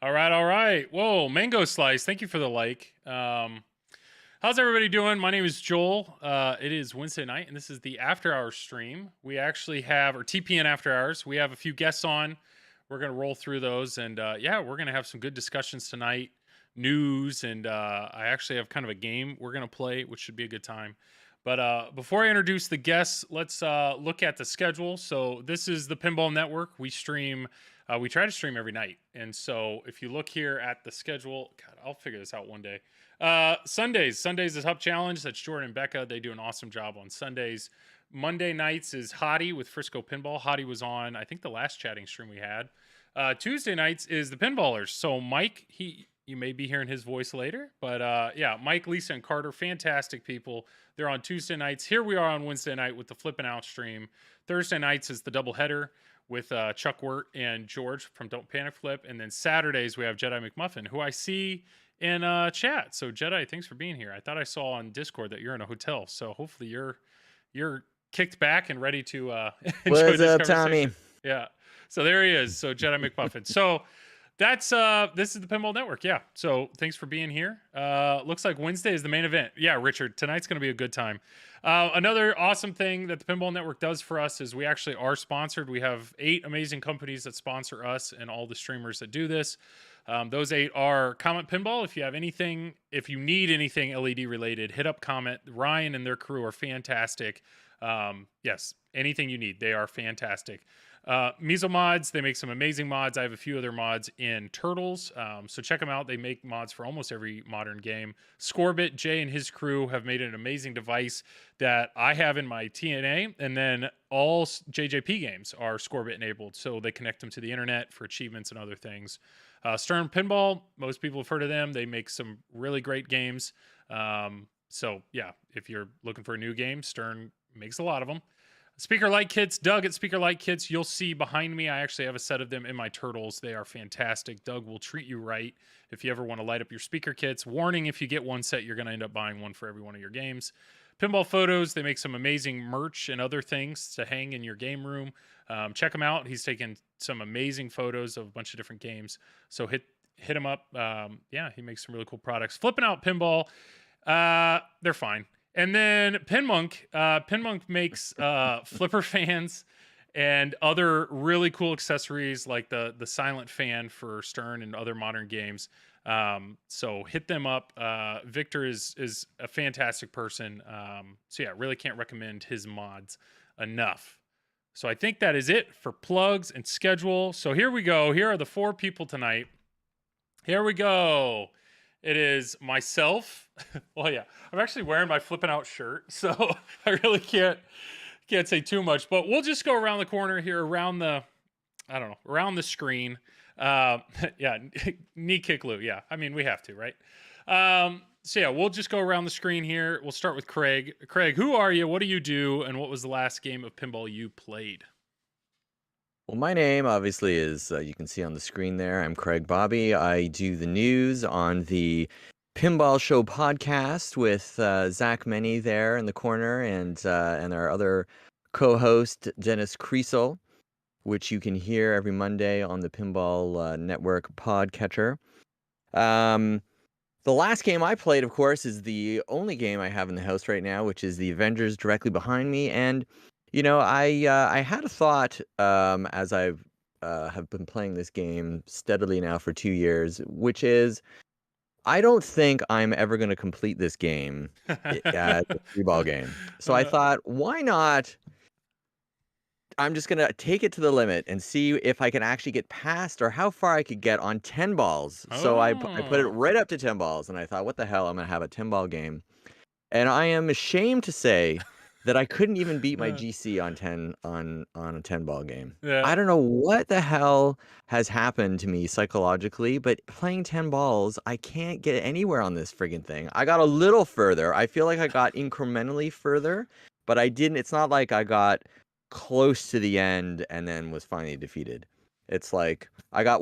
All right, all right. Whoa, Mango Slice. Thank you for the like. How's everybody doing? My name is Joel. It is Wednesday night, and this is the After Hours stream. We actually have, or TPN After Hours. We have a few guests on. We're gonna roll through those, and yeah, we're gonna have some good discussions tonight. News, and I actually have kind of a game we're gonna play, which should be a good time. But before I introduce the guests, let's look at the schedule. So this is the Pinball Network. We stream. We try to stream every night, and so if you look here at the schedule, God, I'll figure this out one day. Sundays is Hub Challenge. That's Jordan and Becca. They do an awesome job on Sundays. Monday nights is Hottie with Frisco Pinball. Hottie was on, I think, the last chatting stream we had. Tuesday nights is the Pinballers. So Mike, you may be hearing his voice later, but yeah, Mike, Lisa, and Carter, fantastic people. They're on Tuesday nights. Here we are on Wednesday night with the Flippin' Out stream. Thursday nights is the doubleheader with Chuck Wirt and George from Don't Panic Flip, and then Saturdays we have Jedi McMuffin, who I see in chat. So Jedi, thanks for being here. I thought I saw on Discord that you're in a hotel, so hopefully you're kicked back and ready to enjoy What's this up, conversation. Tommy? Yeah. So there he is. So Jedi McMuffin. So that's this is the Pinball Network. Yeah. So thanks for being here. Looks like Wednesday is the main event. Yeah, Richard, tonight's gonna be a good time. Another awesome thing that the Pinball Network does for us is we actually are sponsored. We have 8 amazing companies that sponsor us and all the streamers that do this. Those 8 are Comet Pinball. If you have anything, if you need anything LED related, hit up Comet. Ryan and their crew are fantastic. Yes, anything you need, they are fantastic. Miso Mods, they make some amazing mods. I have a few other mods in Turtles, so check them out. They make mods for almost every modern game. Scorebit, Jay and his crew have made an amazing device that I have in my TNA, and then all JJP games are Scorebit enabled, so they connect them to the internet for achievements and other things. Stern Pinball, most people have heard of them. They make some really great games. So yeah, if you're looking for a new game, Stern makes a lot of them. Speaker light kits, Doug at Speaker Light Kits. You'll see behind me, I actually have a set of them in my Turtles. They are fantastic. Doug will treat you right if you ever want to light up your speaker kits. Warning, if you get one set, you're going to end up buying one for every one of your games. Pinball Photos, they make some amazing merch and other things to hang in your game room. Check him out. He's taken some amazing photos of a bunch of different games. So hit him up. Yeah, he makes some really cool products. Flipping Out Pinball, they're fine. And then Pinmonk makes flipper fans and other really cool accessories like the silent fan for Stern and other modern games. So hit them up. Victor is a fantastic person. So yeah, really can't recommend his mods enough. So I think that is it for plugs and schedule. So here we go. Here are the 4 people tonight. Here we go. It is myself. Well, yeah, I'm actually wearing my Flippin' Out shirt, so I really can't say too much. But we'll just go around the corner here, around the screen. Yeah, knee kick Lou. Yeah, I mean we have to, right? So yeah, we'll just go around the screen here. We'll start with Craig. Craig, who are you? What do you do? And what was the last game of pinball you played? Well, my name obviously is, you can see on the screen there. I'm Craig Bobby. I do the news on the Pinball Show podcast with Zach Meny there in the corner and our other co-host, Dennis Kriesel, which you can hear every Monday on the Pinball Network podcatcher. The last game I played, of course, is the only game I have in the house right now, which is the Avengers directly behind me. And you know, I had a thought as I've have been playing this game steadily now for 2 years, which is I don't think I'm ever going to complete this game as a free-ball game. So I thought, why not? I'm just going to take it to the limit and see if I can actually get past or how far I could get on 10 balls. So I put it right up to 10 balls, and I thought, what the hell? I'm going to have a 10-ball game. And I am ashamed to say that I couldn't even beat my GC on a 10-ball game. Yeah. I don't know what the hell has happened to me psychologically, but playing 10 balls, I can't get anywhere on this friggin' thing. I got a little further. I feel like I got incrementally further, but I didn't. It's not like I got close to the end and then was finally defeated. It's like I got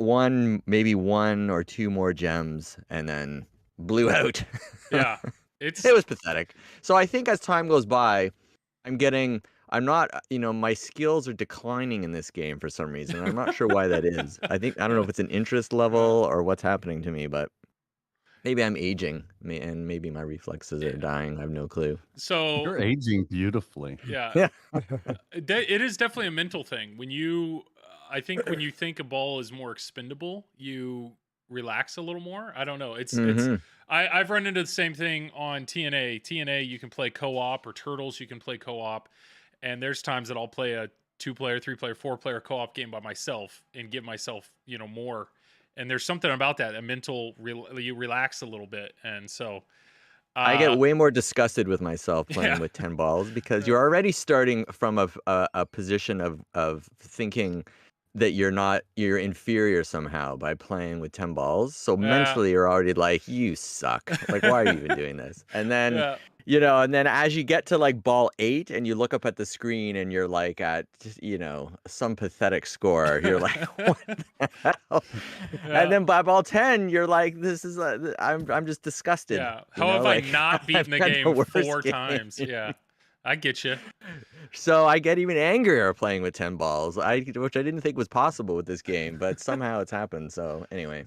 maybe 1 or 2 more gems and then blew out. Yeah. It was pathetic. So I think as time goes by, I'm getting I'm not, my skills are declining in this game for some reason. I'm not sure why that is. I don't know if it's an interest level Yeah. or what's happening to me, but maybe I'm aging, and maybe my reflexes are dying. I have no clue. So You're aging beautifully. yeah, Yeah. it is definitely a mental thing. When you, I think when you think a ball is more expendable, you relax a little more. I don't know. Hmm. I've run into the same thing on TNA. TNA, you can play co-op, or Turtles, you can play co-op. And there's times that I'll play a 2-player, 3-player, 4-player co-op game by myself and give myself, more. And there's something about that, a mental, you relax a little bit. And so, I get uh, way more disgusted with myself playing yeah, with 10 balls because yeah, you're already starting from a position of thinking that you're inferior somehow by playing with 10 balls. So yeah, mentally you're already like, you suck. Like, why are you even doing this? And then, yeah, and then as you get to like ball 8 and you look up at the screen and you're like at, some pathetic score, you're like, what the hell? And yeah. then by ball 10, you're like, this is I'm just disgusted. Yeah. How have I Like not beaten I've the had the game worst 4 game. times? Yeah. I get you. So I get even angrier playing with 10 balls, which I didn't think was possible with this game, but somehow it's happened. So anyway,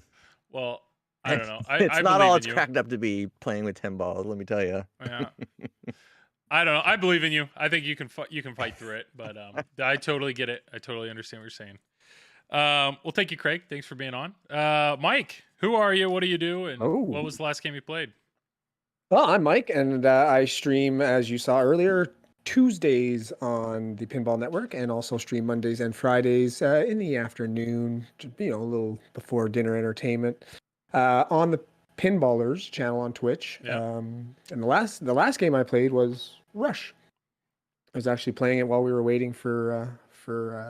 Well, I and don't know. it's I not all believe in it's you. cracked up to be playing with 10 balls, let me tell you. Yeah. I don't know. I believe in you. I think you can fight through it, but I totally get it. I totally understand what you're saying. Well, thank you, Craig. Thanks for being on. Mike, who are you? What do you do? And what Oh, was the last game you played? well, I'm Mike, and I stream, as you saw earlier, Tuesdays on the Pinball Network, and also stream Mondays and Fridays in the afternoon, a little before dinner entertainment, on the Pinballers channel on Twitch. Yeah. And the last game I played was Rush. I was actually playing it while we were waiting for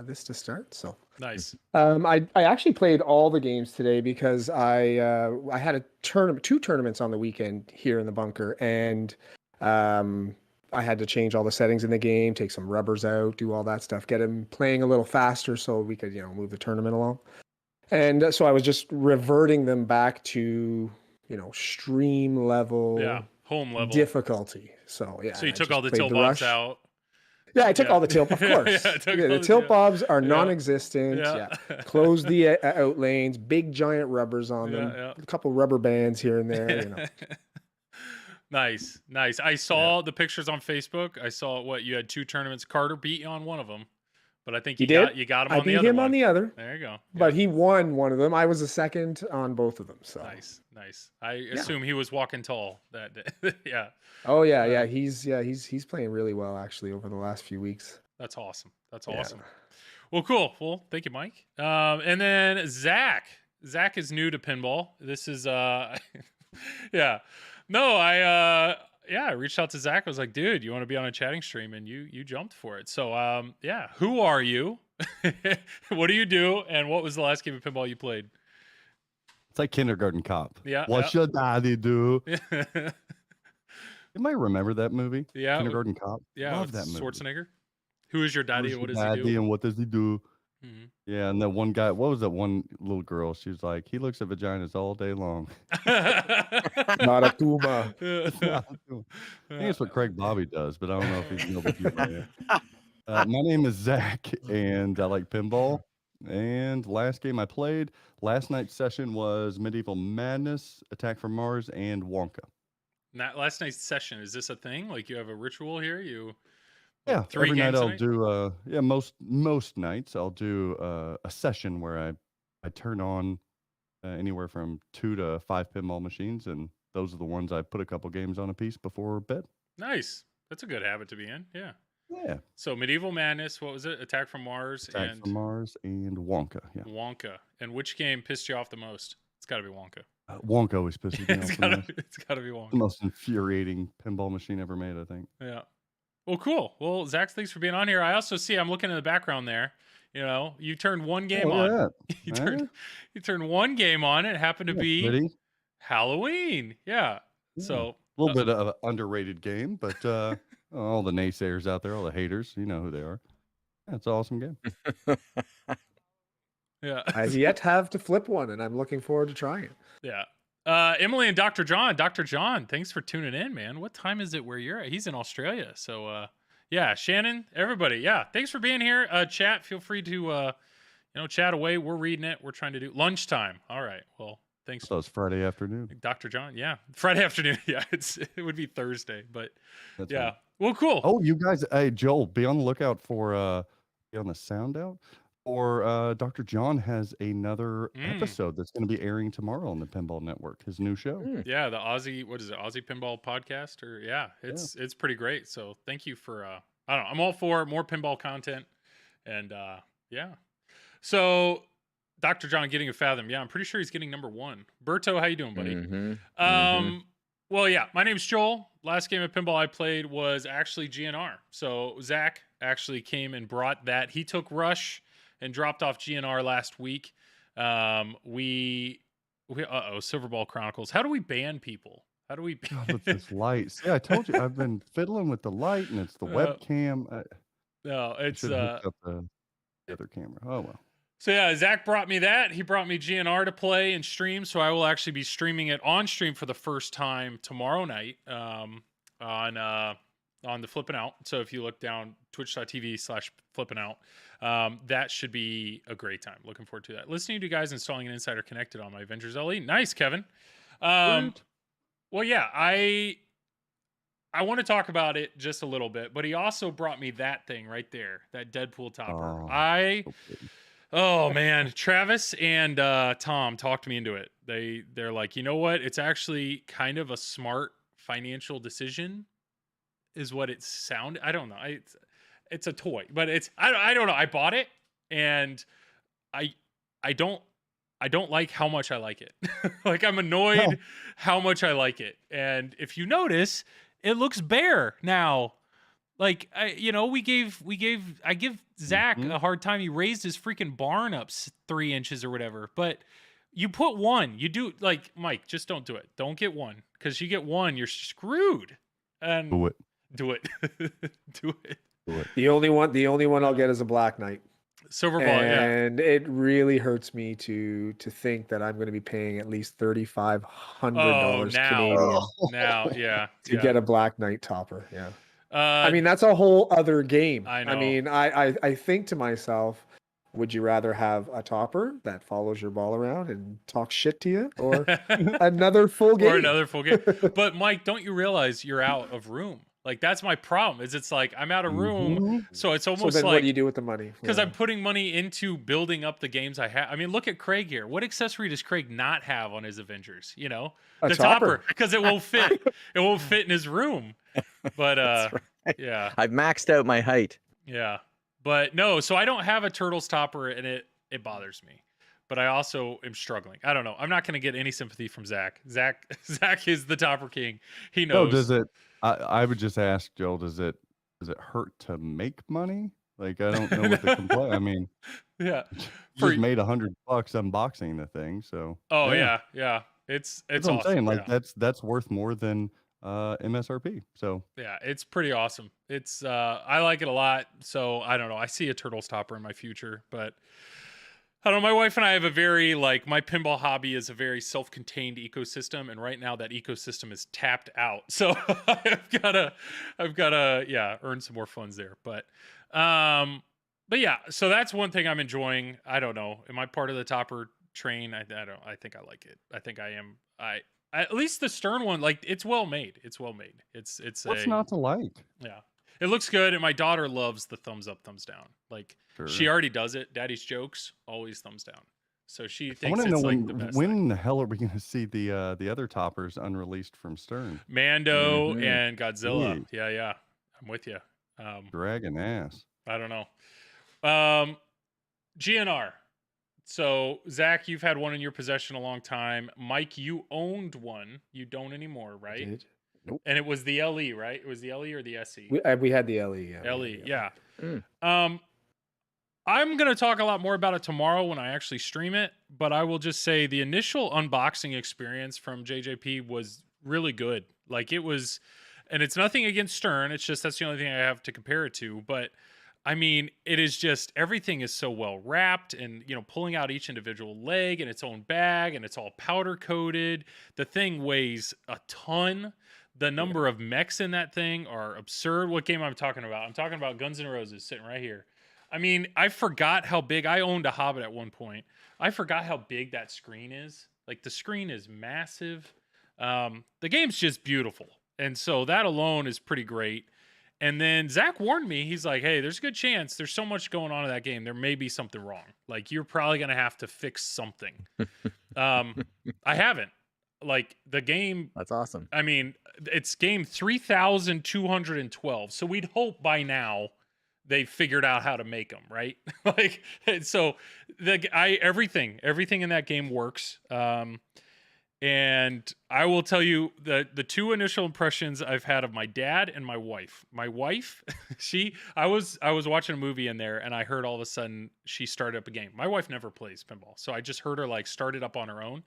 this to start. So Nice. I actually played all the games today because I had two tournaments on the weekend here in the bunker, and I had to change all the settings in the game, take some rubbers out, do all that stuff, get him playing a little faster so we could move the tournament along. And so I was just reverting them back to stream level, Yeah. Home level. difficulty. So yeah. So you I took just all the played tilt bobs Rush. out. Yeah, I took Yeah. all the tilt, of Yeah, course. I took Yeah, all the the tilt tilt. bobs are Yeah. non-existent. Yeah. Yeah. Close the out lanes, big giant rubbers on them, Yeah. a couple rubber bands here and there. Nice. I saw the pictures on Facebook. I saw what you had 2 tournaments. Carter beat you on one of them, but I think He you did. got him I on the beat other him one. on the other, There you go. but he won one of them. I was a second on both of them. So Nice. I assume he was walking tall that day. Yeah. Oh yeah. He's playing really well actually over the last few weeks. That's awesome. That's Yeah. awesome. Well, cool. Well, thank you, Mike. And then Zach. Zach is new to pinball. This is yeah. No, I reached out to Zach. I was like, dude, you want to be on a chatting stream? And you jumped for it. So yeah, who are you? What do you do? And what was the last game of pinball you played? It's like Kindergarten Cop. Yeah. What should daddy do? Yeah. You might remember that movie. Yeah. Kindergarten Cop. Yeah. Love with that movie. Schwarzenegger. Who is your daddy? Who's What your does he daddy do? and what does he do? Mhm. Yeah, and that one guy, what was that one little girl? She was like, he looks at vaginas all day long. Not a Tuma. I think it's what Craig Bobby does, but I don't know if he's Nobel Cuban. My name is Zach, and I like pinball. And last game I played, last night's session was Medieval Madness, Attack from Mars, and Wonka. Last night's session, is this a thing? Like you have a ritual here? Yeah, 3 every night games a I'll night? do most nights I'll do a session where I turn on anywhere from 2 to 5 pinball machines, and those are the ones I put a couple games on a piece before bed. Nice. That's a good habit to be in. Yeah. Yeah, So Medieval Madness, what was it? Attack from Mars Attack and from Mars and Wonka. Yeah, Wonka. And which game pissed you off the most? It's got to be Wonka. Wonka always pisses me off. It's got to be The Wonka. most infuriating pinball machine ever made, I think. Yeah. Well, cool. Well, Zach, thanks for being on here. I also see I'm looking in the background there. You turned one game Look at on. that. You turned one game on. It happened to Yeah, be pretty. Halloween. Yeah. Yeah. So A little bit of an underrated game, but all the naysayers out there, all the haters, you know who they are. Yeah, it's an awesome game. yeah. I've yet to have to flip one, and I'm looking forward to trying it. Yeah. Emily and Dr. John. Dr. John, thanks for tuning in, man. What time is it where you're at? He's in Australia. So Yeah, Shannon, everybody. Yeah, thanks for being here. Chat, feel free to chat away. We're reading it. We're trying to do lunchtime. All right. Well, thanks, So it's Friday afternoon. Dr. John. Yeah, Friday afternoon. Yeah, it would be Thursday, but That's yeah. right. Well, cool. Oh, you guys, hey Joel, be on the lookout for be on the sound out. Or Dr. John has another episode that's going to be airing tomorrow on the Pinball Network. His new show. Yeah, the Aussie, what is it, Aussie Pinball Podcast? Or it's pretty great. So thank you for I don't know, I'm all for more pinball content, and yeah. So Dr. John getting a Fathom. Yeah, I'm pretty sure he's getting number 1. Berto, how you doing, buddy? Well, yeah, my name's Joel. Last game of pinball I played was actually GNR. So Zach actually came and brought that. He took Rush and dropped off GNR last week. Silverball Chronicles. How do we ban people? How do we ban? God, with this light? See, I told you I've been fiddling with the light, and it's the webcam. No, it's should hook up the other camera. Oh well. So yeah, Zach brought me that. He brought me GNR to play and stream. So I will actually be streaming it on stream for the first time tomorrow night on the Flippin' Out. So if you look down twitch.tv/Flippin' Out, that should be a great time. Looking forward to that. Listening to you guys installing an Insider Connected on my Avengers LE. Nice, Kevin. Well, yeah, I want to talk about it just a little bit, but he also brought me that thing right there, that Deadpool topper. Oh man, Travis and Tom talked me into it. They're like, you know what? It's actually kind of a smart financial decision, is what it sounded. I don't know. It's a toy, but I don't know. I bought it, and I don't like how much I like it. Like, I'm annoyed how much I like it. And if you notice, it looks bare now. Like, I give Zach a hard time. He raised his freaking barn up 3 inches or whatever. But you put one, you do, like, Mike, just don't do it. Don't get one, because you get one, you're screwed. And do it. Do it. Do it. The only one I'll get is a Black Knight. Silver ball, and it really hurts me to think that I'm going to be paying at least $3,500 Canadian now, to get a Black Knight topper. Yeah. I mean, that's a whole other game. I know. I mean, I think to myself, would you rather have a topper that follows your ball around and talks shit to you, or another full game? But Mike, don't you realize you're out of room? Like, that's my problem. It's like I'm out of room, so it's almost then like, what do you do with the money? Because I'm putting money into building up the games I have. I mean, look at Craig here. What accessory does Craig not have on his Avengers? You know, a the topper, because it won't fit. It won't fit in his room. But yeah, I've maxed out my height. Yeah, but no. So I don't have a Turtles topper, and it bothers me. But I also am struggling. I don't know. I'm not going to get any sympathy from Zach. Zach is the topper king. He knows. No, does it? I would just ask Joel. Does it hurt to make money? Like, I don't know what the complaint. I mean, yeah, you just made $100 unboxing the thing. So. Oh yeah. It's that's awesome. what I'm saying. Like, that's worth more than MSRP. So. Yeah, it's pretty awesome. It's I like it a lot. So I don't know. I see a Turtles topper in my future, but I don't know. My wife and I have a very, like, my pinball hobby is a very self-contained ecosystem, and right now that ecosystem is tapped out. So I've gotta earn some more funds there. But yeah. So that's one thing I'm enjoying. I don't know. Am I part of the topper train? I think I like it. I think I am. At least the Stern one, like, it's well made. It's what's not to like? Yeah. It looks good, and my daughter loves the thumbs up, thumbs down. Like, she already does it. Daddy's jokes, always thumbs down. So she thinks it's like the best when thing. the hell are we going to see the other toppers unreleased from Stern? Mando and Godzilla. Yeah. I'm with you. Dragon ass. I don't know. GNR. So, Zach, you've had one in your possession a long time. Mike, you owned one. You don't anymore, right? I did. Nope. And it was the LE, right? It was the LE or the SE? We had the LE. Yeah. LE, yeah. I'm going to talk a lot more about it tomorrow when I actually stream it, but I will just say the initial unboxing experience from JJP was really good. Like, it was, and it's nothing against Stern. It's just that's the only thing I have to compare it to. But I mean, it is just, everything is so well wrapped, and, you know, pulling out each individual leg in its own bag, and it's all powder coated. The thing weighs a ton. The number of mechs in that thing are absurd. What game I'm talking about? I'm talking about Guns N' Roses sitting right here. I mean, I forgot how big. I owned a Hobbit at one point. I forgot how big that screen is. Like, the screen is massive. The game's just beautiful. And so that alone is pretty great. And then Zach warned me. He's like, hey, there's a good chance there's so much going on in that game. There may be something wrong. Like, you're probably going to have to fix something. I haven't. Like, the game. That's awesome. I mean, it's game 3,212. So we'd hope by now they figured out how to make them, right? Like, so everything in that game works. And I will tell you the two initial impressions I've had of my dad and my wife. My wife, I was watching a movie in there, and I heard all of a sudden she started up a game. My wife never plays pinball, so I just heard her like start it up on her own.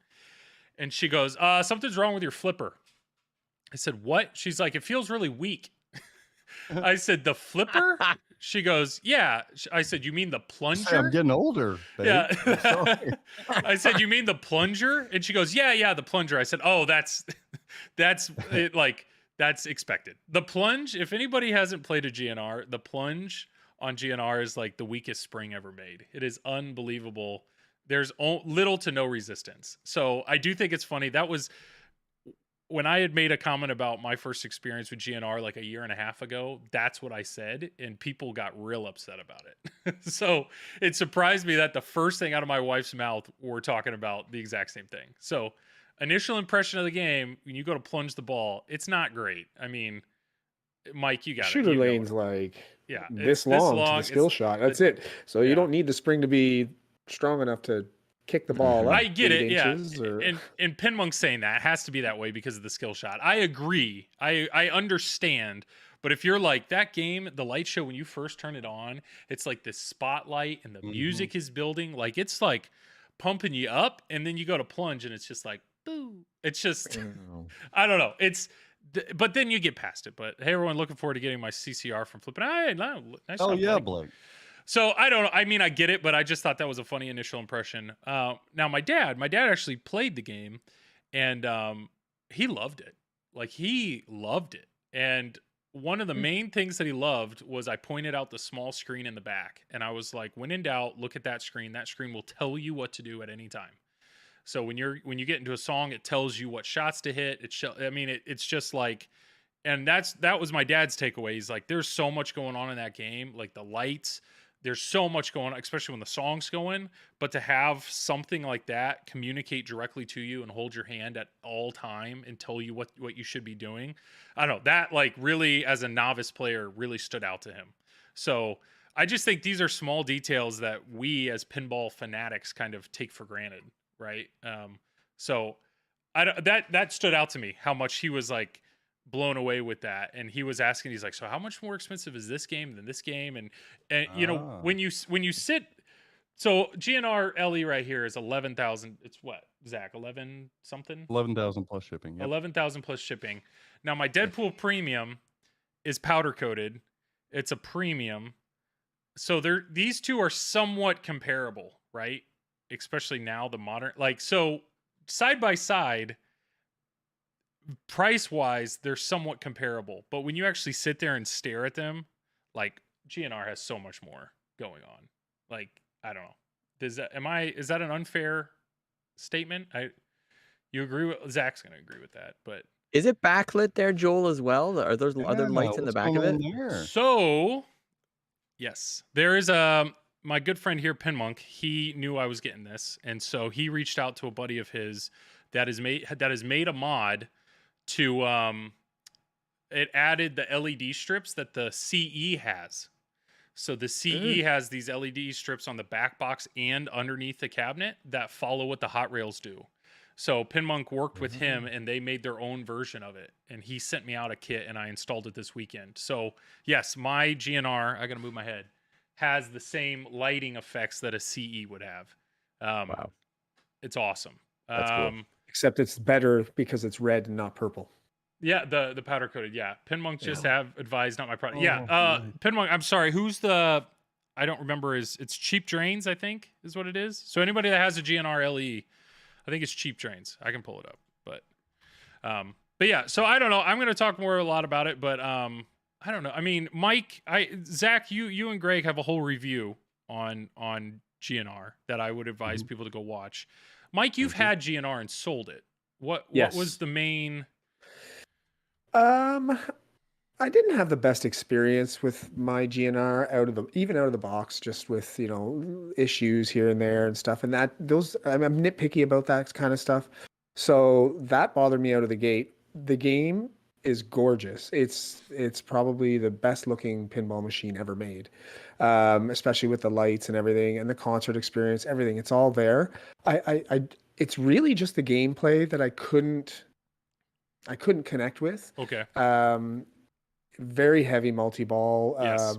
And she goes, something's wrong with your flipper. I said, what? She's like, it feels really weak. I said, the flipper? She goes, yeah. I said, you mean the plunger? I'm getting older, babe. Yeah. I'm sorry. I said, you mean the plunger? And she goes, yeah, the plunger. I said, oh, that's it, like, that's expected. The plunge, if anybody hasn't played a GNR, the plunge on GNR is like the weakest spring ever made. It is unbelievable. There's little to no resistance. So I do think it's funny. That was when I had made a comment about my first experience with GNR like a year and a half ago. That's what I said, and people got real upset about it. So it surprised me that the first thing out of my wife's mouth, we're talking about the exact same thing. So initial impression of the game, when you go to plunge the ball, it's not great. I mean, Mike, you got it. Shooter lane's like it's this long to the skill shot. That's it. So you don't need the spring to be strong enough to kick the ball up. I get it, yeah. Or... And Pinmonk's saying that it has to be that way because of the skill shot. I agree. I understand. But if you're like that game, the light show, when you first turn it on, it's like this spotlight and the music is building. Like, it's like pumping you up, and then you go to plunge and it's just like, boo. It's just, I don't know. But then you get past it. But hey, everyone, looking forward to getting my CCR from flipping. Nice Oh, yeah, Blake. Blake. So I don't know. I mean, I get it, but I just thought that was a funny initial impression. Now my dad actually played the game, and he loved it. Like, he loved it. And one of the main things that he loved was I pointed out the small screen in the back, and I was like, when in doubt, look at that screen. That screen will tell you what to do at any time. So when you get into a song, it tells you what shots to hit. It's just like, and that was my dad's takeaway. He's like, there's so much going on in that game, like the lights. There's so much going on, especially when the song's going, but to have something like that communicate directly to you and hold your hand at all time and tell you what you should be doing. I don't know, that like really, as a novice player, really stood out to him. So I just think these are small details that we as pinball fanatics kind of take for granted. Right. So that stood out to me, how much he was like blown away with that. And he was asking, he's like, so how much more expensive is this game than this game? And you know, when you sit, so GNR LE right here is 11,000. It's what, Zach, 11 something? 11,000 plus shipping. Yep. 11,000 plus shipping. Now my Deadpool premium is powder coated. It's a premium. So these two are somewhat comparable, right? Especially now, the modern, like, so side by side, price wise, they're somewhat comparable. But when you actually sit there and stare at them, like, GNR has so much more going on. Like, I don't know. Is that an unfair statement? You agree with Zach's gonna agree with that, but is it backlit there, Joel, as well? Are those other lights in the back of it? So yes, there is my good friend here, Pinmonk, he knew I was getting this, and so he reached out to a buddy of his that has made a mod to it added the LED strips that the CE has. So the CE has these LED strips on the back box and underneath the cabinet that follow what the Hot Rails do. So Pinmonk worked with him, and they made their own version of it, and he sent me out a kit, and I installed it this weekend. So yes, my GNR, I gotta move my head, has the same lighting effects that a CE would have. Wow. It's awesome. That's cool. Except it's better because it's red and not purple. Yeah, the powder coated. Yeah, Pinmonk just have advised, not my product. Nice. Pinmonk. I'm sorry. Who's the? I don't remember. It's Cheap Drains, I think, is what it is. So anybody that has a GNR LE, I think it's Cheap Drains. I can pull it up, but But yeah, so I don't know. I'm going to talk a lot about it, but I don't know. I mean, Mike, Zach, you and Greg have a whole review on GNR that I would advise people to go watch. Mike, you've had GNR and sold it. What was the main? I didn't have the best experience with my GNR out of the box, just with, you know, issues here and there and stuff. And I'm nitpicky about that kind of stuff. So that bothered me out of the gate. The game is gorgeous. It's probably the best looking pinball machine ever made, especially with the lights and everything and the concert experience, everything. It's all there. It's really just the gameplay that I couldn't connect with. Okay. Very heavy multi-ball. Yes.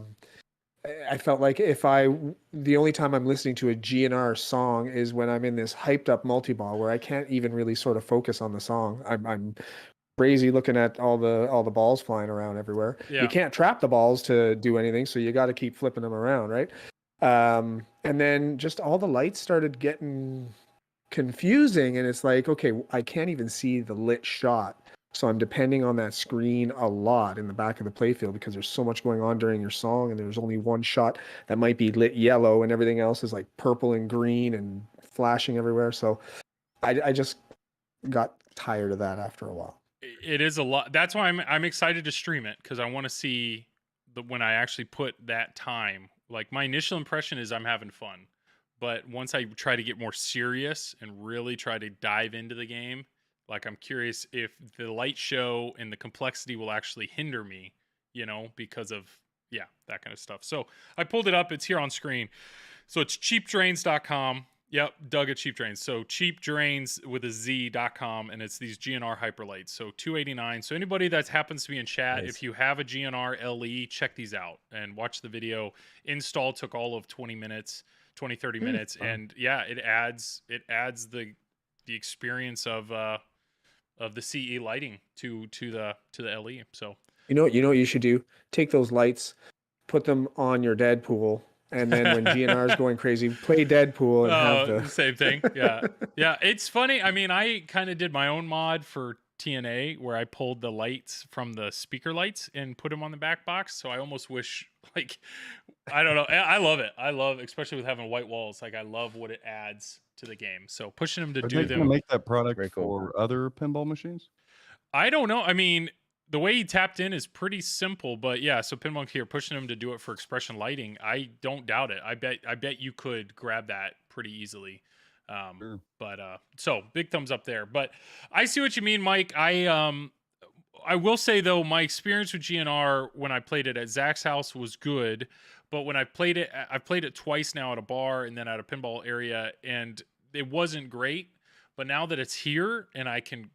I felt like the only time I'm listening to a GNR song is when I'm in this hyped up multi-ball where I can't even really sort of focus on the song. I'm crazy looking at all the balls flying around everywhere. Yeah. You can't trap the balls to do anything, so you got to keep flipping them around, right? And then just all the lights started getting confusing, and it's like, okay, I can't even see the lit shot. So I'm depending on that screen a lot in the back of the playfield because there's so much going on during your song, and there's only one shot that might be lit yellow and everything else is like purple and green and flashing everywhere. So I just got tired of that after a while. It is a lot. That's why I'm excited to stream it, because I want to see when I actually put that time. Like, my initial impression is I'm having fun, but once I try to get more serious and really try to dive into the game, like, I'm curious if the light show and the complexity will actually hinder me, you know, because of, that kind of stuff. So I pulled it up. It's here on screen. So it's cheapdrains.com. Yep, Doug at Cheap Drains. So cheapdrains with a Z.com, and it's these GNR hyperlights. So $289. So anybody that happens to be in chat, if you have a GNR LE, check these out and watch the video. Install took all of 30 minutes. And it adds the experience of the CE lighting to the LE. So you know what you should do? Take those lights, put them on your Deadpool, and then when GNR is going crazy, play Deadpool and have the same thing. Yeah. It's funny. I mean, I kind of did my own mod for TNA where I pulled the lights from the speaker lights and put them on the back box. So I almost wish, like, I don't know. I love it. Especially with having white walls. Like, I love what it adds to the game. So pushing them to do them. Are they make that product for other pinball machines? I don't know. I mean, the way he tapped in is pretty simple, but yeah. So Pinball here pushing him to do it for expression lighting. I don't doubt it. I bet you could grab that pretty easily. Sure. But so big thumbs up there. But I see what you mean, Mike. I will say though, my experience with GNR when I played it at Zach's house was good, but when I've played it twice now at a bar and then at a pinball area, and it wasn't great. But now that it's here and I can,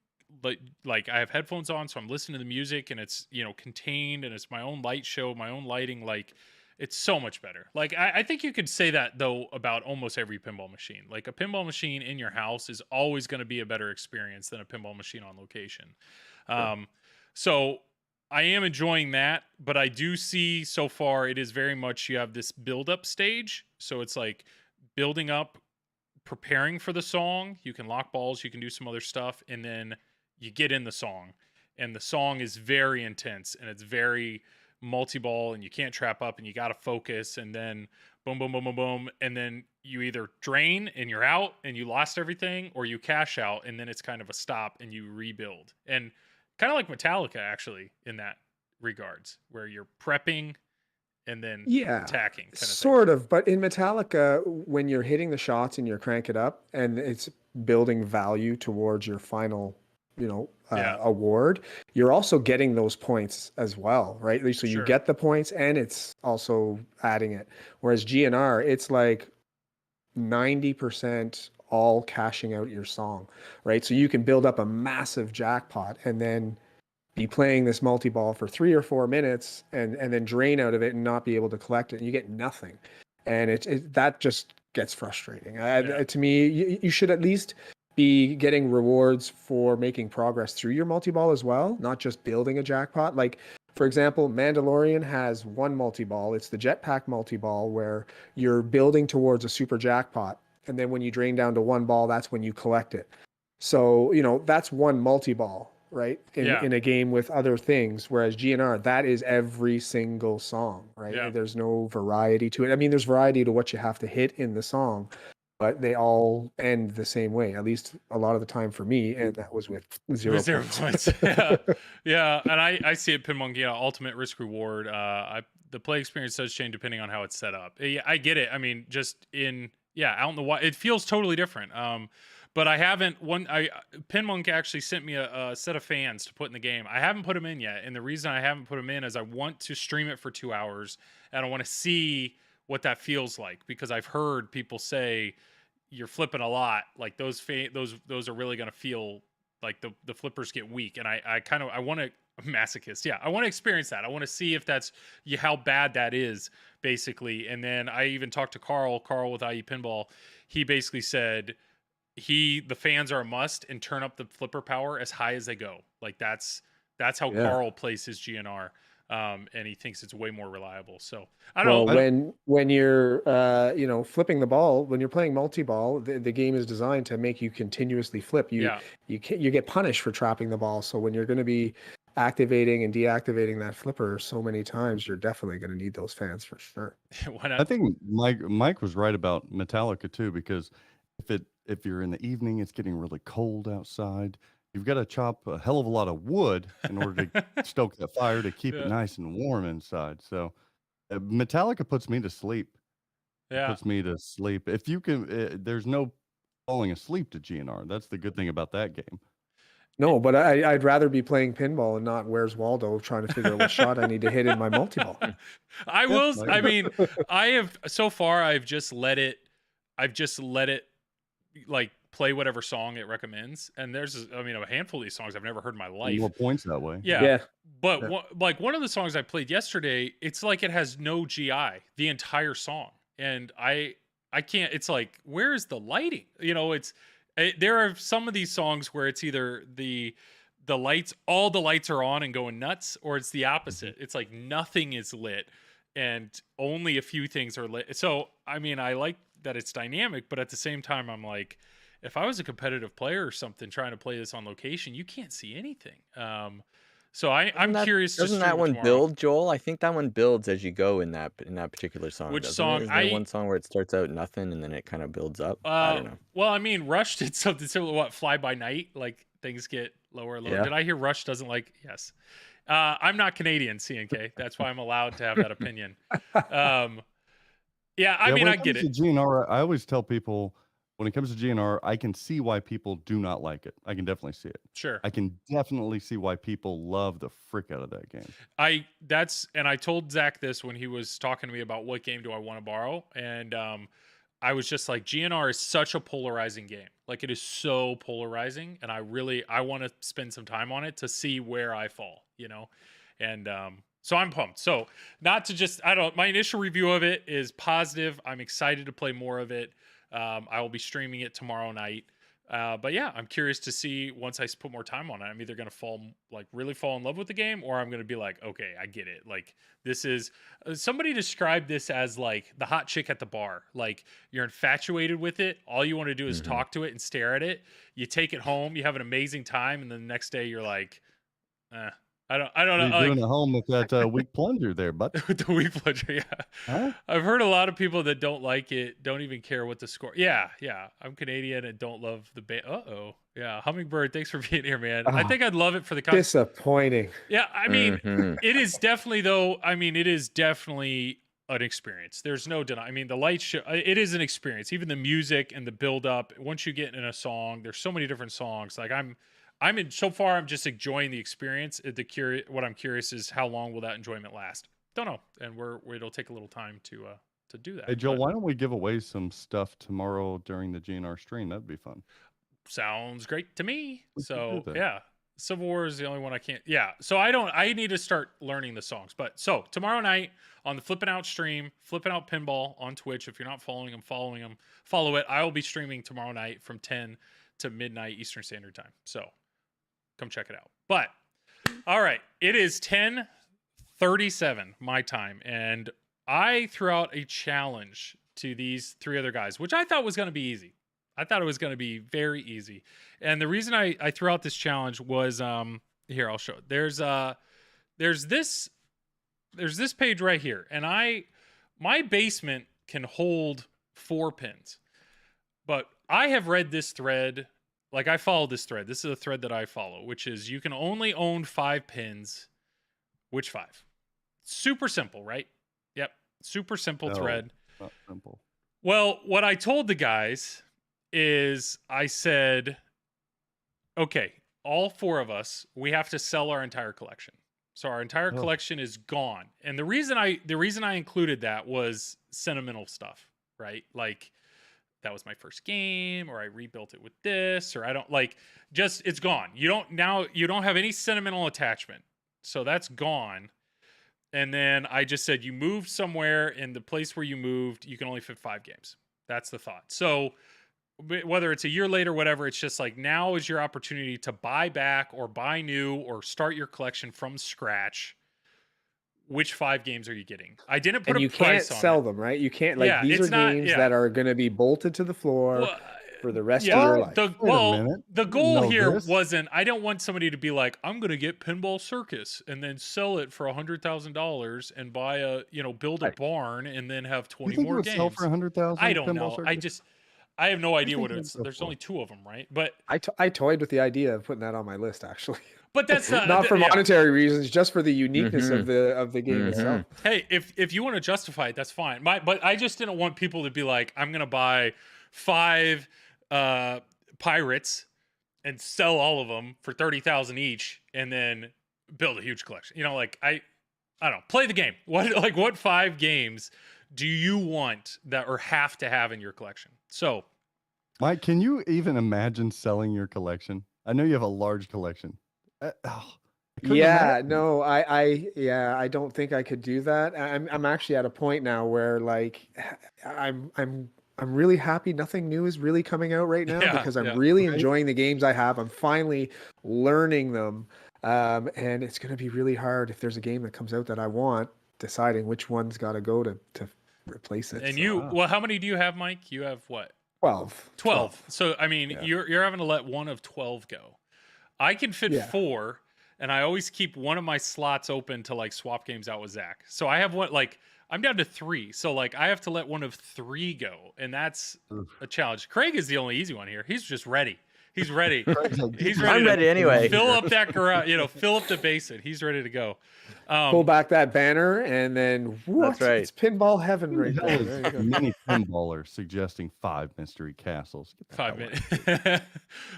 like, I have headphones on, so I'm listening to the music, and it's, you know, contained, and it's my own light show, my own lighting, like, it's so much better. Like, I think you could say that though about almost every pinball machine. Like, a pinball machine in your house is always going to be a better experience than a pinball machine on location. So I am enjoying that, but I do see so far it is very much, you have this build up stage. So it's like building up, preparing for the song. You can lock balls, you can do some other stuff, and then you get in the song, and the song is very intense, and it's very multi-ball, and you can't trap up, and you got to focus, and then boom, boom, boom, boom, boom, and then you either drain and you're out and you lost everything, or you cash out, and then it's kind of a stop and you rebuild. And kind of like Metallica, actually, in that regards, where you're prepping and then attacking. Kind of sort of. But in Metallica, when you're hitting the shots and you're crank it up, and it's building value towards your final, award, you're also getting those points as well, right? So you get the points, and it's also adding it. Whereas GNR, it's like 90% all cashing out your song, right? So you can build up a massive jackpot and then be playing this multi-ball for 3 or 4 minutes and then drain out of it and not be able to collect it. And you get nothing. And that just gets frustrating. To me, you should at least be getting rewards for making progress through your multi-ball as well, not just building a jackpot. Like, for example, Mandalorian has one multi-ball. It's the jetpack multi-ball where you're building towards a super jackpot. And then when you drain down to one ball, that's when you collect it. So, that's one multi-ball. right? Yeah. In a game with other things, whereas GNR, that is every single song, right? Yeah. There's no variety to it. I mean, there's variety to what you have to hit in the song, but they all end the same way, at least a lot of the time for me, and that was with 0 With 0 points. points. Yeah. Yeah. And I see it Pinball, ultimate risk reward. The play experience does change depending on how it's set up. Yeah, I get it. I mean, just out in the wild, it feels totally different. But I haven't Pinmonk actually sent me a set of fans to put in the game. I haven't put them in yet. And the reason I haven't put them in is I want to stream it for 2 hours and I want to see what that feels like, because I've heard people say you're flipping a lot. Like those are really going to feel like the flippers get weak. And I want to masochist. Yeah. I want to experience that. I want to see if that's how bad that is basically. And then I even talked to Carl with IE Pinball. He basically said the fans are a must and turn up the flipper power as high as they go. Like that's how Carl plays his GNR. And he thinks it's way more reliable. So I don't know. When you're flipping the ball, when you're playing multi-ball, the game is designed to make you continuously flip. You get punished for trapping the ball. So when you're going to be activating and deactivating that flipper so many times, you're definitely going to need those fans for sure. Why not? I think Mike was right about Metallica too, because if you're in the evening, it's getting really cold outside. You've got to chop a hell of a lot of wood in order to stoke that fire to keep it nice and warm inside. So Metallica puts me to sleep. Yeah. Puts me to sleep. If you can, there's no falling asleep to GNR. That's the good thing about that game. No, but I'd rather be playing pinball and not Where's Waldo trying to figure out what shot I need to hit in my multi-ball. I mean, I've just let it like play whatever song it recommends. And there's a handful of these songs I've never heard in my life. More points that way. Yeah. But one of the songs I played yesterday, it's like it has no GI, the entire song. And I can't, it's like, where is the lighting? There are some of these songs where it's either the lights, all the lights are on and going nuts, or it's the opposite. It's like nothing is lit and only a few things are lit. So, I mean, I like that it's dynamic, but at the same time, I'm like, if I was a competitive player or something trying to play this on location, you can't see anything. So I'm curious. Doesn't that one build, Joel? I think that one builds as you go in that particular song. Which song? Is there one song where it starts out nothing and then it kind of builds up? I don't know. Well, I mean, Rush did something similar. What, Fly By Night? Like things get lower and lower. Yeah. Did I hear Rush doesn't like? Yes. I'm not Canadian, CNK. That's why I'm allowed to have that opinion. I mean, I get it. GNR, I always tell people, when it comes to GNR, I can see why people do not like it. I can definitely see it. Sure. I can definitely see why people love the frick out of that game. And I told Zach this when he was talking to me about what game do I want to borrow. And I was just like, GNR is such a polarizing game. Like it is so polarizing. And I want to spend some time on it to see where I fall, And so I'm pumped. So my initial review of it is positive. I'm excited to play more of it. I will be streaming it tomorrow night. But yeah, I'm curious to see once I put more time on it. I'm either going to really fall in love with the game, or I'm going to be like, okay, I get it. Like this is somebody described this as like the hot chick at the bar. Like you're infatuated with it. All you want to do is talk to it and stare at it. You take it home, you have an amazing time. And then the next day you're like, I don't know. You're doing at home with that weak plunger there, but with the weak plunger, yeah. Huh? I've heard a lot of people that don't like it, don't even care what the score. Yeah. I'm Canadian and don't love the band. Yeah. Hummingbird, thanks for being here, man. I think I'd love it for the disappointing. Yeah, I mean, it is definitely though. I mean, it is definitely an experience. There's no denying. I mean, the light show. It is an experience. Even the music and the build up. Once you get in a song, there's so many different songs. Like I'm just enjoying the experience. What I'm curious is how long will that enjoyment last? Don't know. And it'll take a little time to do that. Hey Joel, why don't we give away some stuff tomorrow during the GNR stream? That'd be fun. Sounds great to me. So yeah, Civil War is the only one I can't. Yeah. So I need to start learning the songs. But so tomorrow night on the Flippin' Out stream, Flippin' Out Pinball on Twitch. If you're not following them, follow it. I will be streaming tomorrow night from 10 to midnight Eastern Standard Time. So come check it out. But all right, it is 10:37 my time, and I threw out a challenge to these three other guys, which I thought was going to be easy. I thought it was going to be very easy. And the reason I threw out this challenge was here, I'll show it. There's this page right here, and my basement can hold 4 pins. But I have read this thread, like I follow this thread. This is a thread that I follow, which is you can only own 5 pins. Which 5? Super simple, right? Yep. Super simple thread. Not simple. Well, what I told the guys is I said, okay, all 4 of us, we have to sell our entire collection. So our entire collection is gone. And the reason I included that was sentimental stuff, right? Like that was my first game, or I rebuilt it with this, or I don't like, just it's gone. You don't have any sentimental attachment. So that's gone. And then I just said you moved somewhere, in the place where you moved, you can only fit 5 games. That's the thought. So whether it's a year later, whatever, it's just like now is your opportunity to buy back or buy new or start your collection from scratch. Which 5 games are you getting? I didn't put And a you price can't on sell it. them, right? You can't, like, Yeah, these it's are not- games yeah. that are going to be bolted to the floor Well, for the rest yeah, of your life. Wait a minute. the I didn't goal know here this. wasn't, I don't want somebody to be like, I'm going to get Pinball Circus and then sell it for $100,000 and buy build a Right. barn and then have You 20 think it more would sell games. for 100,000? I don't Pinball know. Circus? I have no idea think what it it's, would go there's for? only 2 of them, right? But I toyed with the idea of putting that on my list, actually. that's Not for yeah. monetary reasons, just for the uniqueness of the game Mhm. itself. Hey, if you want to justify it, that's fine. But I just didn't want people to be like, I'm gonna buy 5 pirates and sell all of them for 30,000 each, and then build a huge collection. Like I don't know. Play the game. What 5 games do you want that or have to have in your collection? So Mike, can you even imagine selling your collection? I know you have a large collection. I couldn't Yeah, imagine. no, I don't think I could do that. I'm actually at a point now where, like, I'm really happy nothing new is really coming out right now, Yeah, because I'm yeah. really Right. enjoying the games I have. I'm finally learning them. And it's going to be really hard if there's a game that comes out that I want, deciding which one's got to go to replace it. and So, well, how many do you have, Mike? You have what? 12. 12. So I mean, Yeah. you're having to let one of 12 go. I can fit Yeah. 4, and I always keep one of my slots open to like swap games out with Zach. So I have what, like, I'm down to 3. So like I have to let one of 3 go, and that's Oof. a challenge. Craig is the only easy one here. He's just ready. He's ready. Craig's like, He's "Get ready. I'm to ready anyway. Fill up that garage. Fill up the basin. He's ready to go. Pull back that banner, and then what? right. It's pinball heaven Who right the there. hell There you is go. mini pinballer suggesting 5 mystery castles? Get the 5 hell out of minutes.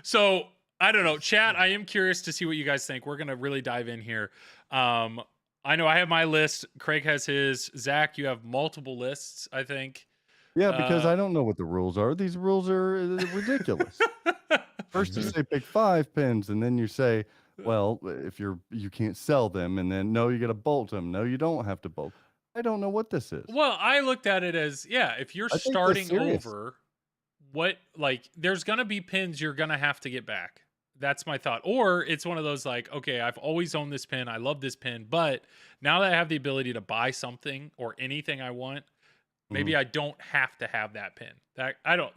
So I don't know, chat. I am curious to see what you guys think. We're gonna really dive in here. I know I have my list. Craig has his. Zach, you have multiple lists, I think. Yeah, because Uh, I don't know what the rules are. These rules are ridiculous. First you say pick 5 pins, and then you say, well, if you can't sell them, and then no, you got to bolt them. No, you don't have to bolt. I don't know what this is. Well, I looked at it as, yeah, if you're I take this starting serious. over, there's gonna be pins you're gonna have to get back. That's my thought. Or it's one of those like, okay, I've always owned this pin. I love this pin, but now that I have the ability to buy something or anything I want, maybe I don't have to have that pin. I don't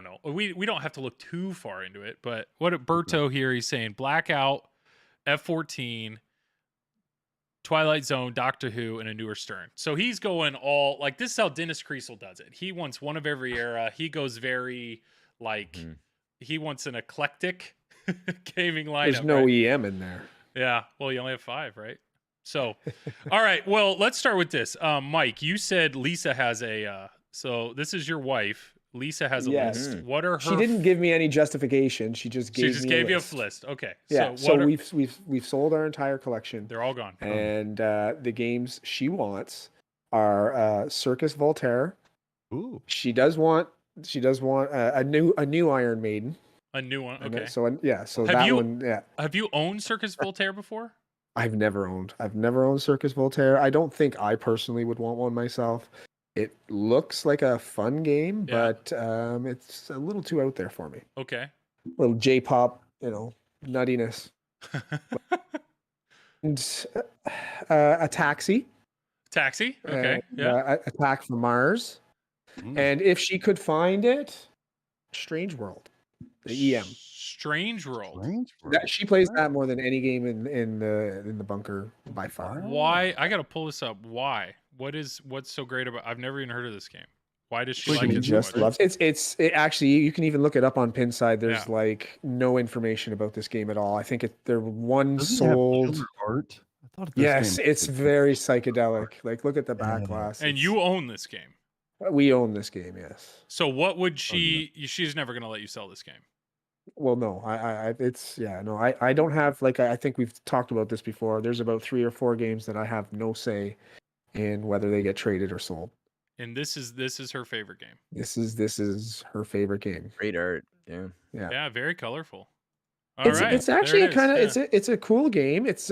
know. We don't have to look too far into it, but what Berto here, he's saying Blackout, F-14, Twilight Zone, Doctor Who, and a newer Stern. So he's going all like, this is how Dennis Kriesel does it. He wants one of every era. He goes very like he wants an eclectic gaming lineup. There's no right? EM in there. Yeah. Well, you only have 5, right? So, all right. Well, let's start with this. Mike, you said Lisa has a. So this is your wife. Lisa has a Yes. list. What are her? She didn't give me any justification. She just gave me gave a you list. a list. Okay. Yeah. So, So what are, we've sold our entire collection, they're all gone. and the games she wants are Circus Voltaire. Ooh. She does want a new Iron Maiden. A new one. And Okay. So Have that you- one, yeah. Have you owned Circus Voltaire before? I've never owned Circus Voltaire. I don't think I personally would want one myself. It looks like a fun game, Yeah. but it's a little too out there for me. Okay. Little J-pop, nuttiness. And a taxi. Taxi. Okay. Yeah. Attack from Mars. Mm. And if she could find it, Strange World, the EM. Strange World. Strange That World. she plays that more than any game in the bunker by far. Why? I gotta pull this up. Why? What's so great about? I've never even heard of this game. Why does she Wait, like can She you it so just much? loves it actually, you can even look it up on Pinside. There's Yeah. like no information about this game at all. I think there one Doesn't it have sold. killer art? I thought this Yes, game it's had very killer psychedelic. art. Like look at the Yeah. back glass. And you own this game. We own this game, yes. So what would Oh, yeah. she's never gonna let you sell this game. Well, no, I don't have like I think we've talked about this before. There's about 3 or 4 games that I have no say in whether they get traded or sold. And this is her favorite game. This is her favorite game. Great art. Yeah. Yeah, very colorful. All right, It's there actually it is, kind of yeah. it's a cool game. It's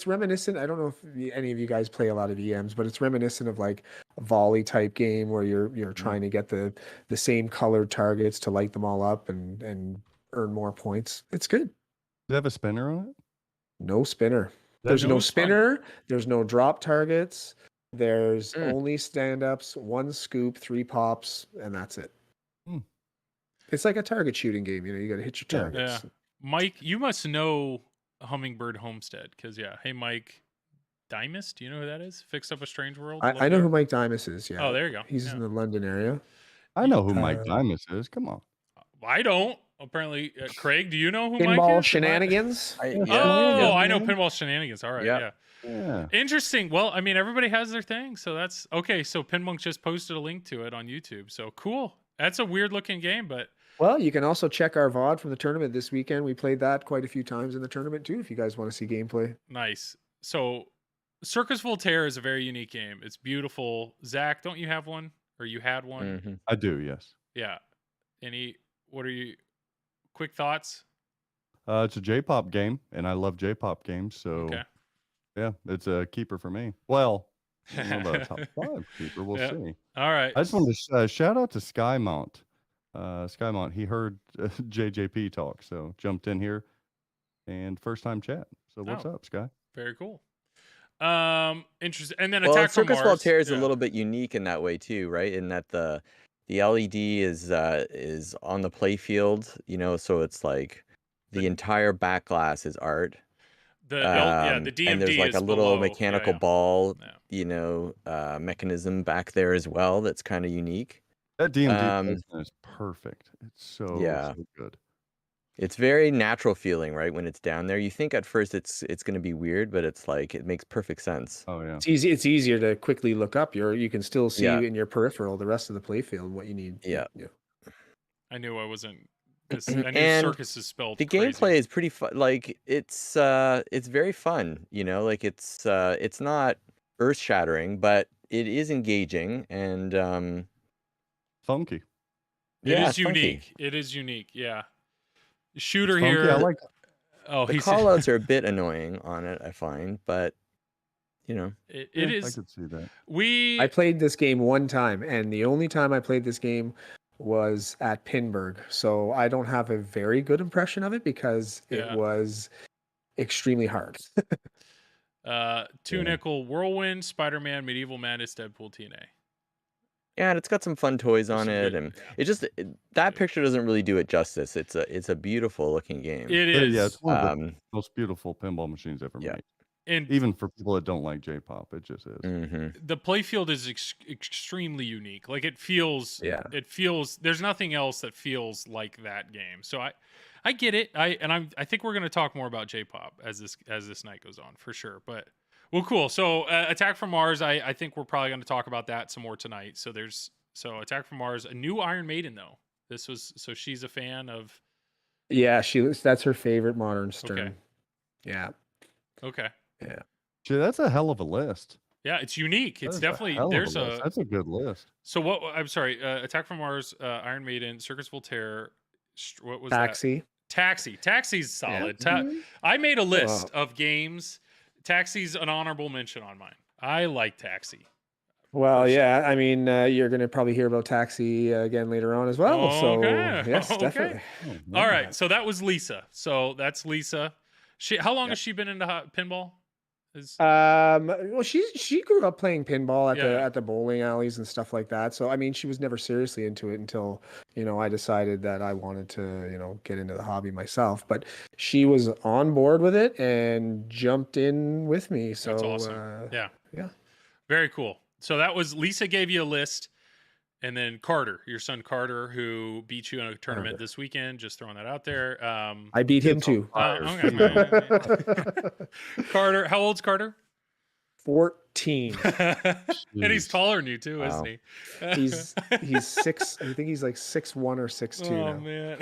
reminiscent. I don't know if any of you guys play a lot of EMs, but it's reminiscent of like a volley type game where you're trying to get the same colored targets to light them all up and earn more points. It's good. Does it have a spinner on it? No spinner. That's There's no fun. spinner. There's no drop targets. There's Mm. only stand-ups, 1 scoop, 3 pops, and that's it. Hmm. It's like a target shooting game. You know, you got to hit your Yeah. targets. Mike, you must know Hummingbird Homestead because hey, Mike Dimas, do you know who that is? Fixed Up a Strange World. I know who Mike Dimas is. Yeah. Oh, there you go. He's Yeah. in the London area. I know who Mike Uh, Dimas is. Come on. I don't. Apparently, Craig, do you know who Mike Pinball is? shenanigans. I, Oh, yeah. Oh, yeah. I know Pinball Shenanigans. All right, Yeah. yeah. Yeah. Interesting. Well, I mean, everybody has their thing, so that's okay. So Pinbunk just posted a link to it on YouTube. So cool. That's a weird looking game, but Well, you can also check our VOD from the tournament this weekend. We played that quite a few times in the tournament too, if you guys want to see gameplay. nice. So Circus Voltaire is a very unique game. It's beautiful. Zach, don't you have one? Or you had one? Mhm. I do, yes. Yeah. What are you quick thoughts? It's a J-pop game, and I love J-pop games, so Okay. yeah, it's a keeper for me. Well, I don't know about a top 5 keeper. We'll Yeah. see. All right. I just wanted to shout out to Skymount. Skymount, he heard JJP talk, so jumped in here and first time chat. So what's Oh. up, Sky? Very cool. Interesting. And then Well, Attack from Circus Mars. Voltaire is a Yeah. little bit unique in that way too, right? In that the LED is on the play field, you know, so it's like the entire back glass is art. The DMD and there's like is a little below. mechanical Yeah. ball, Yeah. you know, mechanism back there as well. That's kind of unique. That DMD Um, placement is perfect. It's so Yeah. so good. It's very natural feeling, right? When it's down there, you think at first it's going to be weird, but it's like it makes perfect sense. Oh yeah. It's easier to quickly look up. You can still see Yeah. in your peripheral the rest of the playfield what you need. Yeah. I knew I wasn't. I knew And circus is spelled. The crazy. gameplay is pretty fun. Like it's very fun. You know, like it's not earth shattering, but it is engaging and Funky. It yeah, is it's funky. unique. It is unique. Yeah. Shooter Funky. here. I like Oh, The he's callouts are a bit annoying on it, I find, but you know, it yeah, I is. could see that. We I played this game one time, and the only time I played this game was at Pinburg. So I don't have a very good impression of it because Yeah. it was extremely hard. Two Yeah. Nickel, Whirlwind, Spider-Man, Medieval Madness, Deadpool, TNA. yeah, and it's got some fun toys There's on some it, good- and yeah. it just that picture doesn't really do it justice. It's a beautiful looking game. It Yeah, is. yeah, it's one of the Um, most beautiful pinball machines ever Yeah. made. And Even for people that don't like J-pop, it just is. mhm. the playfield is extremely unique. Like it feels. Yeah. It feels. There's nothing else that feels like that game. So I get it. I think we're gonna talk more about J-pop as this night goes on for sure. But well, cool. So Attack from Mars. I think we're probably gonna talk about that some more tonight. So Attack from Mars, a new Iron Maiden though. So she's a fan of. Yeah, that's her favorite modern Stern. Okay. Yeah. Okay. Gee, that's a hell of a list. Yeah, it's unique. That It's is a definitely hell of there's list. That's a good list. So what? I'm sorry. Attack from Mars, Iron Maiden, Circus Voltaire. What was Taxi. that? Taxi's solid. I made a list of games. Taxi's an honorable mention on mine. I like Taxi. Well, yeah. I mean, you're going to probably hear about Taxi again later on as well. So, Okay. yes, Okay. definitely. Oh, All yeah. right. So that was Lisa. So that's Lisa. How long has she been into pinball? Well, she grew up playing pinball Yeah. at the bowling alleys and stuff like that. So I mean, she was never seriously into it until, I decided that I wanted to, get into the hobby myself. But she was on board with it and jumped in with me. So That's awesome. Yeah. yeah. Very cool. So that was Lisa gave you a list, and then Carter, your son Carter, who beat you in a tournament this weekend. Just throwing that out there. I beat him too. Okay. Carter, how old's Carter? 14. And he's taller than you too, Wow. isn't he? He's 6. I think he's like 6'1" or 6'2" Oh now. man.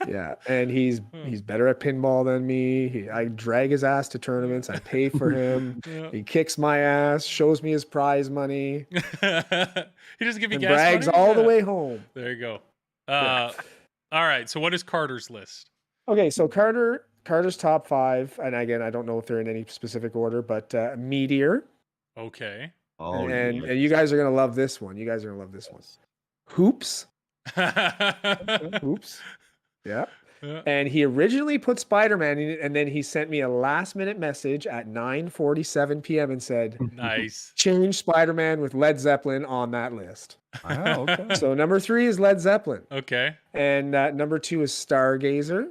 Yeah, and he's better at pinball than me. I drag his ass to tournaments. I pay for him. Yeah. He kicks my ass, shows me his prize money, He doesn't give you and gas brags money? all the Yeah. way home. There you go. Yeah. All right. So what is Carter's list? Okay, so Carter's top 5, and again, I don't know if they're in any specific order, but Meteor, Okay. Oh, and yeah. you guys are gonna love this one. Hoops, Hoops, yeah. Yeah. And he originally put Spider-Man in it, and then he sent me a last-minute message at 9:47 p.m. and said, Nice. change Spider-Man with Led Zeppelin on that list. Wow, okay. So number 3 is Led Zeppelin, Okay. and number 2 is Stargazer.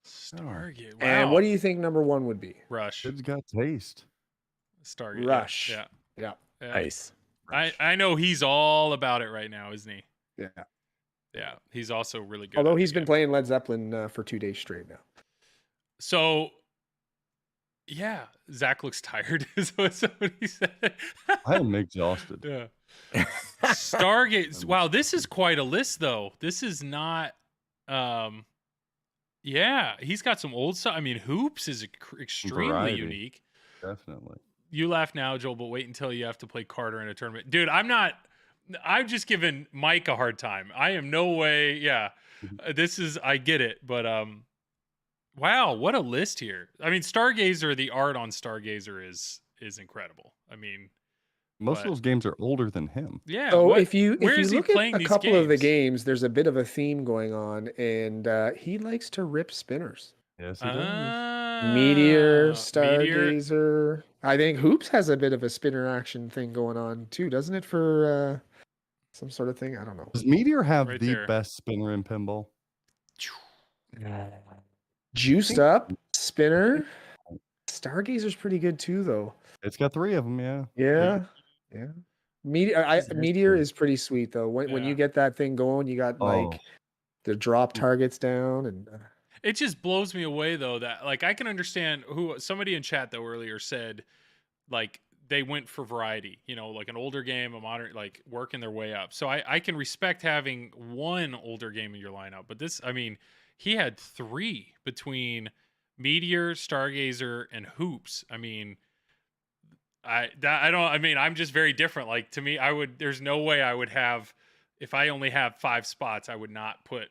Stargate. Wow. And what do you think number 1 would be? Rush. Kid's got taste. Stargate. Rush. Yeah. Yeah. Yeah. Nice. I know he's all about it right now, isn't he? Yeah. Yeah. He's also really good. Although at he's the been game. playing Led Zeppelin for 2 days straight now. So, yeah, Zach looks tired, is what somebody said. I am exhausted. Yeah. Stargate. Wow, this is quite a list, though. This is not. Yeah, he's got some old stuff. I mean, Hoops is extremely Variety. unique. Definitely. You laugh now, Joel, but wait until you have to play Carter in a tournament. Dude, I'm just giving Mike a hard time. I am no way. Yeah, I get it. But, wow, what a list here. I mean, Stargazer, the art on Stargazer is incredible. I mean, Most But- of those games are older than him. yeah. So what- if you where is he look at playing a these couple of the games? games, there's a bit of a theme going on, and he likes to rip spinners. Yes, he does. Meteor, Meteor. Stargazer. I think Hoops has a bit of a spinner action thing going on too, doesn't it? For some sort of thing. I don't know. Does Meteor have Right the there. best spinner in pinball? Juiced up spinner. Stargazer's pretty good too, though. It's got 3 of them, yeah. Yeah. Meteor is pretty sweet though. When Yeah. you get that thing going, you got Oh. like the drop targets down, and It just blows me away though that like I can understand who somebody in chat though earlier said like they went for variety, like an older game, a modern, like working their way up. So I can respect having one older game in your lineup, but this, I mean, he had 3 between Meteor, Stargazer, and Hoops. I mean, I'm just very different. Like to me, there's no way I would have, if I only have 5 spots, I would not put.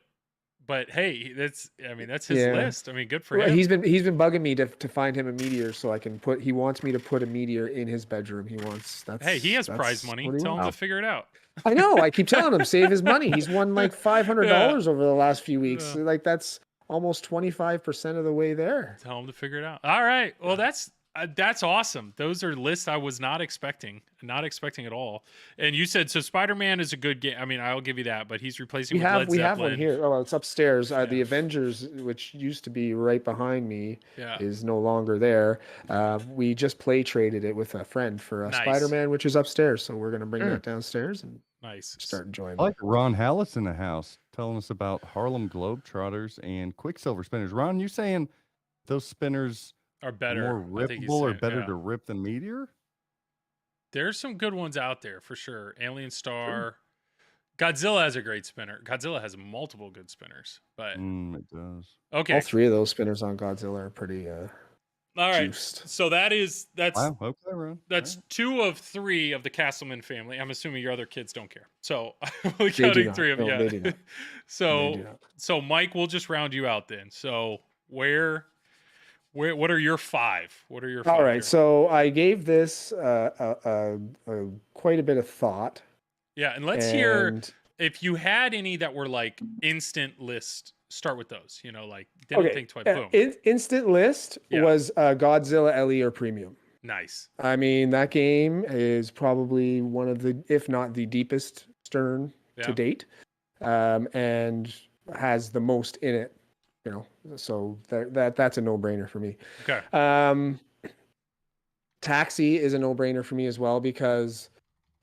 But hey, that's his Yeah. list. I mean, good for Well, him. he's been bugging me to find him a Meteor so I can put. He wants me to put a Meteor in his bedroom. He wants. Hey, he has prize that's money. what he Tell him wants. to figure it out. I know. I keep telling him save his money. He's won like $500 over the last few weeks. Yeah. Like that's almost 25% of the way there. Tell him to figure it out. All right. Well, that's awesome. Those are lists I was not expecting at all. And you said so. Spider-Man is a good game. I mean, I'll give you that. But he's replacing We with have Led one Zeppelin. here. Oh, well, it's upstairs. Yeah. The Avengers, which used to be right behind me, Yeah. is no longer there. We just play traded it with a friend for Nice. Spider-Man, which is upstairs. So we're gonna bring that downstairs and Nice. start enjoying I it. like Ron Hallis in the house telling us about Harlem Globetrotters and Quicksilver spinners. Ron, you saying those spinners Are better. more I think he's rippable or saying, better yeah. to rip than Meteor? There's some good ones out there for sure. Alien Star. Godzilla has a great spinner. Godzilla has multiple good spinners. But It does. okay. All 3 of those spinners on Godzilla are pretty All right. juiced. So that's Wow. Okay, Ron. That's All 2 of 3 of the Castleman family. I'm assuming your other kids don't care. So I'm only do counting not. 3 of them. No, Yeah. they do not. They so do not. so Mike, we'll just round you out then. So where what are your 5? What are your 5? All right, here? so I gave this quite a bit of thought. Yeah, and let's hear and- if you had any that were like instant list. Start with those. Like didn't think twice. Boom. Instant list Yeah. was Godzilla LE or Premium. Nice. I mean, that game is probably one of the, if not the deepest Stern to Yeah. date, and has the most in it. You know, so that's a no-brainer for me. Okay. Taxi is a no-brainer for me as well, because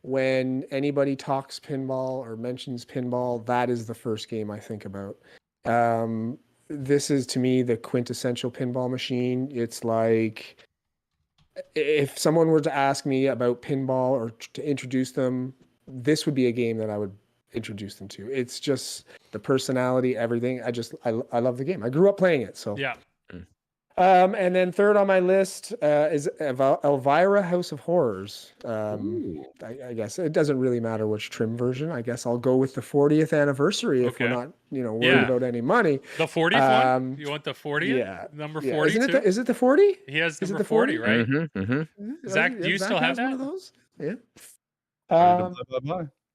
when anybody talks pinball or mentions pinball, that is the first game I think about. This is, to me, the quintessential pinball machine. It's like, if someone were to ask me about pinball or to introduce them, this would be a game that I would introduce them to. It's just the personality, everything. I love the game. I grew up playing it. So Yeah. and then third on my list is Elvira House of Horrors. Ooh. I guess it doesn't really matter which trim version. I guess I'll go with the 40th anniversary if we're Okay. not, worried Yeah. about any money. The 40th one? You want the 40th? Yeah. Number Yeah. 40 Isn't too? it is it the 40? He has Is it number the 40, 40? right? Mm-hmm, mm-hmm. Zach, do you still have has one that? of those? Yeah. Ready to Um,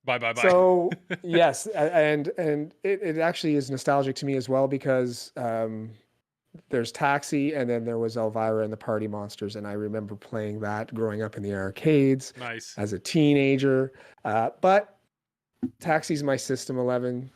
bye-bye-bye. Bye. So yes, and it actually is nostalgic to me as well, because there's Taxi, and then there was Elvira and the Party Monsters, and I remember playing that growing up in the arcades Nice. as a teenager. But Taxi's my System 11.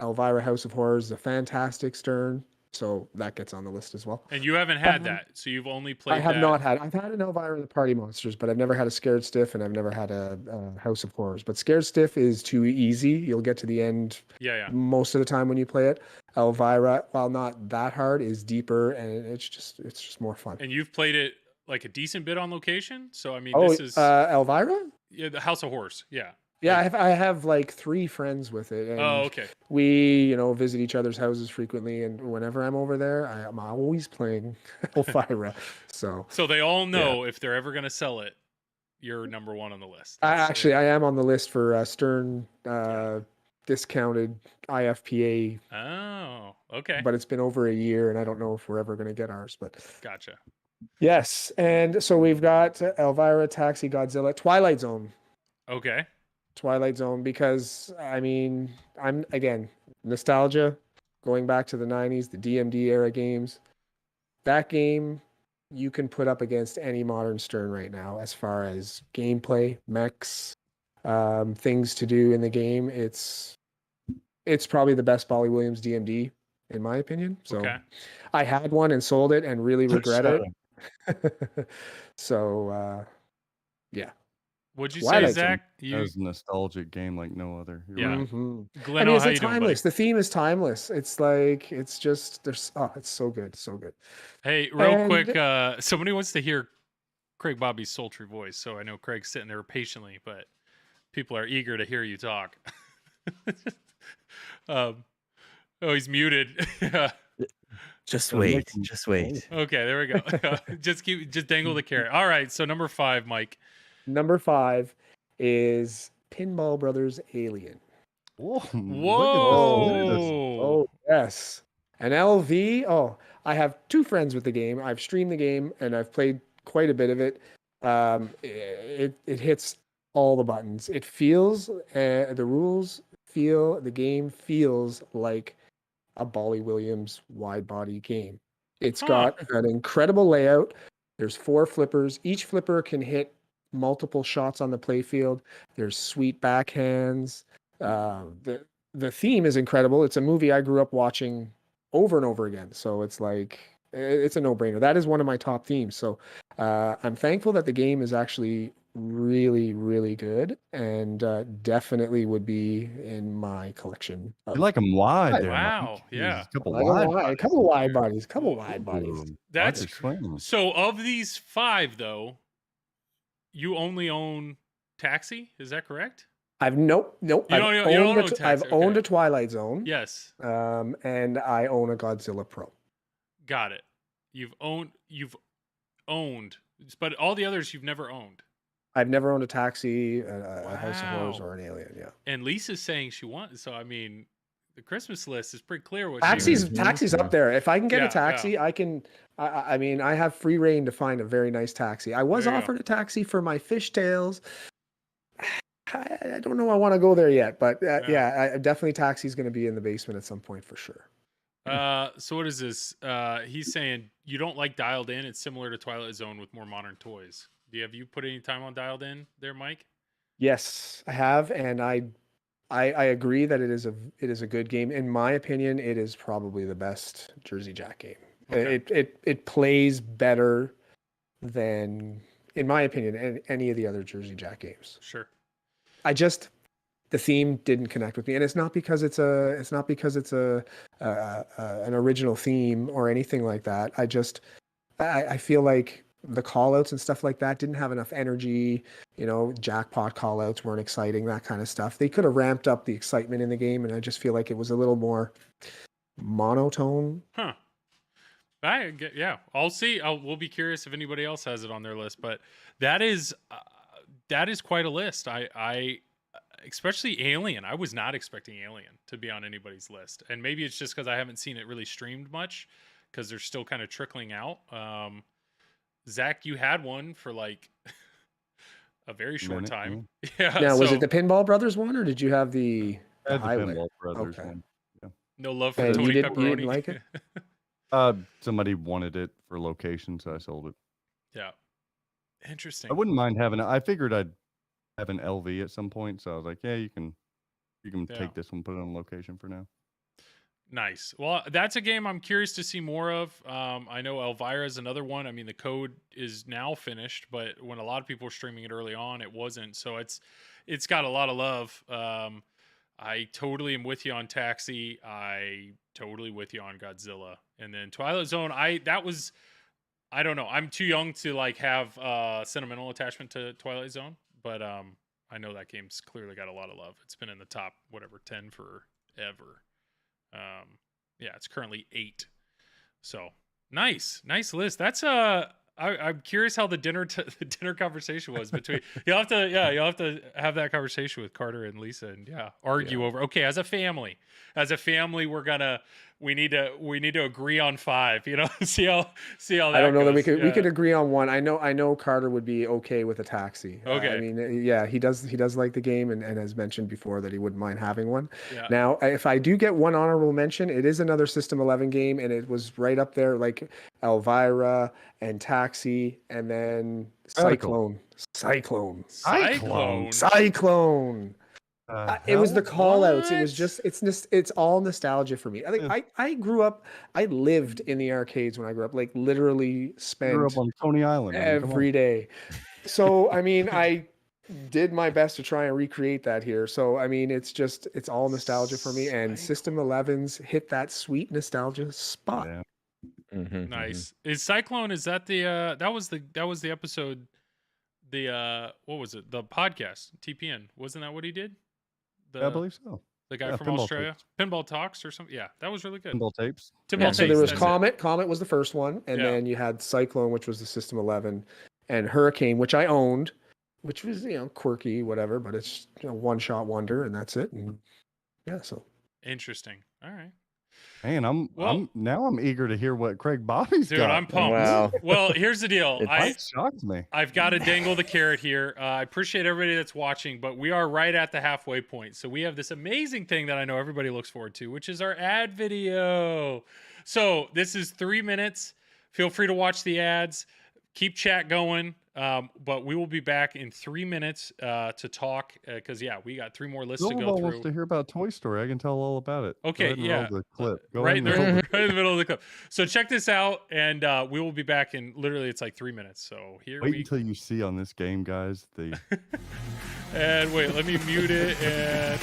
Elvira House of Horrors is a fantastic Stern, so that gets on the list as well. And you haven't had that, so you've only played I have that. not had. I've had an Elvira and the Party Monsters, but I've never had a Scared Stiff, and I've never had a House of Horrors. But Scared Stiff is too easy. You'll get to the end Yeah. most of the time when you play it. Elvira, while not that hard, is deeper, and it's just more fun. And you've played it like a decent bit on location. So I mean, Oh, this is Elvira? yeah, the House of Horrors. Yeah. Yeah, Like- I have like 3 friends with it. And Oh, okay. we, visit each other's houses frequently, and whenever I'm over there, I'm always playing Elvira. So So they all know if they're ever gonna sell it, you're number one on the list. I am on the list for Stern discounted IFPA, Oh, okay. but it's been over a year, and I don't know if we're ever going to get ours. But Gotcha. yes, and so we've got Elvira, Taxi, Godzilla, Twilight Zone. Okay. Twilight Zone, because I mean, I'm again nostalgia, going back to the 90s, the DMD era games. That game you can put up against any modern Stern right now as far as gameplay, mechs, things to do in the game. It's probably the best Bolly Williams DMD in my opinion. So Okay. I had one and sold it and really regret Shut it. So yeah. Would you Twilight say, Zone. Zach? That You was a nostalgic game like no other. You're Yeah. right. Mhm. Glenn, I mean, how you it's doing, buddy? timeless. The theme is timeless. It's like it's just there's it's so good, so good. Hey, real And- quick, somebody wants to hear Craig Bobby's sultry voice, so I know Craig's sitting there patiently, but people are eager to hear you talk. Oh, he's muted. Just Gonna wait. make 'em- Just wait. Okay, there we go. just dangle the carrot. All right, so number 5, Mike. Number 5 is Pinball Brothers Alien. Whoa! Look at this list. Whoa! Oh yes, an LV. Oh, I have 2 friends with the game. I've streamed the game and I've played quite a bit of it. It hits all the buttons. It feels the rules feel the game feels like a Bolly Williams wide body game. It's Huh. got an incredible layout. There's 4 flippers. Each flipper can hit multiple shots on the playfield. There's sweet backhands. The theme is incredible. It's a movie I grew up watching over and over again. So it's like it's a no-brainer. That is one of my top themes. So I'm thankful that the game is actually really, really good, and definitely would be in my collection. You like them wide there. Wow, Mike. yeah. Jeez, a couple Like wide. a couple wide bodies, couple wide bodies. Ooh, That's watch your swing. So of these 5, though, you only own Taxi. Is that correct? I've nope. You don't I've own owned Taxi, I've okay. owned a Twilight Zone. Yes. And I own a Godzilla Pro. Got it. You've owned, but all the others you've never owned. I've never owned a Taxi, a House of Horrors, Wow. or an Alien. Yeah, And Lisa's saying she wants. So I mean, the Christmas list is pretty clear. What Taxi's Mhm. Taxi's up there. If I can get Yeah, a taxi, I can. I mean, I have free reign to find a very nice taxi. I was There you go. offered a taxi for my fishtails. I don't know. I want to go there yet, but Yeah. yeah, definitely Taxi's going to be in the basement at some point for sure. So what is this? He's saying you don't like Dialed In. It's similar to Twilight Zone with more modern toys. Have you put any time on Dialed In there, Mike? Yes, I have, and I agree that it is a good game. In my opinion, it is probably the best Jersey Jack game. Okay. It plays better than, in my opinion, any of the other Jersey Jack games. Sure. The theme didn't connect with me, and it's not because it's an original theme or anything like that. I feel like the call outs and stuff like that didn't have enough energy. Jackpot call outs weren't exciting, that kind of stuff. They could have ramped up the excitement in the game, and I just feel like it was a little more monotone. Huh. I'll see. We'll be curious if anybody else has it on their list, but that is quite a list. I especially Alien. I was not expecting Alien to be on anybody's list, and maybe it's just because I haven't seen it really streamed much, because they're still kind of trickling out. Zach, you had one for like a very short time. Yeah. Now, was it the Pinball Brothers one, or did you have the I had the Highway? Pinball Brothers Okay. one. No love for And Tony you didn't Pepperoni? like it? Somebody wanted it for location, so I sold it. Yeah. Interesting. I wouldn't mind having it. I figured I'd have an LV at some point, so I was like, yeah, you can Yeah. take this one, put it on location for now. Nice. Well, that's a game I'm curious to see more of. I know Elvira is another one. I mean, the code is now finished, but when a lot of people were streaming it early on, it wasn't. So it's got a lot of love. I totally am with you on Taxi. I totally with you on Godzilla. And then Twilight Zone, I don't know. I'm too young to like have sentimental attachment to Twilight Zone, but I know that game's clearly got a lot of love. It's been in the top 10 forever. Yeah, it's currently 8. So nice list. That's I'm curious how the dinner conversation was between. You'll have to have that conversation with Carter and Lisa and argue over. Okay, as a family, we need to agree on 5. See how that I don't know that goes. we could agree on one. I know Carter would be okay with a Taxi. Okay. I mean, he does like the game and has mentioned before that he wouldn't mind having one. Yeah. Now, if I do get one honorable mention, it is another System 11 game, and it was right up there like Elvira and Taxi, and then Cyclone. It was the call outs. It was just it's all nostalgia for me. I think I grew up. I lived in the arcades when I grew up. Like literally spent Grew up on Coney Island every day. So I mean, I did my best to try and recreate that here. So I mean, it's all nostalgia for me. And System 11s hit that sweet nostalgia spot. Yeah. Nice. Is Cyclone? Is that the that was the episode? The what was it? The podcast TPN. Wasn't that what he did? I believe so. The guy from Pinball Australia, Tapes. Pinball Talks or something. Yeah, that was really good. Pinball Tapes. So there was that's it. Comet. Comet was the first one, and then you had Cyclone, which was the System 11, and Hurricane, which I owned, which was quirky, whatever, but it's one shot wonder, and that's it. And so Interesting. All right. Man, I'm eager to hear what Craig Bobby's Dude, got. I'm pumped. Wow. Well, here's the deal. It shocked me. I've got to dangle the carrot here. I appreciate everybody that's watching, but we are right at the halfway point. So we have this amazing thing that I know everybody looks forward to, which is our ad video. So this is 3 minutes. Feel free to watch the ads. Keep chat going. But we will be back in 3 minutes to talk because we got 3 more lists to go through. Wants to hear about Toy Story. I can tell all about it. Okay, Go ahead and roll the clip. Right in the middle of the clip. So check this out, and we will be back in literally it's like 3 minutes. So Wait until you see on this game, guys. And wait, let me mute it and.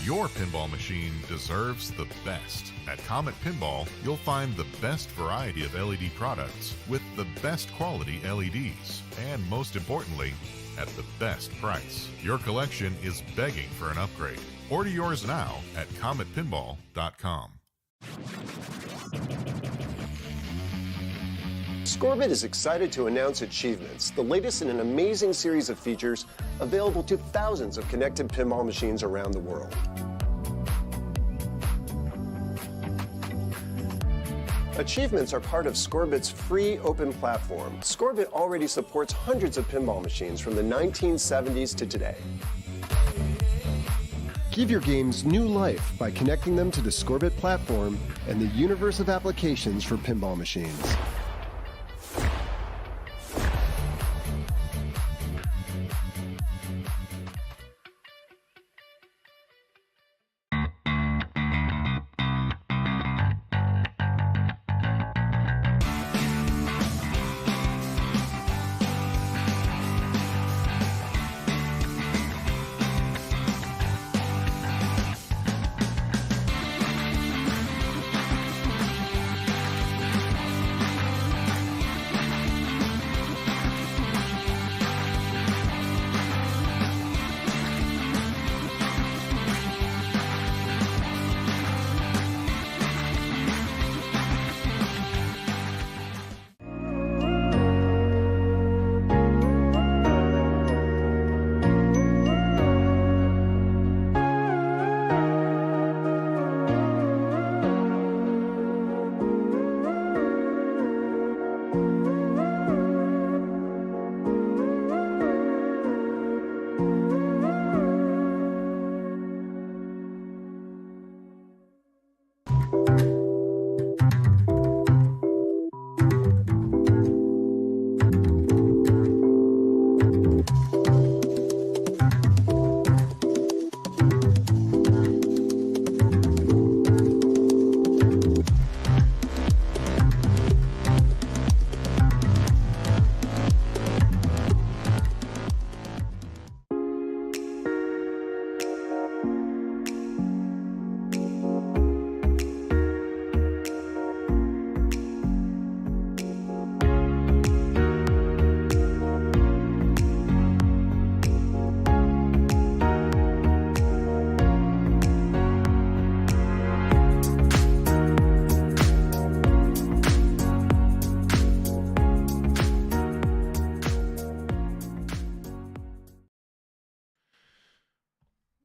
Your pinball machine deserves the best. At Comet Pinball, you'll find the best variety of LED products with the best quality LEDs, and most importantly, at the best price. Your collection is begging for an upgrade. Order yours now at cometpinball.com. Scorbit is excited to announce Achievements, the latest in an amazing series of features available to thousands of connected pinball machines around the world. Achievements are part of Scorbit's free open platform. Scorbit already supports hundreds of pinball machines from the 1970s to today. Give your games new life by connecting them to the Scorbit platform and the universe of applications for pinball machines.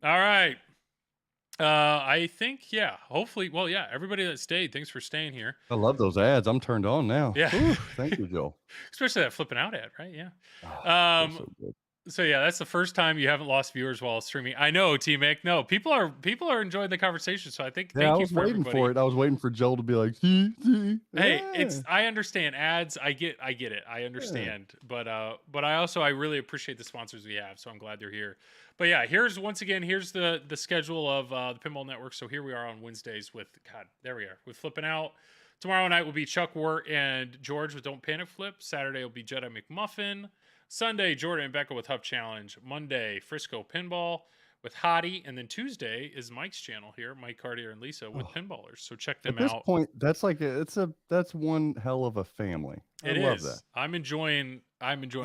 All right. I think, yeah, hopefully, well, yeah, everybody that stayed, thanks for staying here. I love those ads. I'm turned on now. Yeah. Whew, thank you, Joe. Especially that flipping out ad, right? Yeah. Oh, they're Um, so good. So yeah, that's the first time you haven't lost viewers while streaming. I know, T-Mac. No, people are enjoying the conversation. So I think Yeah, I thank you was for waiting everybody. for it. I was waiting for Joel to be like, see. Hey, Yeah. it's I understand ads. I get it. I understand. But I really appreciate the sponsors we have. So I'm glad they're here. But yeah, here's the schedule of the Pinball Network. So here we are on Wednesdays with there we are with Flipping Out. Tomorrow night will be Chuck Wirt and George with Don't Panic Flip. Saturday will be Jedi McMuffin. Sunday, Jordan and Becca with Hub Challenge. Monday, Frisco Pinball with Hottie. And then Tuesday is Mike's channel here, Mike Cartier and Lisa with Pinballers. So check them At this out. point, that's like that's one hell of a family. I love that. I'm enjoying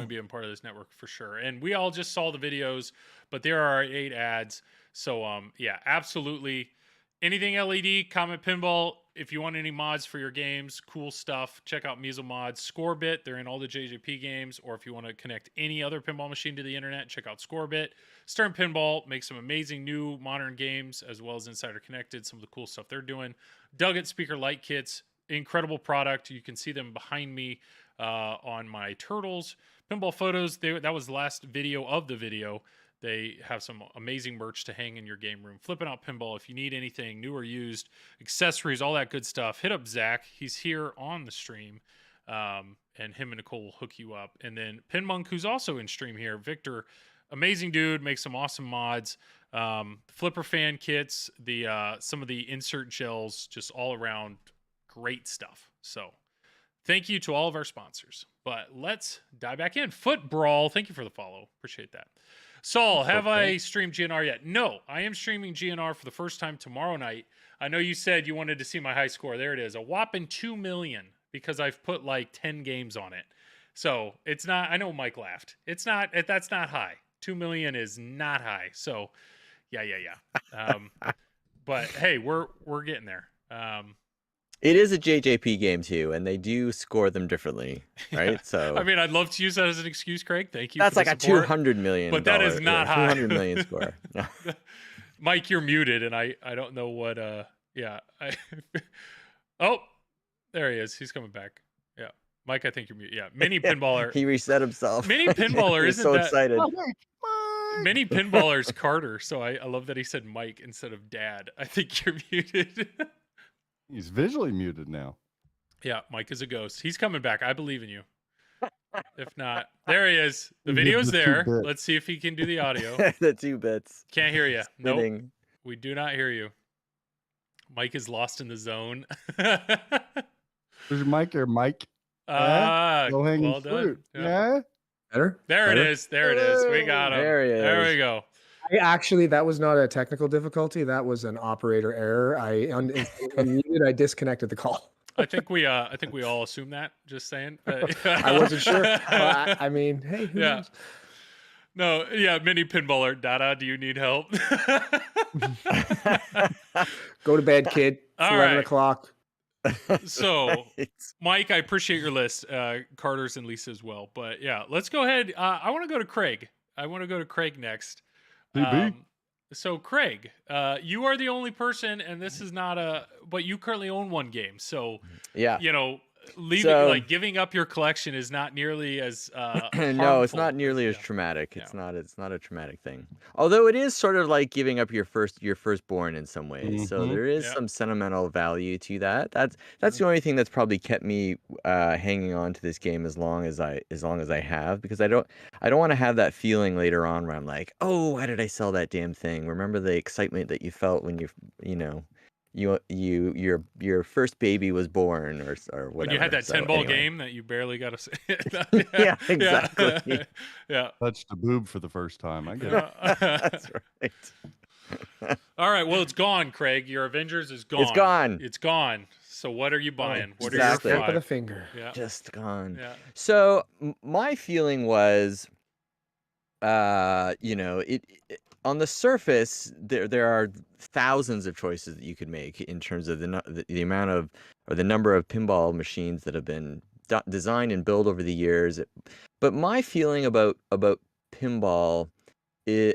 being part of this network for sure. And we all just saw the videos, but there are 8 ads. So yeah, absolutely. Anything LED, Comet Pinball. If you want any mods for your games, cool stuff, check out Measle Mods. Scorebit, they're in all the JJP games. Or if you want to connect any other pinball machine to the internet, check out Scorebit. Stern Pinball makes some amazing new modern games, as well as Insider Connected, some of the cool stuff they're doing. Dugget Speaker Light Kits, incredible product. You can see them behind me on my Turtles. Pinball Photos, that was the last video of the video. They have some amazing merch to hang in your game room. Flipping Out Pinball. If you need anything new or used, accessories, all that good stuff, hit up Zach. He's here on the stream, and him and Nicole will hook you up. And then Pin Monk, who's also in stream here, Victor, amazing dude, makes some awesome mods. Flipper fan kits, some of the insert gels, just all around great stuff. So thank you to all of our sponsors. But let's dive back in. Foot Brawl, thank you for the follow. Appreciate that. Saul, have Okay. I streamed GNR yet? No, I am streaming GNR for the first time tomorrow night. I know you said you wanted to see my high score. There it is, a whopping 2 million, because I've put like 10 games on it. So it's not. I know Mike laughed. It's not. That's not high. 2 million is not high. So yeah. But hey, we're getting there. It is a JJP game too, and they do score them differently, right? So I mean, I'd love to use that as an excuse, Craig. Thank you. that's for like the a support. $200 million, But that is not high. 200 million score. No. Mike, you're muted, and I don't know what. Yeah. Oh, there he is. He's coming back. Yeah, Mike, I think you're muted. Yeah, mini pinballer. He reset himself. Mini pinballer He's isn't so that excited. mini pinballer's Carter? So I love that he said Mike instead of Dad. I think you're muted. He's visually muted now. Yeah, Mike is a ghost. He's coming back. I believe in you. If not, there he is. The He did video's the 2 there. bits. Let's see if he can do the audio. The 2 bits. Can't hear you. Nope. Spinning. We do not hear you. Mike is lost in the zone. Where's your mic here, Mike? Ah, Go hanging well done. fruit. Yeah. Yeah. Better? There it Better? is. There it is. We got him. There he There is. we go. Actually, that was not a technical difficulty. That was an operator error. I unmuted. I disconnected the call. I think we all assume that. Just saying. I wasn't sure. Well, I mean, hey, who Yeah. knows? No, yeah, mini pinballer. Dada, do you need help? Go to bed, kid. It's All 11 right. o'clock. So, Right. Mike, I appreciate your list. Carter's and Lisa as well. But yeah, let's go ahead. I want to go to Craig. I want to go to Craig next. PB. So Craig, you are the only person, and this is not but you currently own one game. So, Yeah. you know, So- giving up your collection is not nearly as No, it's harmful not nearly as yeah. traumatic. It's Yeah. not a traumatic thing. Although it is sort of like giving up your firstborn in some ways. So Mhm. there is Yeah. some sentimental value to that. That's the only thing that's probably kept me hanging on to this game as long as I have, because I don't want to have that feeling later on where I'm like, "Oh, why did I sell that damn thing?" Remember the excitement that you felt when your first baby was born or whatever. When you had that So 10-ball anyway. game that you barely got to Yeah, exactly. Yeah. Touched the boob for the first time. I get it. That's right. All right. Well, it's gone, Craig. Your Avengers is gone. It's gone. It's gone. So what are you buying? What exactly. are Snap of your the 5? finger. Yeah. Just gone. Yeah. So my feeling was, it on the surface there are thousands of choices that you could make in terms of the amount of or the number of pinball machines that have been designed and built over the years. But my feeling about pinball is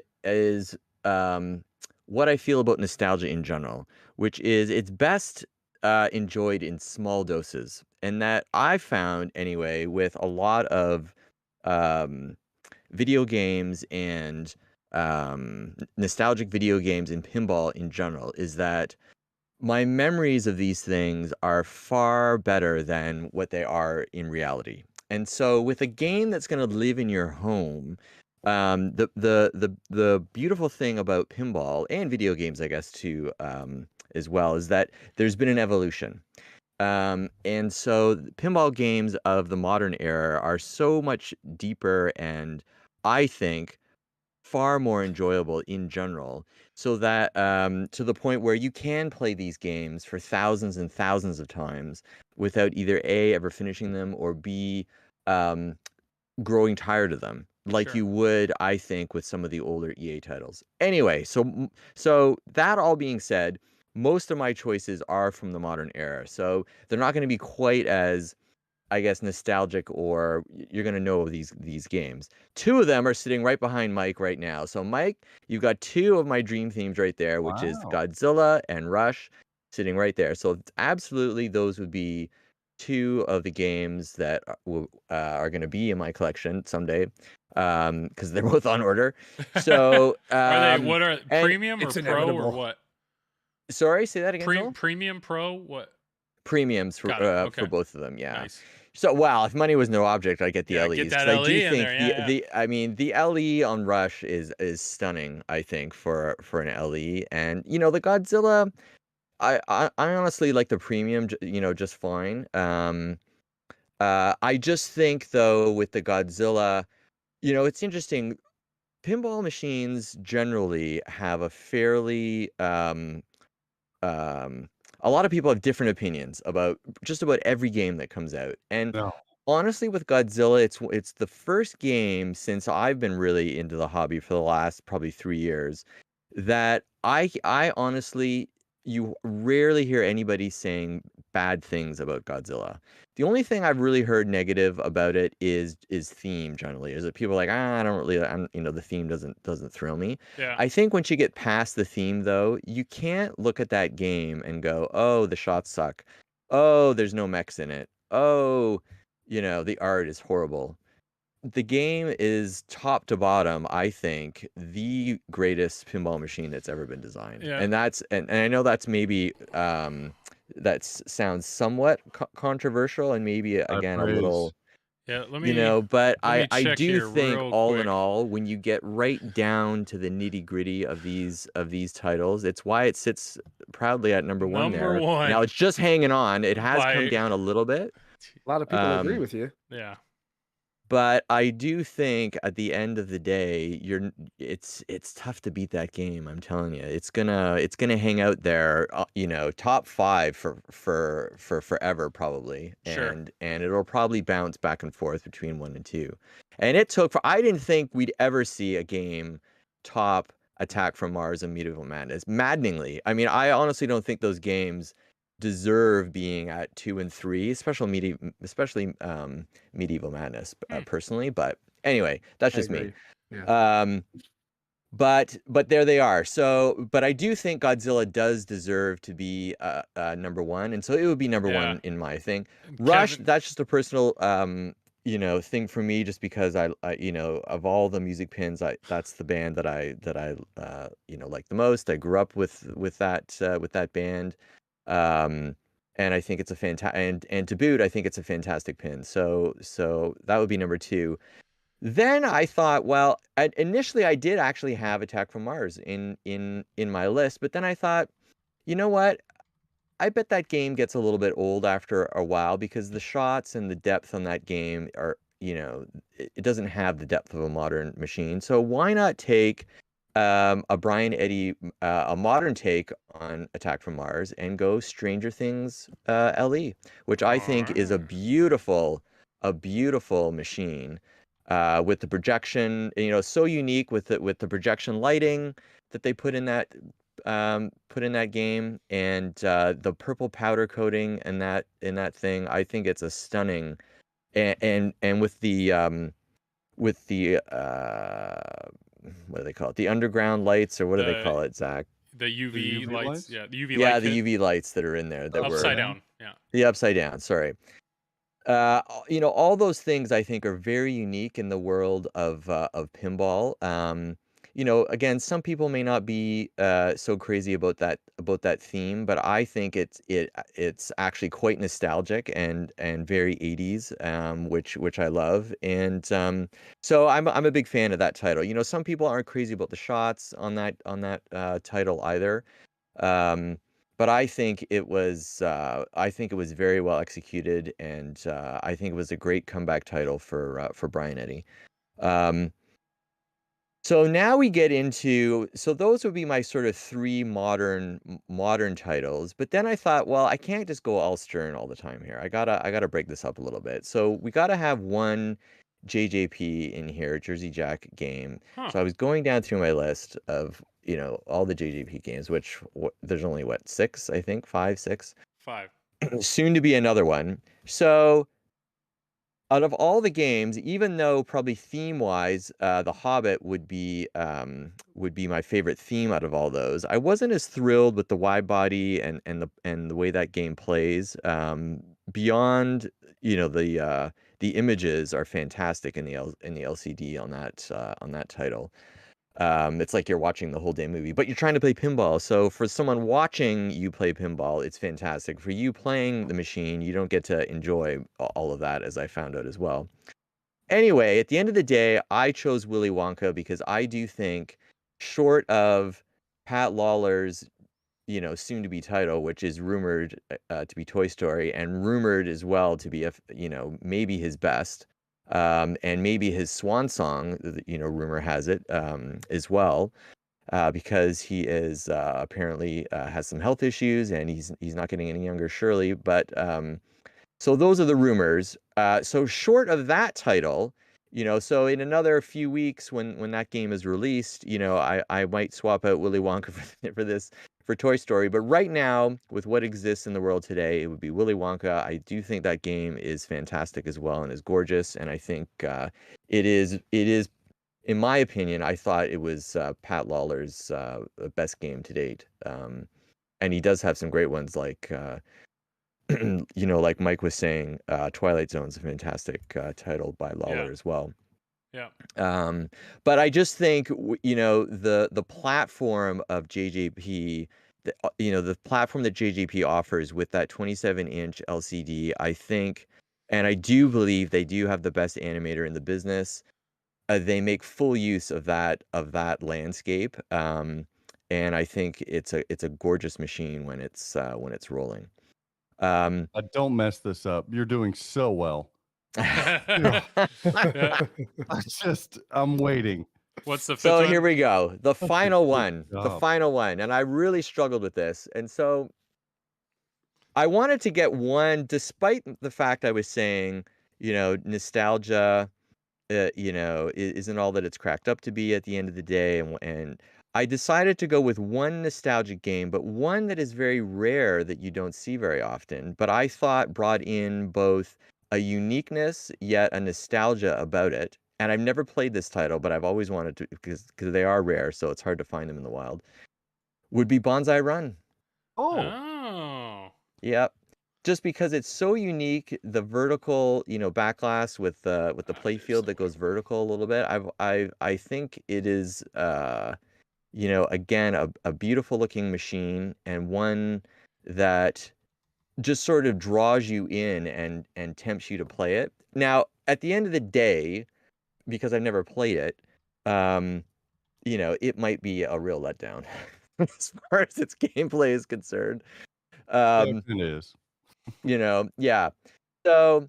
what I feel about nostalgia in general, which is it's best enjoyed in small doses, and that I found anyway with a lot of video games and nostalgic video games and pinball in general, is that my memories of these things are far better than what they are in reality. And so with a game that's going to live in your home, the beautiful thing about pinball and video games, I guess, too, as well, is that there's been an evolution. And so pinball games of the modern era are so much deeper and, I think, far more enjoyable in general, so that to the point where you can play these games for thousands and thousands of times without either A, ever finishing them, or B, growing tired of them, like Sure. you would, I think, with some of the older EA titles. Anyway, so that all being said, most of my choices are from the modern era, so they're not going to be quite as, I guess, nostalgic, or you're going to know these games. 2 of them are sitting right behind Mike right now. So Mike, you've got 2 of my dream themes right there, which is Wow. Godzilla and Rush sitting right there. So absolutely those would be 2 of the games that are going to be in my collection someday, because they're both on order. So Are they what are and premium or it's pro or inevitable. what? sorry, say that again, Joel? Premium pro what? Premiums for Got it, okay. for both of them, yeah. Nice. So, wow, if money was no object, I'd get the Yeah, LEs. get that 'Cause I do LE in think there, the LE on Rush is stunning, I think, for an LE. And, the Godzilla, I honestly like the premium, just fine. I just think, though, with the Godzilla, it's interesting. pinball machines generally have a fairly um, a lot of people have different opinions about just about every game that comes out. And No. honestly, with Godzilla, it's the first game since I've been really into the hobby for the last probably 3 years that I honestly, you rarely hear anybody saying bad things about Godzilla. The only thing I've really heard negative about it is theme generally. Is that people are like, I don't really, the theme doesn't thrill me. Yeah. I think once you get past the theme, though, you can't look at that game and go, oh, the shots suck. Oh, there's no mechs in it. Oh, the art is horrible. The game is top to bottom, I think, the greatest pinball machine that's ever been designed. Yeah. And I know that's maybe that sounds somewhat controversial and maybe again a praise. little Yeah, let me but let me I check do here think real all quick. in all, when you get right down to the nitty-gritty of these titles, it's why it sits proudly at number one Number there. one. Now it's just hanging on. It has come By- down a little bit. A lot of people agree with you. Yeah. But I do think at the end of the day, it's tough to beat that game. I'm telling you, it's gonna hang out there, top 5 for forever probably, Sure. and it'll probably bounce back and forth between 1 and 2. And I didn't think we'd ever see a game top Attack from Mars and Medieval Madness. Maddeningly, I mean, I honestly don't think those games deserve being at 2 and 3, especially Medieval Madness, personally. But anyway, that's I just me. agree. Yeah. But there they are. So, but I do think Godzilla does deserve to be number one, and so it would be number Yeah. one in my thing. Rush, Kevin- that's just a personal thing for me, just because I of all the music pins, that's the band that I like the most. I grew up with that band. And I think it's a fantastic, and to boot, I think it's a fantastic pin. So that would be number 2. Then I thought, well, initially I did actually have Attack from Mars in my list, but then I thought, you know what? I bet that game gets a little bit old after a while, because the shots and the depth on that game are, it doesn't have the depth of a modern machine. So why not take a Brian Eddy, a modern take on Attack from Mars, and go Stranger Things LE, which I think is a beautiful machine, with the projection, so unique with the projection lighting that they put in that game, and the purple powder coating in that thing. I think it's a stunning, and with the what do they call it? The underground lights, or what do they call it, Zach? The UV, UV lights? lights? Yeah, the UV Yeah, light the kit. UV lights that are in there that were Upside down. Yeah. the upside down. Sorry. All those things I think are very unique in the world of pinball. Again, some people may not be so crazy about that theme, but I think it's actually quite nostalgic and very 80s, which I love. And so I'm a big fan of that title. Some people aren't crazy about the shots on that title either. But I think it was very well executed, and I think it was a great comeback title for Brian Eddy. So now we get into, so those would be my sort of 3 modern titles. But then I thought, well, I can't just go all Stern all the time here. I gotta break this up a little bit. So we gotta have one JJP in here, Jersey Jack game. Huh. So I was going down through my list of all the JJP games, which there's only 6, I think, 5, 6. 5. Soon to be another one. So out of all the games, even though probably theme-wise, The Hobbit would be my favorite theme out of all those, I wasn't as thrilled with the wide body and the way that game plays. Beyond, the images are fantastic in the LCD on that title. It's like you're watching the whole damn movie, but you're trying to play pinball. So for someone watching you play pinball, it's fantastic. For you playing the machine, you don't get to enjoy all of that, as I found out as well. Anyway, at the end of the day, I chose Willy Wonka because I do think, short of Pat Lawler's, soon-to-be title, which is rumored to be Toy Story, and rumored as well to be maybe his best. and maybe his swan song, rumor has it, as well, because he is apparently has some health issues and he's not getting any younger, surely. But so those are the rumors. So short of that title, so in another few weeks when that game is released, I might swap out Willy Wonka for Toy Story. But right now, with what exists in the world today, it would be Willy Wonka. I do think that game is fantastic as well and is gorgeous. And I think it is, in my opinion, I thought it was Pat Lawler's best game to date. And he does have some great ones like, like Mike was saying, Twilight Zone's a fantastic title by Lawler as well. Yeah. But I just think, the platform of JJP, the platform that JJP offers with that 27-inch LCD, I think, and I do believe they do have the best animator in the business. They make full use of that landscape, and I think it's a gorgeous machine when it's rolling. Don't mess this up. You're doing so well. Yeah. I'm waiting. What's the fifth So one? here we go. The final one. The job. final one. And I really struggled with this. And so I wanted to get one, despite the fact I was saying, nostalgia, isn't all that it's cracked up to be at the end of the day. And I decided to go with one nostalgic game, but one that is very rare that you don't see very often. But I thought brought in both a uniqueness yet a nostalgia about it. And I've never played this title, but I've always wanted to, because they are rare, so it's hard to find them in the wild. Would be Bonsai Run. Oh. Yep. Just because it's so unique, the vertical, backglass with the playfield that goes vertical a little bit. I think it is again a beautiful looking machine, and one that just sort of draws you in and tempts you to play it. Now, at the end of the day, because I've never played it, it might be a real letdown as far as its gameplay is concerned. It is. Yeah. So,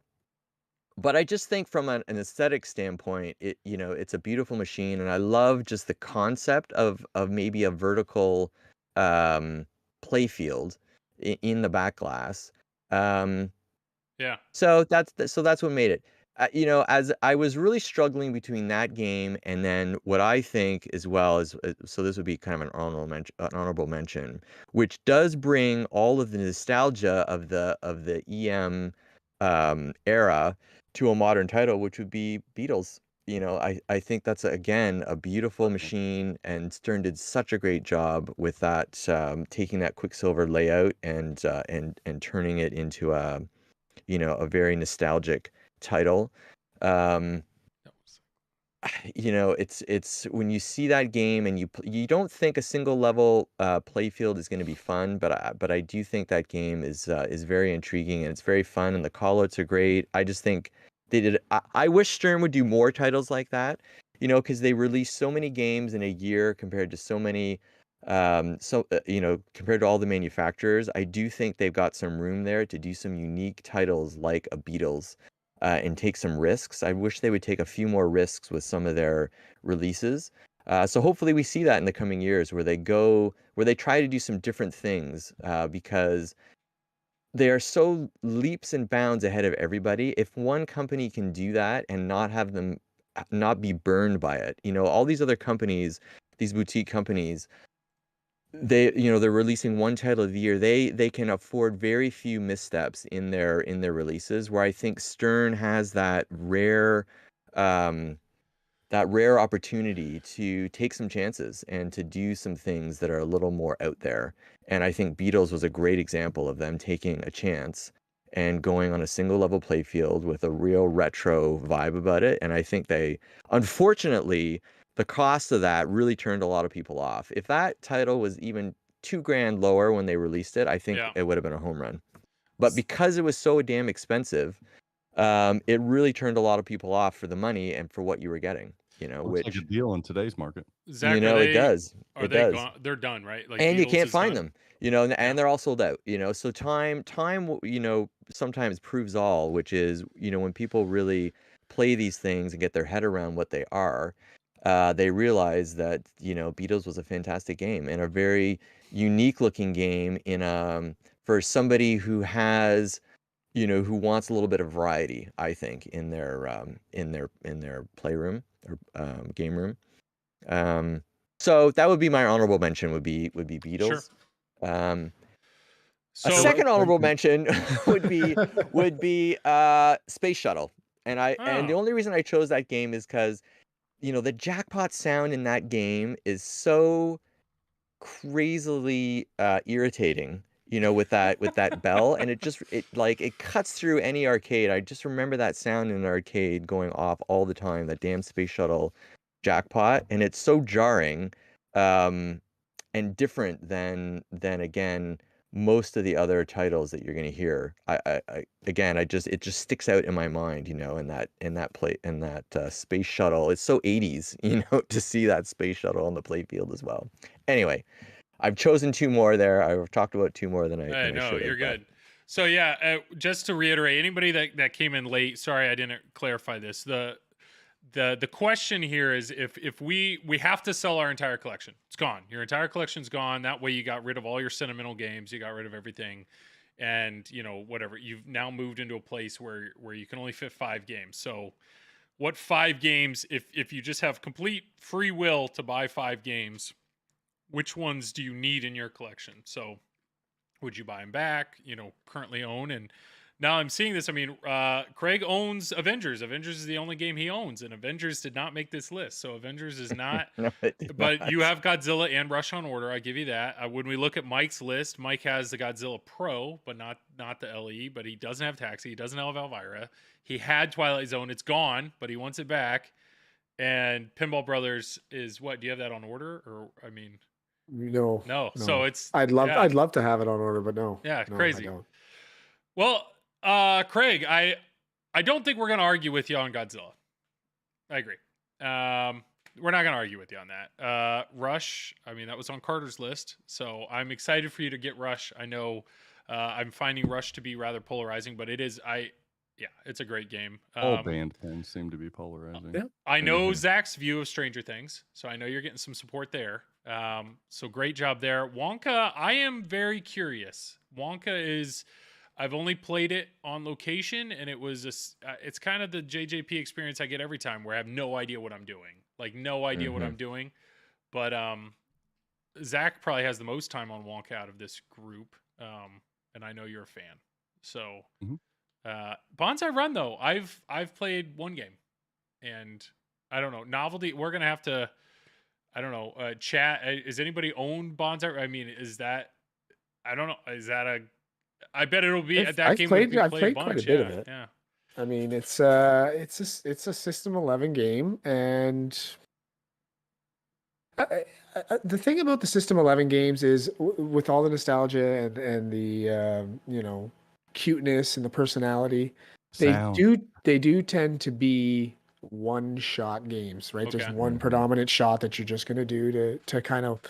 but I just think from an aesthetic standpoint, it's a beautiful machine, and I love just the concept of maybe a vertical play field in the back glass. Yeah. So that's what made it. As I was really struggling between that game and then what I think as well is, so this would be kind of an honorable mention, which does bring all of the nostalgia of the EM era to a modern title, which would be Beatles. I think that's again a beautiful machine, and Stern did such a great job with that, taking that Quicksilver layout and turning it into a very nostalgic title. It's when you see that game and you don't think a single level playfield is going to be fun, but I do think that game is very intriguing, and it's very fun, and the callouts are great. I just think they did. I wish Stern would do more titles like that, because they release so many games in a year compared to so many. Compared to all the manufacturers, I do think they've got some room there to do some unique titles like a Beatles, and take some risks. I wish they would take a few more risks with some of their releases. So hopefully we see that in the coming years, where they try to do some different things, because they are so leaps and bounds ahead of everybody. If one company can do that and not be burned by it, all these other companies, these boutique companies, they're releasing one title of the year. They can afford very few missteps in their releases, where I think Stern has that rare opportunity to take some chances and to do some things that are a little more out there. And I think Beatles was a great example of them taking a chance and going on a single level playfield with a real retro vibe about it. And I think unfortunately, the cost of that really turned a lot of people off. If that title was even $2,000 lower when they released it, I think it would have been a home run. But because it was so damn expensive, it really turned a lot of people off for the money and for what you were getting. Looks like a deal in today's market. Zach, it does. Are they gone? They're done, right? Like, and Beatles you can't is find done? them, and they're all sold out. So time, sometimes proves all, which is, when people really play these things and get their head around what they are, they realize that, you know, Beatles was a fantastic game and a very unique looking game for somebody who has, you know, who wants a little bit of variety, I think, in their playroom or game room. So that would be my honorable mention. Would be Beatles. A So second honorable mention would be Space Shuttle, and the only reason I chose that game is because, you know, the jackpot sound in that game is so crazily irritating, you know, with that bell, and it cuts through any arcade. I just remember that sound in an arcade going off all the time, that damn Space Shuttle jackpot, and it's so jarring and different than again most of the other titles that you're going to hear. It just sticks out in my mind, you know, in that Space Shuttle. It's so 80s, you know, to see that Space Shuttle on the playfield as well. Anyway, I've chosen two more there. I've talked about two more than I no, should have. you're good. So yeah, just to reiterate, anybody that came in late, sorry I didn't clarify this. The question here is if we have to sell our entire collection. It's gone. Your entire collection's gone. That way you got rid of all your sentimental games. You got rid of everything. And, you know, whatever. You've now moved into a place where you can only fit 5 games. So what 5 games, if you just have complete free will to buy 5 games, which ones do you need in your collection? So would you buy them back, you know, currently own? And now I'm seeing this. I mean, Craig owns Avengers. Avengers is the only game he owns, and Avengers did not make this list. So Avengers is not. No, it did but not. you have Godzilla and Rush on order. I give you that. When we look at Mike's list, Mike has the Godzilla Pro, but not the LE. But he doesn't have Taxi. He doesn't have Elvira. He had Twilight Zone. It's gone, but he wants it back. And Pinball Brothers is what? Do you have that on order? Or I mean, No. So it's. I'd love to have it on order, but no. Yeah, No, crazy. I don't. Well, Craig, I don't think we're going to argue with you on Godzilla. I agree. We're not going to argue with you on that. Rush, I mean, that was on Carter's list, so I'm excited for you to get Rush. I know I'm finding Rush to be rather polarizing, but it is, it's a great game. All band pens seem to be polarizing. Yeah. I know Zach's view of Stranger Things, so I know you're getting some support there. So great job there. Wonka, I am very curious. Wonka is... I've only played it on location, and it was it's kind of the JJP experience I get every time, where I have no idea what I'm doing, what I'm doing. But Zach probably has the most time on Wonka out of this group, and I know you're a fan. So Bonsai Run, though, I've played one game, and I don't know, novelty. We're gonna have to, I don't know, chat. Is anybody own Bonsai? I mean, is that? I don't know. Is that a? I bet it'll be at that I've game. played I've quite a bit of it. Yeah. I mean, it's a System 11 game, and the thing about the System 11 games is, with all the nostalgia and the you know, cuteness and the personality, Sound. they do tend to be one-shot games, right? There's Okay. one predominant shot that you're just going to do to kind of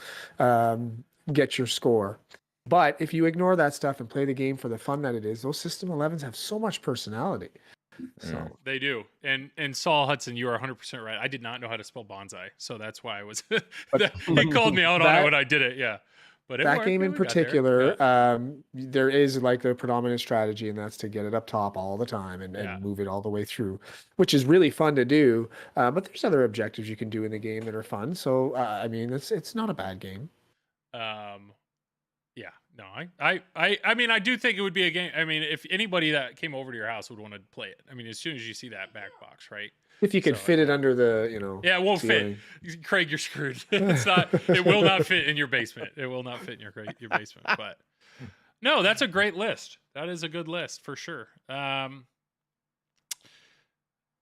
get your score. But if you ignore that stuff and play the game for the fun that it is, those System 11s have so much personality. So They do. And Saul Hudson, you are 100% right. I did not know how to spell bonsai, so that's why I was. He called me out on it when I did it. Yeah, but that game in particular, Yeah. there is like the predominant strategy, and that's to get it up top all the time and Yeah. move it all the way through, which is really fun to do. But there's other objectives you can do in the game that are fun. So I mean, it's not a bad game. Yeah, no, I mean, I do think it would be a game. I mean, if anybody that came over to your house would want to play it, I mean, as soon as you see that back box, right? If you could So, fit it under the, you know. Yeah, it won't ceiling. fit. Craig, you're screwed. It's not. It will not fit in your basement. It will not fit in your basement. But no, that's a great list. That is a good list for sure. All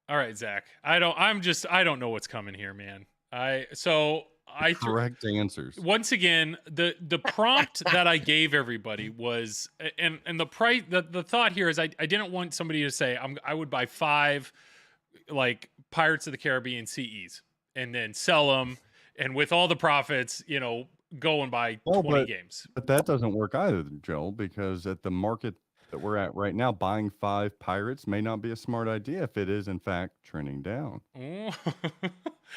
right, Zach. I don't know what's coming here, man. Correct answers. Once again, the prompt that I gave everybody was, and the price. The thought here is I didn't want somebody to say I would buy 5 like Pirates of the Caribbean CEs and then sell them, and with all the profits, you know, go and buy 20 games. But that doesn't work either, Joel, because at the market that we're at right now, buying 5 Pirates may not be a smart idea if it is in fact trending down. Oh.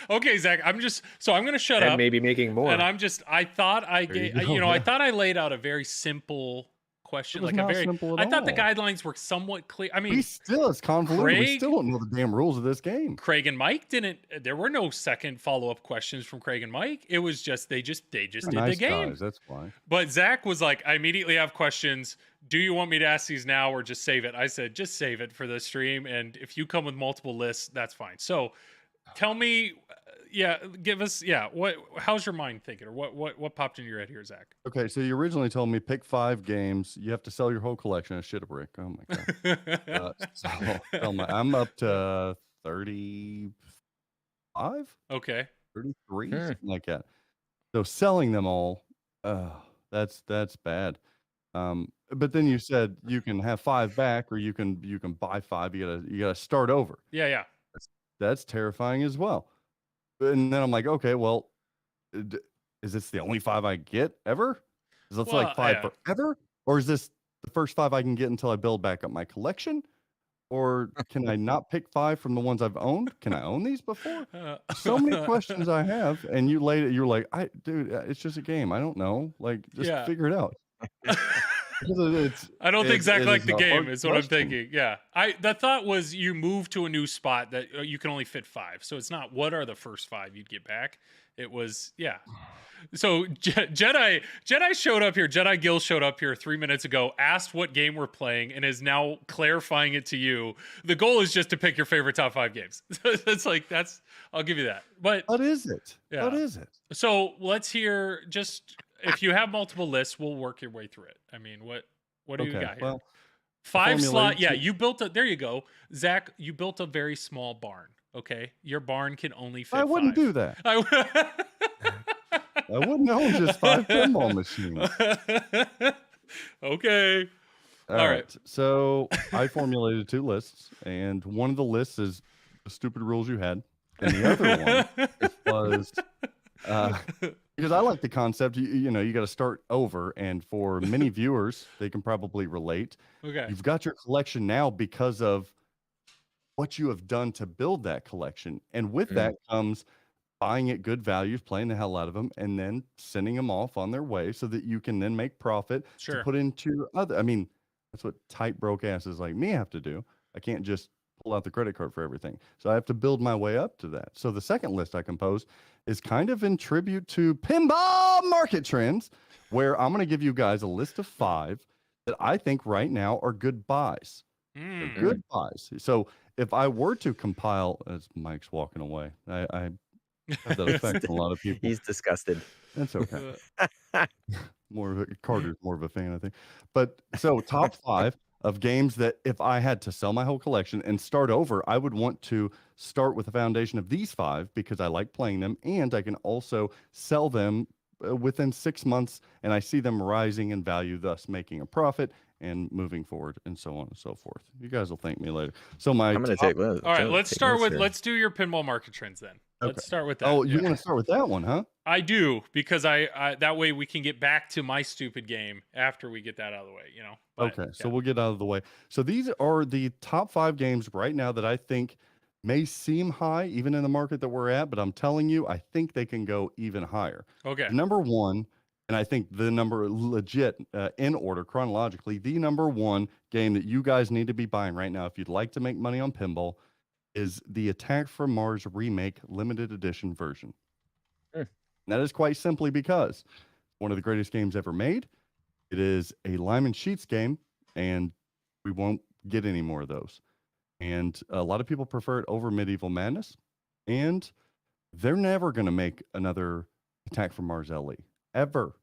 Okay, Zach. I'm going to shut And up. maybe making more. And I thought I There you gave, go, I yeah. thought I laid out a very simple It question, was like a not very. simple at I thought the all. guidelines were somewhat clear. I mean, It's convoluted. We Craig- still don't know the damn rules of this game. Craig and Mike didn't. There were no second follow up questions from Craig and Mike. It was just they just They're did nice the game. guys, that's why. But Zach was like, I immediately have questions. Do you want me to ask these now or just save it? I said, just save it for the stream. And if you come with multiple lists, that's fine. So tell me, give us, how's your mind thinking? Or what popped into your head here, Zach? Okay, so you originally told me pick 5 games. You have to sell your whole collection of shit a brick. Oh my god. I'm up to 35, Okay. 33, something like that. So selling them all, that's bad. But then you said you can have 5 back, or you can buy 5. You gotta start over. Yeah. That's terrifying as well. And then I'm like, okay, well, is this the only 5 I get ever? Is this Well, like 5 yeah. forever, or is this the first 5 I can get until I build back up my collection? Or can I not pick 5 from the ones I've owned? Can I own these before? So many questions I have, and you're like, dude, it's just a game. I don't know. Like, just Yeah. figure it out. I don't think Zach liked the game, is what I'm question. thinking. Yeah. The thought was you move to a new spot that you can only fit 5. So it's not what are the first 5 you'd get back. It was, yeah. So Jedi showed up here. Jedi Gill showed up here 3 minutes ago, asked what game we're playing, and is now clarifying it to you. The goal is just to pick your favorite top 5 games. It's like, I'll give you that. But What is it? Yeah. What is it? so let's hear, just if you have multiple lists, we'll work your way through it. I mean, what do you got here? Well, 5 slot. formulated Yeah, two- you built there you go. Zach, you built a very small barn. Okay. Your barn can only fit I wouldn't 5. do that. I wouldn't own just 5 pinball machines. Okay. All All right. right. So I formulated 2 lists, and one of the lists is the stupid rules you had, and the other one was because I like the concept. You know, you got to start over, and for many viewers, they can probably relate. Okay. You've got your collection now because of what you have done to build that collection, and with that comes buying at good values, playing the hell out of them, and then sending them off on their way so that you can then make profit Sure. to put into other. I mean, that's what tight broke asses like me have to do. I can't just pull out the credit card for everything. So I have to build my way up to that. So the second list I compose is kind of in tribute to pinball market trends, where I'm going to give you guys a list of 5 that I think right now are good buys. They're good buys. So if I were to compile, as Mike's walking away, I have that effect on a lot of people. He's disgusted. That's okay. Carter's more of a fan, I think. But so top 5 of games that if I had to sell my whole collection and start over, I would want to start with a foundation of these 5 because I like playing them, and I can also sell them within 6 months, and I see them rising in value, thus making a profit and moving forward, and so on and so forth. You guys will thank me later. So my I'm going to top- take one. All right, let's start with let's do your pinball market trends then. Let's start with that. Oh, you Yeah. want to start with that one, huh? I do, because I that way we can get back to my stupid game after we get that out of the way, you know. But, Okay, so yeah. we'll get out of the way. So these are the top 5 games right now that I think may seem high, even in the market that we're at, but I'm telling you, I think they can go even higher. Okay. Number 1, and I think the number legit in order chronologically, the number 1 game that you guys need to be buying right now if you'd like to make money on pinball is the Attack from Mars Remake Limited Edition version. Hmm. That is quite simply because one of the greatest games ever made. It is a Lyman Sheets game, and we won't get any more of those. And a lot of people prefer it over Medieval Madness, and they're never going to make another Attack from Mars LE. Ever.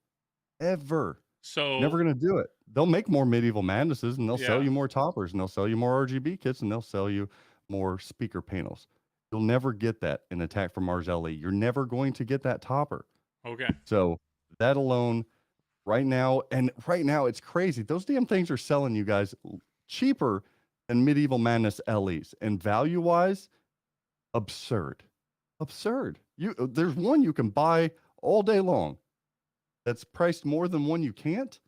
So Never going to do it. They'll make more Medieval Madnesses, and they'll sell Yeah. you more toppers, and they'll sell you more RGB kits, and they'll sell you more speaker panels. You'll never get that in Attack from Mars LE. You're never going to get that topper. okay. So that alone, right now it's crazy. Those damn things are selling you guys cheaper than Medieval Madness LEs, and value-wise, absurd. There's one you can buy all day long that's priced more than one you can't.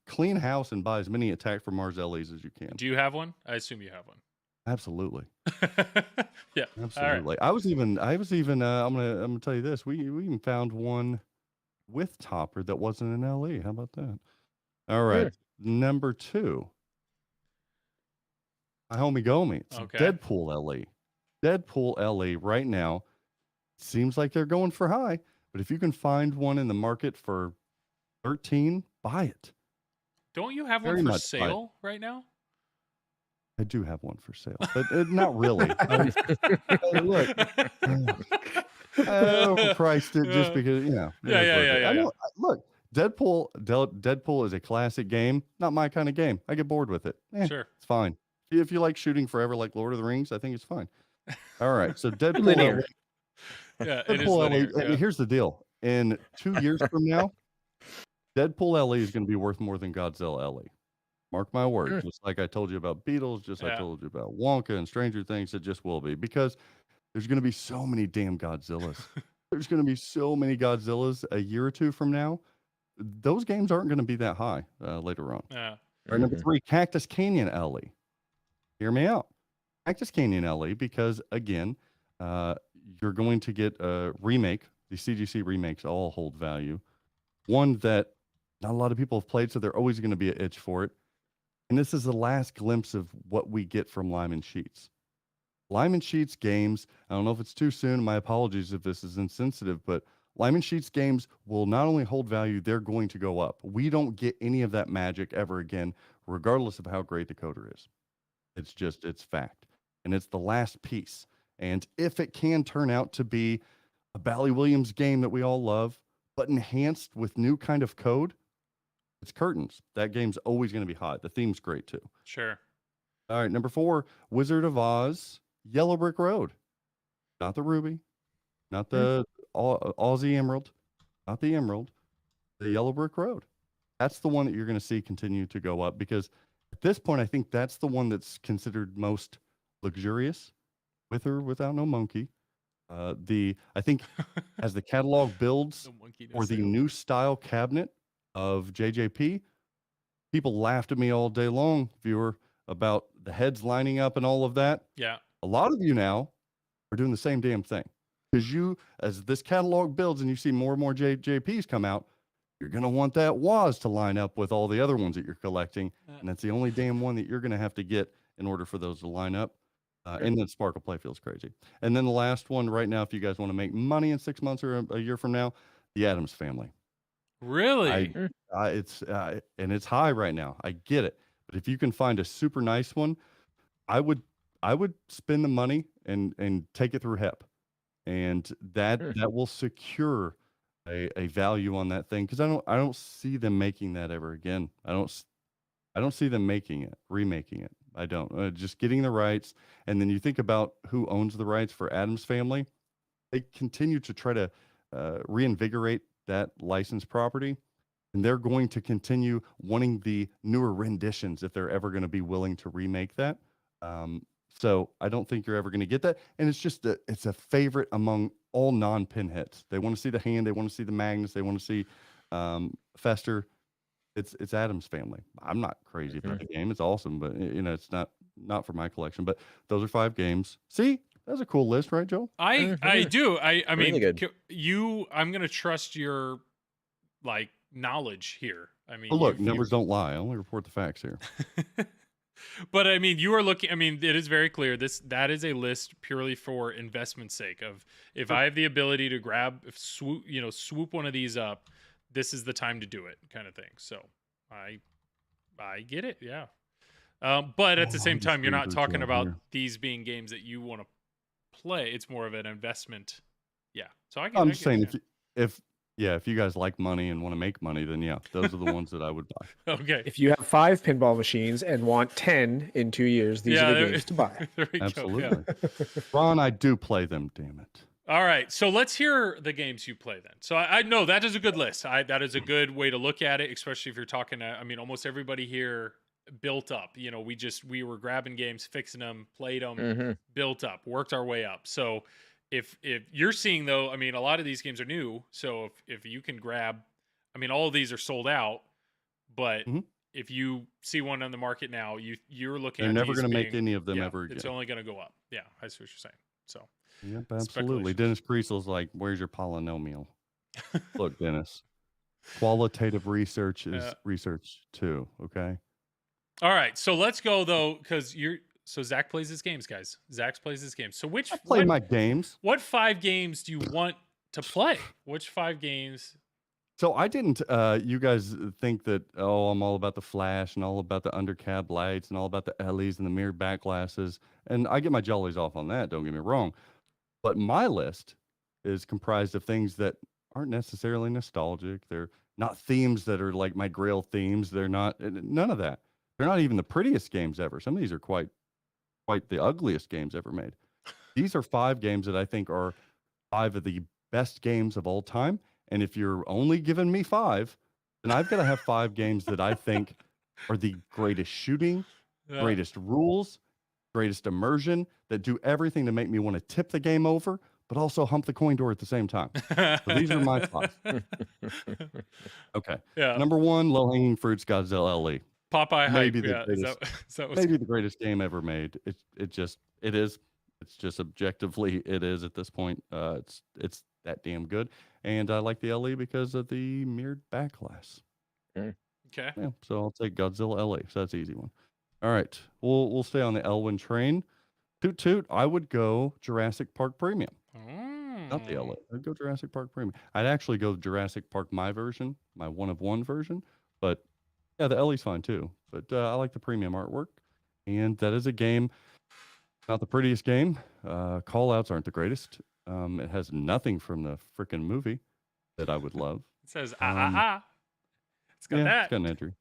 clean house and buy as many Attack from Mars LEs as you can. Do you have one? I assume you have one. Absolutely. Yeah. Absolutely. I was even I'm gonna tell you this. We even found one with topper that wasn't an LE. How about that? All right. Number 2. My homie Gomi. It's Okay. Deadpool LE. Deadpool LE right now seems like they're going for high, but if you can find one in the market for 13, buy it. Don't you have Very one for much buy it. sale right now? I do have one for sale, but not really. Look, I overpriced it just because, you know. it is what it is. I know. Look, Deadpool is a classic game. Not my kind of game. I get bored with it. Sure. It's fine. If you like shooting forever like Lord of the Rings, I think it's fine. All right. So Deadpool. Linear. Yeah, it is Deadpool linear. LE, Yeah. here's the deal. In 2 years from now, Deadpool LE is going to be worth more than Godzilla LE. Mark my words. Just like I told you about Beatles, just like I told you about Wonka and Stranger Things, it just will be. Because there's going to be so many damn Godzillas. There's going to be so many Godzillas a year or 2 from now. Those games aren't going to be that high later on. Yeah. All right, number 3, Cactus Canyon LE. Hear me out. Cactus Canyon LE, because again, you're going to get a remake. The CGC remakes all hold value. One that not a lot of people have played, so they're always going to be an itch for it. And this is the last glimpse of what we get from Lyman Sheets. Lyman Sheets games, I don't know if it's too soon. My apologies if this is insensitive, but Lyman Sheets games will not only hold value, they're going to go up. We don't get any of that magic ever again, regardless of how great the coder is. It's fact. And it's the last piece. And if it can turn out to be a Bally Williams game that we all love, but enhanced with new kind of code, it's curtains. That game's always going to be hot. The theme's great too. Sure. All right, number 4, Wizard of Oz, Yellow Brick Road. Not the Ruby, not the Aussie Emerald, not the Emerald, the Yellow Brick Road. That's the one that you're going to see continue to go up, because at this point, I think that's the one that's considered most luxurious, with or without no monkey. I think as the catalog builds for the new style cabinet of JJP, people laughed at me all day long, viewer, about the heads lining up and all of that. Yeah. A lot of you now are doing the same damn thing, because as this catalog builds and you see more and more JJPs come out, you're going to want that Waz to line up with all the other ones that you're collecting. And that's the only damn one that you're going to have to get in order for those to line up. And then Sparkle Play feels crazy. And then the last one right now, if you guys want to make money in 6 months or a year from now, the Addams Family. Really? It's high right now. I get it. But if you can find a super nice one, I would spend the money and take it through HEP. And that will secure a value on that thing, because I don't see them making that ever again. I don't see them remaking it. I don't. Just getting the rights, and then you think about who owns the rights for Addams Family. They continue to try to reinvigorate that licensed property, and they're going to continue wanting the newer renditions if they're ever going to be willing to remake that. So I don't think you're ever going to get that. And it's just it's a favorite among all non-pinheads. They want to see the hand. They want to see the Magnus. They want to see Fester. It's Addams Family. I'm not crazy about the game. It's awesome, but it's not for my collection. But those are 5 games. See, that's a cool list, right, Joel? I do. I mean, Really good. I'm going to trust your knowledge here. I mean, Well, look, numbers don't lie. I only report the facts here. But I mean, you are looking. I mean, it is very clear. That is a list purely for investment sake. Of if I have the ability to swoop one of these up, this is the time to do it, kind of thing. So I get it. Yeah. But at the same time, you're not talking about these being games that you want to play. It's more of an investment. Yeah. So I'm just saying, if you guys like money and want to make money, then yeah, those are the ones that I would buy. Okay. If you have 5 pinball machines and want 10 in 2 years, these are the games to buy. There we Absolutely. go. Yeah. Ron, I do play them, damn it. All right, so let's hear the games you play then. So I know that is a good list. That is a good way to look at it, especially if you're talking to, I mean, almost everybody here built up. We were grabbing games, fixing them, played them, built up, worked our way up. So if you're seeing, though, I mean, a lot of these games are new. So if you can grab, I mean, all of these are sold out, but Mhm. if you see one on the market now, you're looking They're at never these going to make being- any of them yeah, ever again. It's only going to go up. Yeah, I see what you're saying. So Yep, absolutely. Speculation. Dennis Creasel's like, "Where's your polynomial?" Look, Dennis, qualitative research is Yeah. research too. Okay. all right, so let's go though, because Zach plays his games, guys. Zach plays his games. So I play my games. what 5 games do you want to play? Which 5 games? So I didn't. You guys think that? Oh, I'm all about the flash and all about the undercab lights and all about the LEs and the mirrored back glasses, and I get my jollies off on that. Don't get me wrong, but my list is comprised of things that aren't necessarily nostalgic. They're not themes that are like my Grail themes. They're not none of that. They're not even the prettiest games ever. Some of these are quite the ugliest games ever made. These are 5 games that I think are 5 of the best games of all time. And if you're only giving me 5, then I've got to have 5 games that I think are the greatest shooting, Yeah. greatest rules, greatest immersion, that do everything to make me want to tip the game over, but also hump the coin door at the same time. So these are my 5. Okay. Yeah. Number 1, low hanging fruits, Godzilla LE. Popeye Maybe hype. the Yeah. Is greatest- that what's- Maybe the greatest game ever made. It is. It's just objectively it is at this point. It's that damn good. And I like the LE because of the mirrored back glass. Okay. Yeah, so I'll take Godzilla LE. So that's an easy one. All right. We'll stay on the Elwyn train. Toot toot. I would go Jurassic Park Premium. Not the LA. I'd go Jurassic Park Premium. I'd actually go Jurassic Park my version, my 1 of 1 version. But yeah, the LE's fine too. But I like the premium artwork. And that is a game, not the prettiest game. Call outs aren't the greatest. It has nothing from the freaking movie that I would love. It says Um, It's got yeah, that. it's got an entry.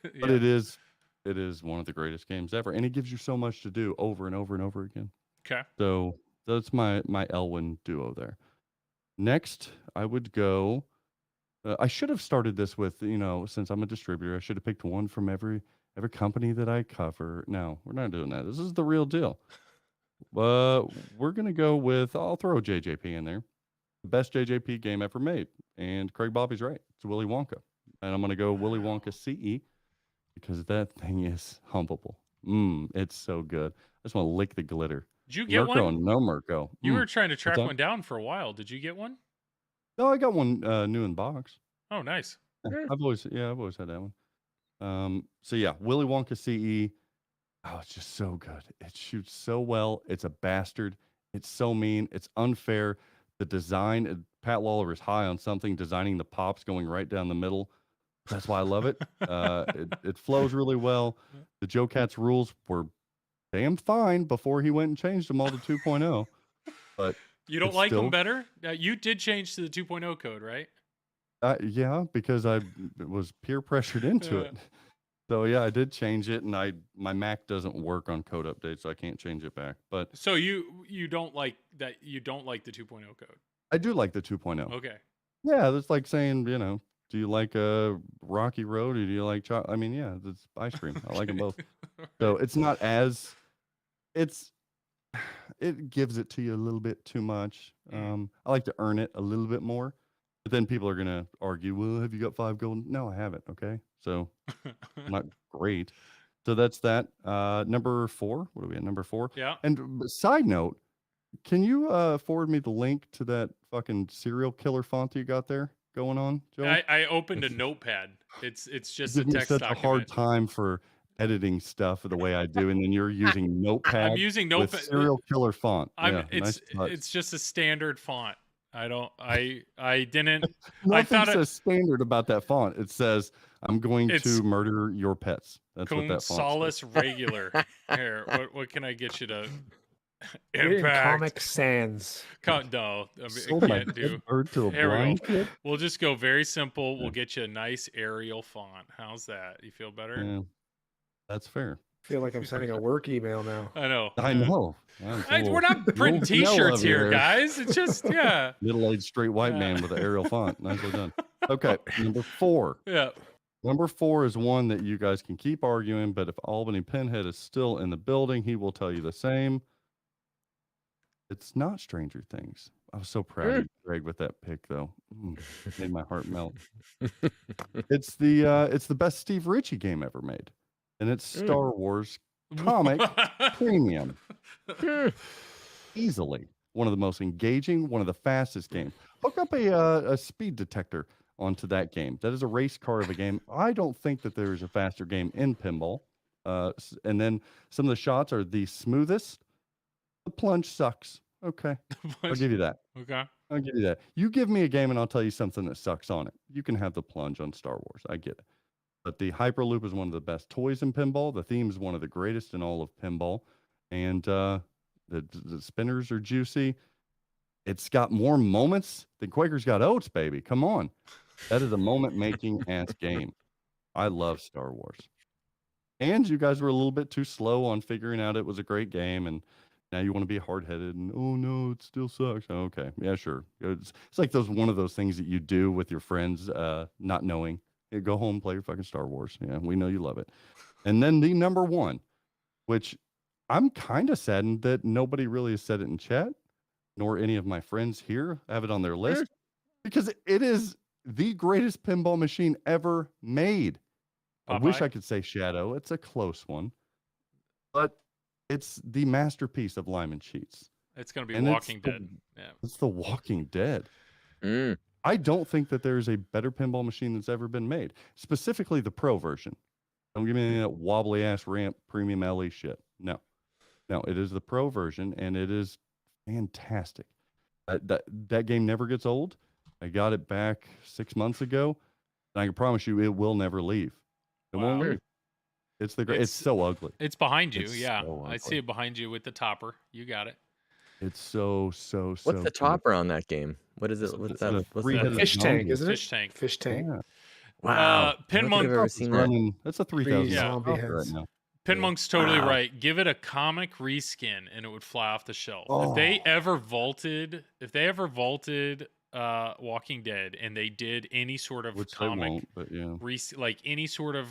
But Yeah. it is one of the greatest games ever. And it gives you so much to do over and over and over again. Okay. So that's my Elwyn duo there. Next, I would go. I should have started this with, since I'm a distributor, I should have picked one from every company that I cover. No, we're not doing that. This is the real deal. We're gonna go with. I'll throw JJP in there. The best JJP game ever made, and Craig Bobby's right. It's Willy Wonka, and I'm gonna go Willy Wonka CE because that thing is humpable. It's so good. I just want to lick the glitter. Did you get Mirko one? and no Mirko. You were trying to track that? one down for a while. Did you get one? No, I got one new in box. Oh, nice. Yeah, I've always had that one. So yeah, Willy Wonka CE. Oh, it's just so good. It shoots so well. It's a bastard. It's so mean. It's unfair. The design, Pat Lawler is high on something, designing the pops going right down the middle. That's why I love it. It flows really well. The Joe Cats rules were damn fine before he went and changed them all to 2.0. But You don't it's like them still- better? You did change to the 2.0 code, right? yeah, because I was peer pressured into Yeah. it. So yeah, I did change it, and my Mac doesn't work on code updates, so I can't change it back. But So you don't like that? You don't like the 2.0 code? I do like the 2.0. Okay. Yeah, that's like saying, do you like a Rocky Road or do you like chocolate? I mean, yeah, it's ice cream. I like them both. So it's not as it gives it to you a little bit too much. I like to earn it a little bit more. But then people are gonna argue, well, have you got 5 gold? No, I haven't. Okay. So not great. So that's that. Number 4. What are we at? Number 4. Yeah. And side note, can you forward me the link to that fucking serial killer font you got there going on, Joe? I opened a notepad. It's just a Give me text such document. a hard time for editing stuff the way I do, and then you're using Notepad. I'm using with Notepad. serial killer font. Yeah, It's nice touch. it's just a standard font. I didn't. Nothing thought it- says standard about that font. It says, "I'm going It's to murder your pets." That's what Cum that font Solace says. regular. Here, what can I get you to? We're in Impact. Comic Sans. No, I Sold my can't dead do. bird to a There we blind go. kid. We'll just go very simple. We'll Yeah. get you a nice Arial font. How's that? You feel better? Yeah, that's fair. I feel like I'm sending a work email now. I know. I know. We're not printing T-shirts here, guys. It's just Middle-aged straight white man with an Arial font. Nicely done. Okay, number 4. yeah. Number 4 is one that you guys can keep arguing, but if Albany Pinhead is still in the building, he will tell you the same. It's not Stranger Things. I was so proud of you. Greg with that pick though. Made my heart melt. It's the best Steve Ritchie game ever made, and it's Star Wars comic premium. Easily one of the most engaging, one of the fastest games. Hook up a speed detector onto that game. That is a race car of a game. I don't think that there is a faster game in pinball. And then some of the shots are the smoothest. The plunge sucks. Okay, I'll give you that. Okay. I'll give you that. You give me a game and I'll tell you something that sucks on it. You can have the plunge on Star Wars. I get it. But the Hyperloop is one of the best toys in pinball. The theme is one of the greatest in all of pinball. And the spinners are juicy. It's got more moments than Quaker's Got Oats, baby. Come on. That is a moment-making ass game. I love Star Wars. And you guys were a little bit too slow on figuring out it was a great game, and now you want to be hard-headed and, oh, no, it still sucks. Oh, okay, yeah, sure. It's like one of those things that you do with your friends, not knowing. Hey, go home, play your fucking Star Wars. Yeah, we know you love it. And then the number one, which I'm kind of saddened that nobody really has said it in chat, nor any of my friends here have it on their list, because it is the greatest pinball machine ever made. I wish I could say Shadow. It's a close one. But it's the masterpiece of Lyman Sheets. It's going to be Walking Dead. Yeah. It's the Walking Dead. I don't think that there is a better pinball machine that's ever been made, specifically the Pro version. Don't give me any of that wobbly ass ramp premium LE shit. No, it is the Pro version, and it is fantastic. That game never gets old. I got it back 6 months ago, and I can promise you it will never leave. It won't leave. It's so ugly. It's behind you, yeah. So I see it behind you with the topper. You got it. It's so. What's the topper on that game? What is it? What's that? Fish tank, isn't it? Fish tank. Yeah. Wow. Pinmonk. I've ever seen that. That's a 3,000 zombie right heads. now. Pinmonk's totally right. Give it a comic reskin and it would fly off the shelf. If they ever vaulted Walking Dead and they did any sort of comic, but yeah, like any sort of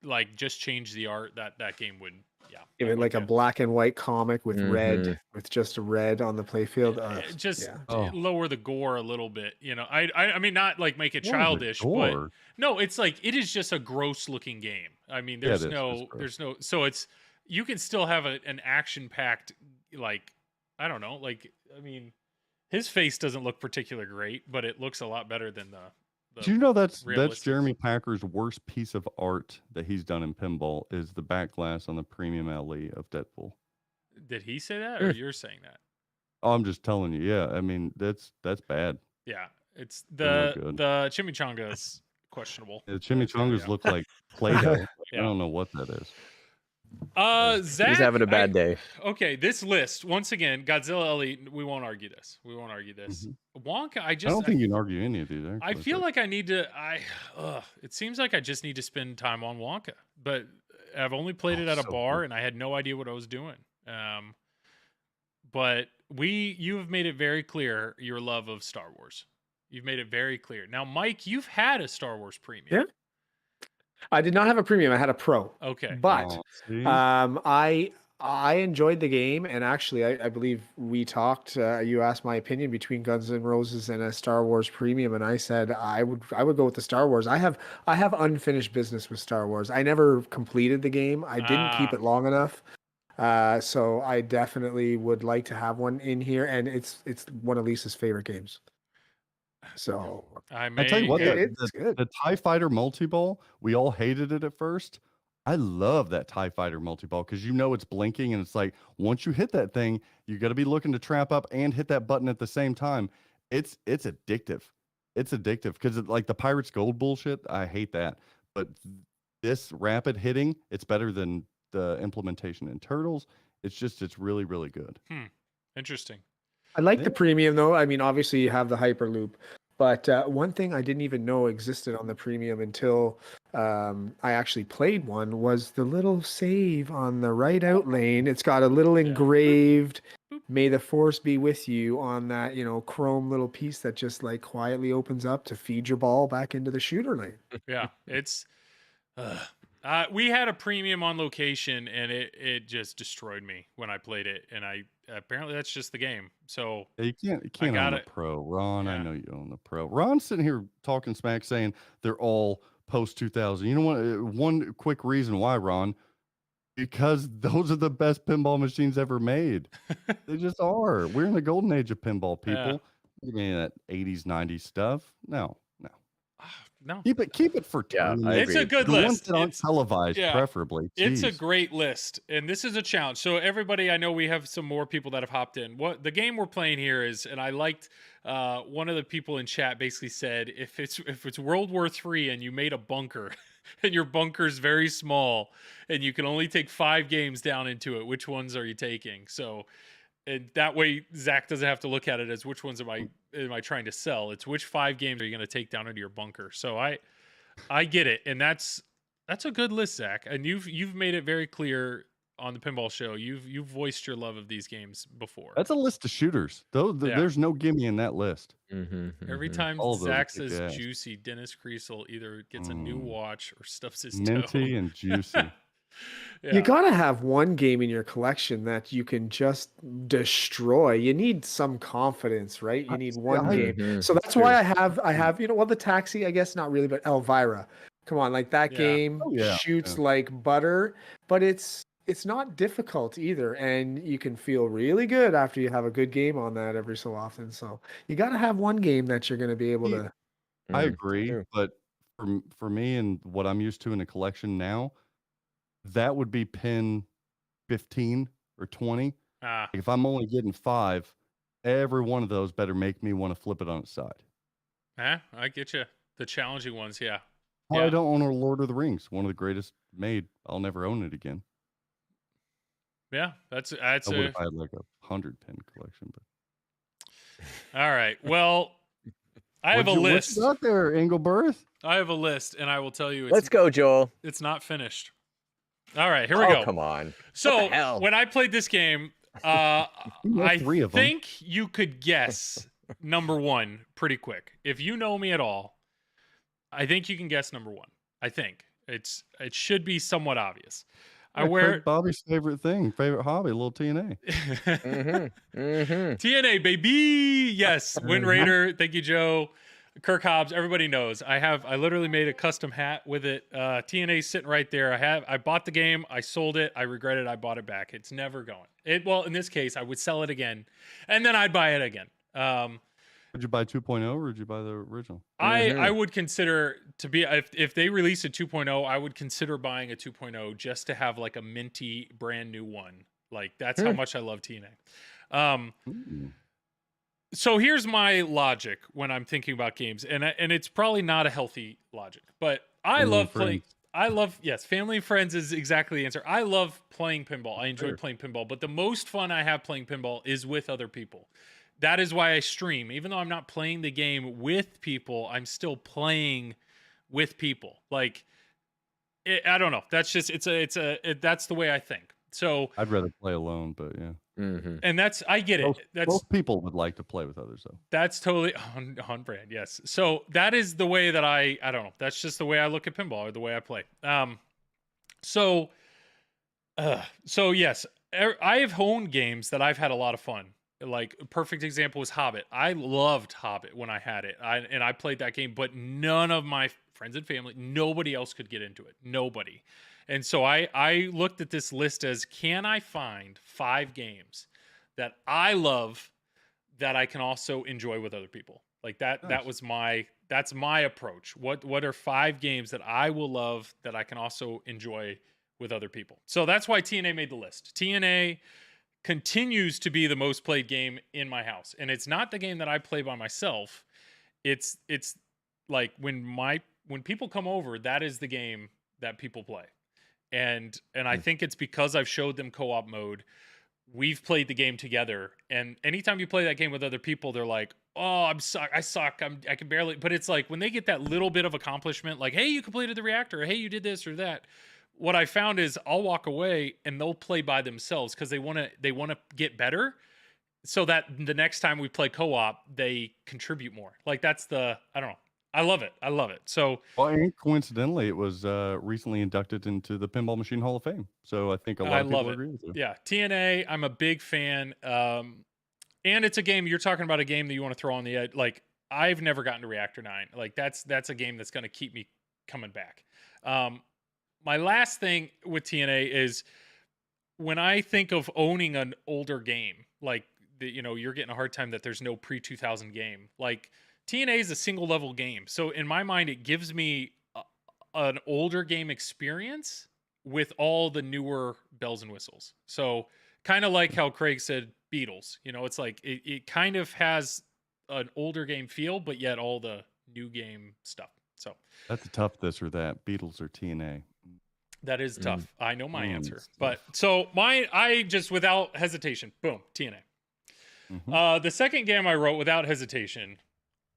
like just change the art, that game would, yeah. Give it like a black and white comic with red, with just red on the playfield. Lower the gore a little bit, you know. I mean, not like make it childish, but no, it's like it is just a gross looking game. I mean, there's no, so it's, you can still have an action packed, like, I don't know, like, I mean, his face doesn't look particularly great, but it looks a lot better than the do you know that's Jeremy Packer's worst piece of art that he's done in pinball is the back glass on the premium LE of Deadpool. Did he say that, or you're saying that? Oh, I'm just telling you. Yeah, I mean that's bad. Yeah, it's the chimichangas questionable. The chimichangas look like Play-Doh. I don't know what that is. Zach, he's having a bad day. Okay, this list once again, Godzilla Elite. We won't argue this. Wonka. I don't think you can argue any of these. Actually. I feel like I need to. It seems like I just need to spend time on Wonka, but I've only played it at a bar, and I had no idea what I was doing. But you have made it very clear your love of Star Wars. You've made it very clear. Now, Mike, you've had a Star Wars premium. Yeah. I did not have a premium. I had a pro. Okay. But I enjoyed the game, and actually, I believe we talked. You asked my opinion between Guns N' Roses and a Star Wars premium, and I said I would go with the Star Wars. I have unfinished business with Star Wars. I never completed the game. I didn't keep it long enough. So I definitely would like to have one in here, and it's one of Lisa's favorite games. So I tell you what, the TIE Fighter multi-ball, we all hated it at first. I love that TIE Fighter multi-ball because you know it's blinking, and it's like once you hit that thing, you got to be looking to trap up and hit that button at the same time. It's addictive. It's addictive because like the Pirates Gold bullshit, I hate that. But this rapid hitting, it's better than the implementation in Turtles. It's really, really good. Interesting. I like the premium though. I mean, obviously you have the Hyperloop, but one thing I didn't even know existed on the premium until I actually played one was the little save on the right out lane. It's got a little engraved "May the Force be with you" on that, chrome little piece that just like quietly opens up to feed your ball back into the shooter lane. Yeah, it's We had a premium on location, and it just destroyed me when I played it. And apparently that's just the game. So Yeah, you can't got own the it. Pro. Ron, I Yeah. know you own the Pro. Ron's sitting here talking smack saying they're all post 2000. You know what? One quick reason why, Ron, because those are the best pinball machines ever made. They just are. We're in the golden age of pinball, Yeah. people. You mean that 80s, 90s stuff? No. No. Keep it for Yeah, I tournaments. It's a agree. good The list. ones that aren't It's- televised, yeah. preferably. It's a Jeez. great list, and this is a challenge. So everybody, I know we have some more people that have hopped in. What the game we're playing here is, and I liked one of the people in chat basically said, if it's World War III and you made a bunker, and your bunker's very small, and you can only take 5 games down into it, which ones are you taking? So, and that way Zach doesn't have to look at it as which ones am I trying to sell. It's which 5 games are you going to take down into your bunker. So I get it, and that's a good list, Zach. And you've made it very clear on the Pinball Show. You've voiced your love of these games before. That's a list of shooters. Though Yeah. there's no gimme in that list. Every time All those Zach are kick says ass. juicy, Dennis Creasel either gets a new watch or stuffs his Minty toe. and juicy. Yeah. You gotta have one game in your collection that you can just destroy. You need some confidence, right? You need one game. Mhm. So that's why I have, the Taxi, I guess not really, but Elvira. Come on, like that Yeah. game Oh, yeah, shoots yeah. like butter, but it's not difficult either, and you can feel really good after you have a good game on that every so often. So you gotta have one game that you're gonna be able to. I Mm, agree, true. but for me and what I'm used to in a collection now, that would be pin 15 or 20. Ah, If I'm only getting 5, every one of those better make me want to flip it on its side. I get you. The challenging ones, yeah. Well, Yeah. I don't own a Lord of the Rings, one of the greatest made. I'll never own it again. Yeah, that's I would a if I had like a 100 pin collection. But all right. Well, I have a What list. you got there, Engelberth? I have a list, and I will tell you Let's go, Joel. it's not finished. All right, here we Oh, go. come on. So hell? when I played this game, You know I 3 of them. think you could guess number 1 pretty quick. If you know me at all, I think you can guess number 1. I think it should be somewhat obvious. I Yeah, wear Craig Bobby's favorite hobby, a little TNA. TNA baby. Yes, Wind Raider. Thank you, Joe. Kirk Hobbs. Everybody knows. I literally made a custom hat with it. TNA sitting right there. I bought the game. I sold it. I regret it. I bought it back. It's never going. Well, in this case, I would sell it again, and then I'd buy it again. Did you buy 2.0 or did you buy the original? I would consider to be if they release a 2.0, I would consider buying a 2.0 just to have like a minty brand new one. Like that's how much I love TNA. Ooh. So here's my logic when I'm thinking about games, and it's probably not a healthy logic, but I Family love and playing. friends. Yes, family and friends is exactly the answer. I love playing pinball. I enjoy Sure. playing pinball, but the most fun I have playing pinball is with other people. That is why I stream. Even though I'm not playing the game with people, I'm still playing with people. Like, I don't know. That's just that's the way I think. So, I'd rather play alone, but yeah. and I get it. Most people would like to play with others, though. That's totally on brand. Yes. So that is the way that I don't know. That's just the way I look at pinball or the way I play. So yes, I have honed games that I've had a lot of fun. Like a perfect example was Hobbit. I loved Hobbit when I had it. I played that game, but none of my friends and family, nobody else could get into it. Nobody. And so I looked at this list as, can I find 5 games that I love that I can also enjoy with other people? Like that Nice. that's my approach. What are 5 games that I will love that I can also enjoy with other people? So that's why TNA made the list. TNA continues to be the most played game in my house. And it's not the game that I play by myself. It's like when people come over, that is the game that people play. And I think it's because I've showed them co-op mode. We've played the game together, and anytime you play that game with other people, they're like, "Oh, I suck. I can barely." But it's like when they get that little bit of accomplishment, like, "Hey, you completed the reactor. Hey, you did this or that." What I found is I'll walk away and they'll play by themselves because they want to get better, so that the next time we play co-op, they contribute more. Like that's I don't know. I love it. I love it. So Well, and coincidentally, it was recently inducted into the Pinball Machine Hall of Fame. So I think a lot I of people love it. agree with you. Yeah, TNA. I'm a big fan. And it's a game you're talking about, a game that you want to throw on the edge. Like, I've never gotten to Reactor 9. Like, that's a game that's going to keep me coming back. My last thing with TNA is when I think of owning an older game, like you're getting a hard time that there's no pre-2000 game. Like, TNA is a single level game, so in my mind, it gives me an older game experience with all the newer bells and whistles. So kind of like how Craig said Beatles, it's like it kind of has an older game feel, but yet all the new game stuff. So That's a tough this or that. Beatles or TNA. that is tough. I know my answer, it's but so I just without hesitation, boom, TNA. Mhm. The second game I wrote without hesitation,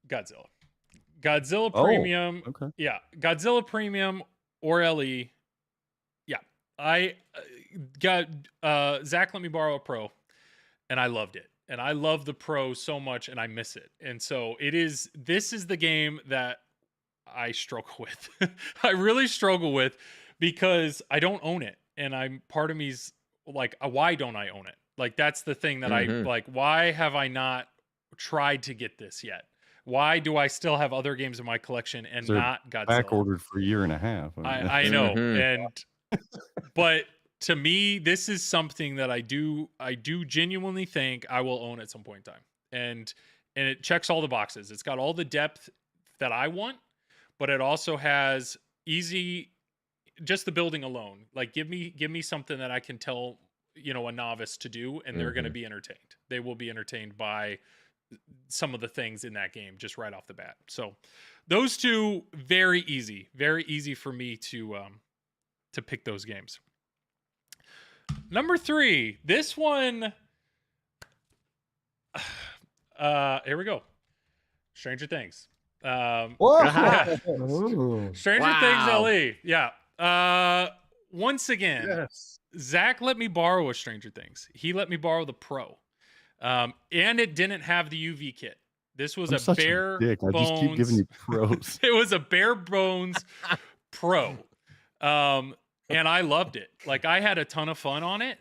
Godzilla Oh, Premium. okay. Yeah, Godzilla Premium or LE. Yeah, I got Zach let me borrow a Pro, and I loved it. And I love the Pro so much, and I miss it. And so this is the game that I struggle with. I really struggle with because I don't own it. And part of me's like, why don't I own it? Like, that's the thing that I like, why have I not tried to get this yet? Why do I still have other games in my collection and They're not Godzilla? back ordered for a year and a half. I know. But to me, this is something that I do genuinely think I will own at some point in time. And it checks all the boxes. It's got all the depth that I want, but it also has just the building alone. Like, give me something that I can tell, a novice to do, and they're going to be entertained. They will be entertained by some of the things in that game just right off the bat. So those two, very easy for me to pick those games. Number 3, this one, here we we Stranger Things. Ooh. Stranger Things LE. Yeah. Once again, Yes. Zach let me borrow a Stranger Things. He let me borrow the Pro. And it didn't have the UV kit. This was I'm a such bare a dick. I just keep giving you pros. It was a bare bones Pro. And I loved it. Like, I had a ton of fun on it.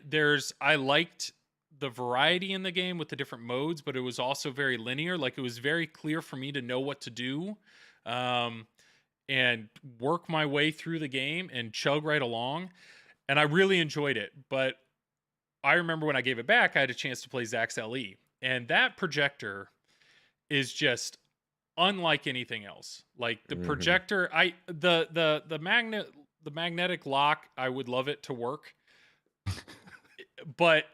I liked the variety in the game with the different modes, but it was also very linear. Like, it was very clear for me to know what to do, and work my way through the game and chug right along. And I really enjoyed it. But I remember when I gave it back, I had a chance to play Zach's LE, and that projector is just unlike anything else. Like, the projector, the magnetic lock, I would love it to work, but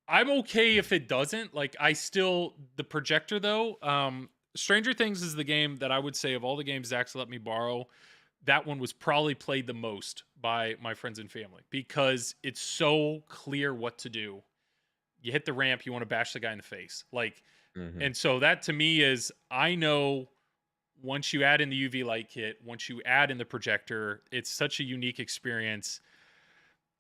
I'm okay if it doesn't. Like, the projector though, Stranger Things is the game that I would say of all the games Zach's let me borrow, that one was probably played the most by my friends and family because it's so clear what to do. You hit the ramp, you want to bash the guy in the face. Like, and so that to me is, I know once you add in the UV light kit, once you add in the projector, it's such a unique experience.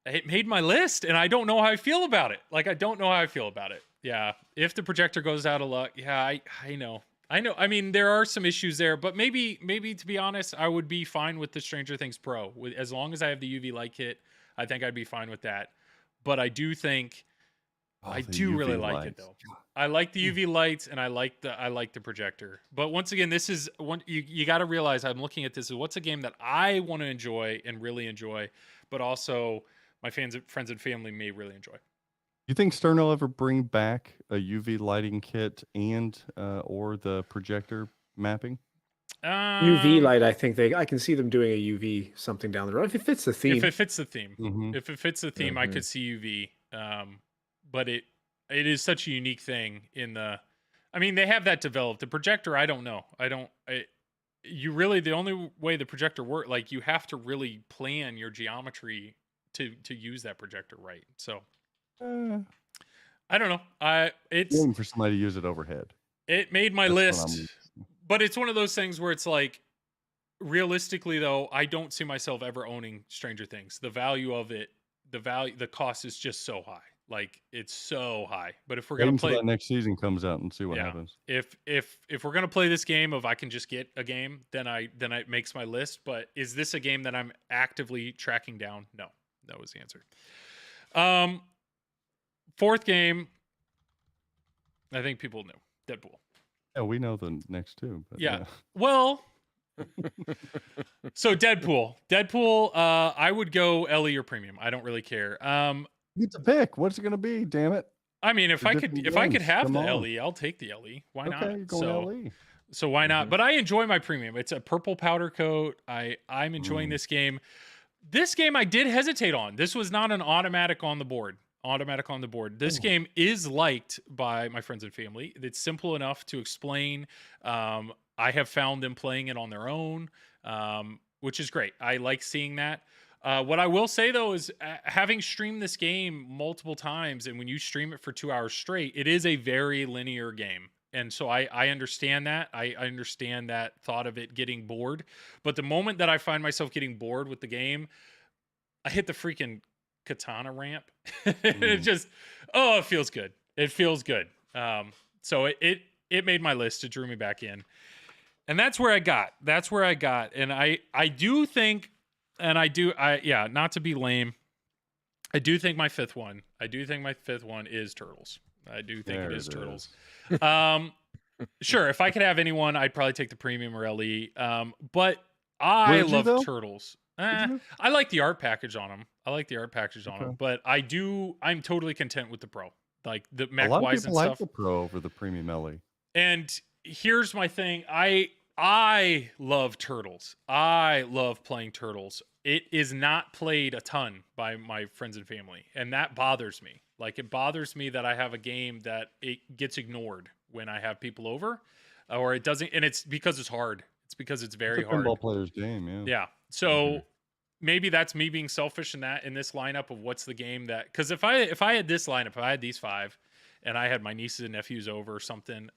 It made my list, and I don't know how I feel about it. Like, I don't know how I feel about it. Yeah. If the projector goes out of luck, yeah, I know. I mean, there are some issues there, but maybe to be honest, I would be fine with the Stranger Things Pro. As long as I have the UV light kit, I think I'd be fine with that. But I do think I do really like it though. I like the UV lights, and I like the projector. But once again, this is one you got to realize, I'm looking at this as what's a game that I want to enjoy and really enjoy, but also my friends and family may really enjoy. You think Stern will ever bring back a UV lighting kit and or the projector mapping? UV light, I think I can see them doing a UV something down the road if it fits the theme. If it fits the theme, I could see UV. But it is such a unique thing I mean, they have that developed. The projector, I don't know. The only way the projector works, like, you have to really plan your geometry to use that projector right. So I don't know. It's waiting for somebody to use it overhead. It made my list, but it's one of those things where it's like, realistically though, I don't see myself ever owning Stranger Things. The value of it, the cost is just so high. Like it's so high. But if we're Wait gonna until play, that next season comes out and see what yeah, happens. if we're gonna play this game of I can just get a game, then it makes my list. But is this a game that I'm actively tracking down? No, that was the answer. Fourth game, I think people knew Deadpool. Yeah, we know the next two. But Yeah. Well, so Deadpool, I would go LE or premium. I don't really care. You get to pick. What's it going to be? Damn it. I mean, if They're I could different games. have Come the on. LE, I'll take the LE. Why Okay, not? you're going LE. So why not? Mhm. But I enjoy my premium. It's a purple powder coat. I'm enjoying this game. This game I did hesitate on. This was not an automatic on the board. This game is liked by my friends and family. It's simple enough to explain. I have found them playing it on their own, which is great. I like seeing that. What I will say though is having streamed this game multiple times, and when you stream it for 2 hours straight, it is a very linear game. And so I understand that. I understand that thought of it getting bored. But the moment that I find myself getting bored with the game, I hit the freaking katana ramp. It just, it feels good. It feels good. So it made my list. It drew me back in. And that's where I got. And I do think, not to be lame, I do think my fifth one is Turtles. I do think There it is it Turtles. Sure, if I could have anyone, I'd probably take the premium or LE. But I Would you, love though? Turtles. you? I like the art package on them. Okay. But I'm totally content with the Pro. Like the A Mac lot of Wise people and like stuff. the Pro over the premium LE. And here's my thing. I love Turtles. I love playing Turtles. It is not played a ton by my friends and family, and that bothers me. Like it bothers me that I have a game that it gets ignored when I have people over, or it doesn't, and it's because it's hard. It's because it's very It's a hard. pinball player's game, yeah. Yeah. So maybe that's me being selfish in this lineup of what's the game that, because if I had this lineup, if I had these five and I had my nieces and nephews over or something,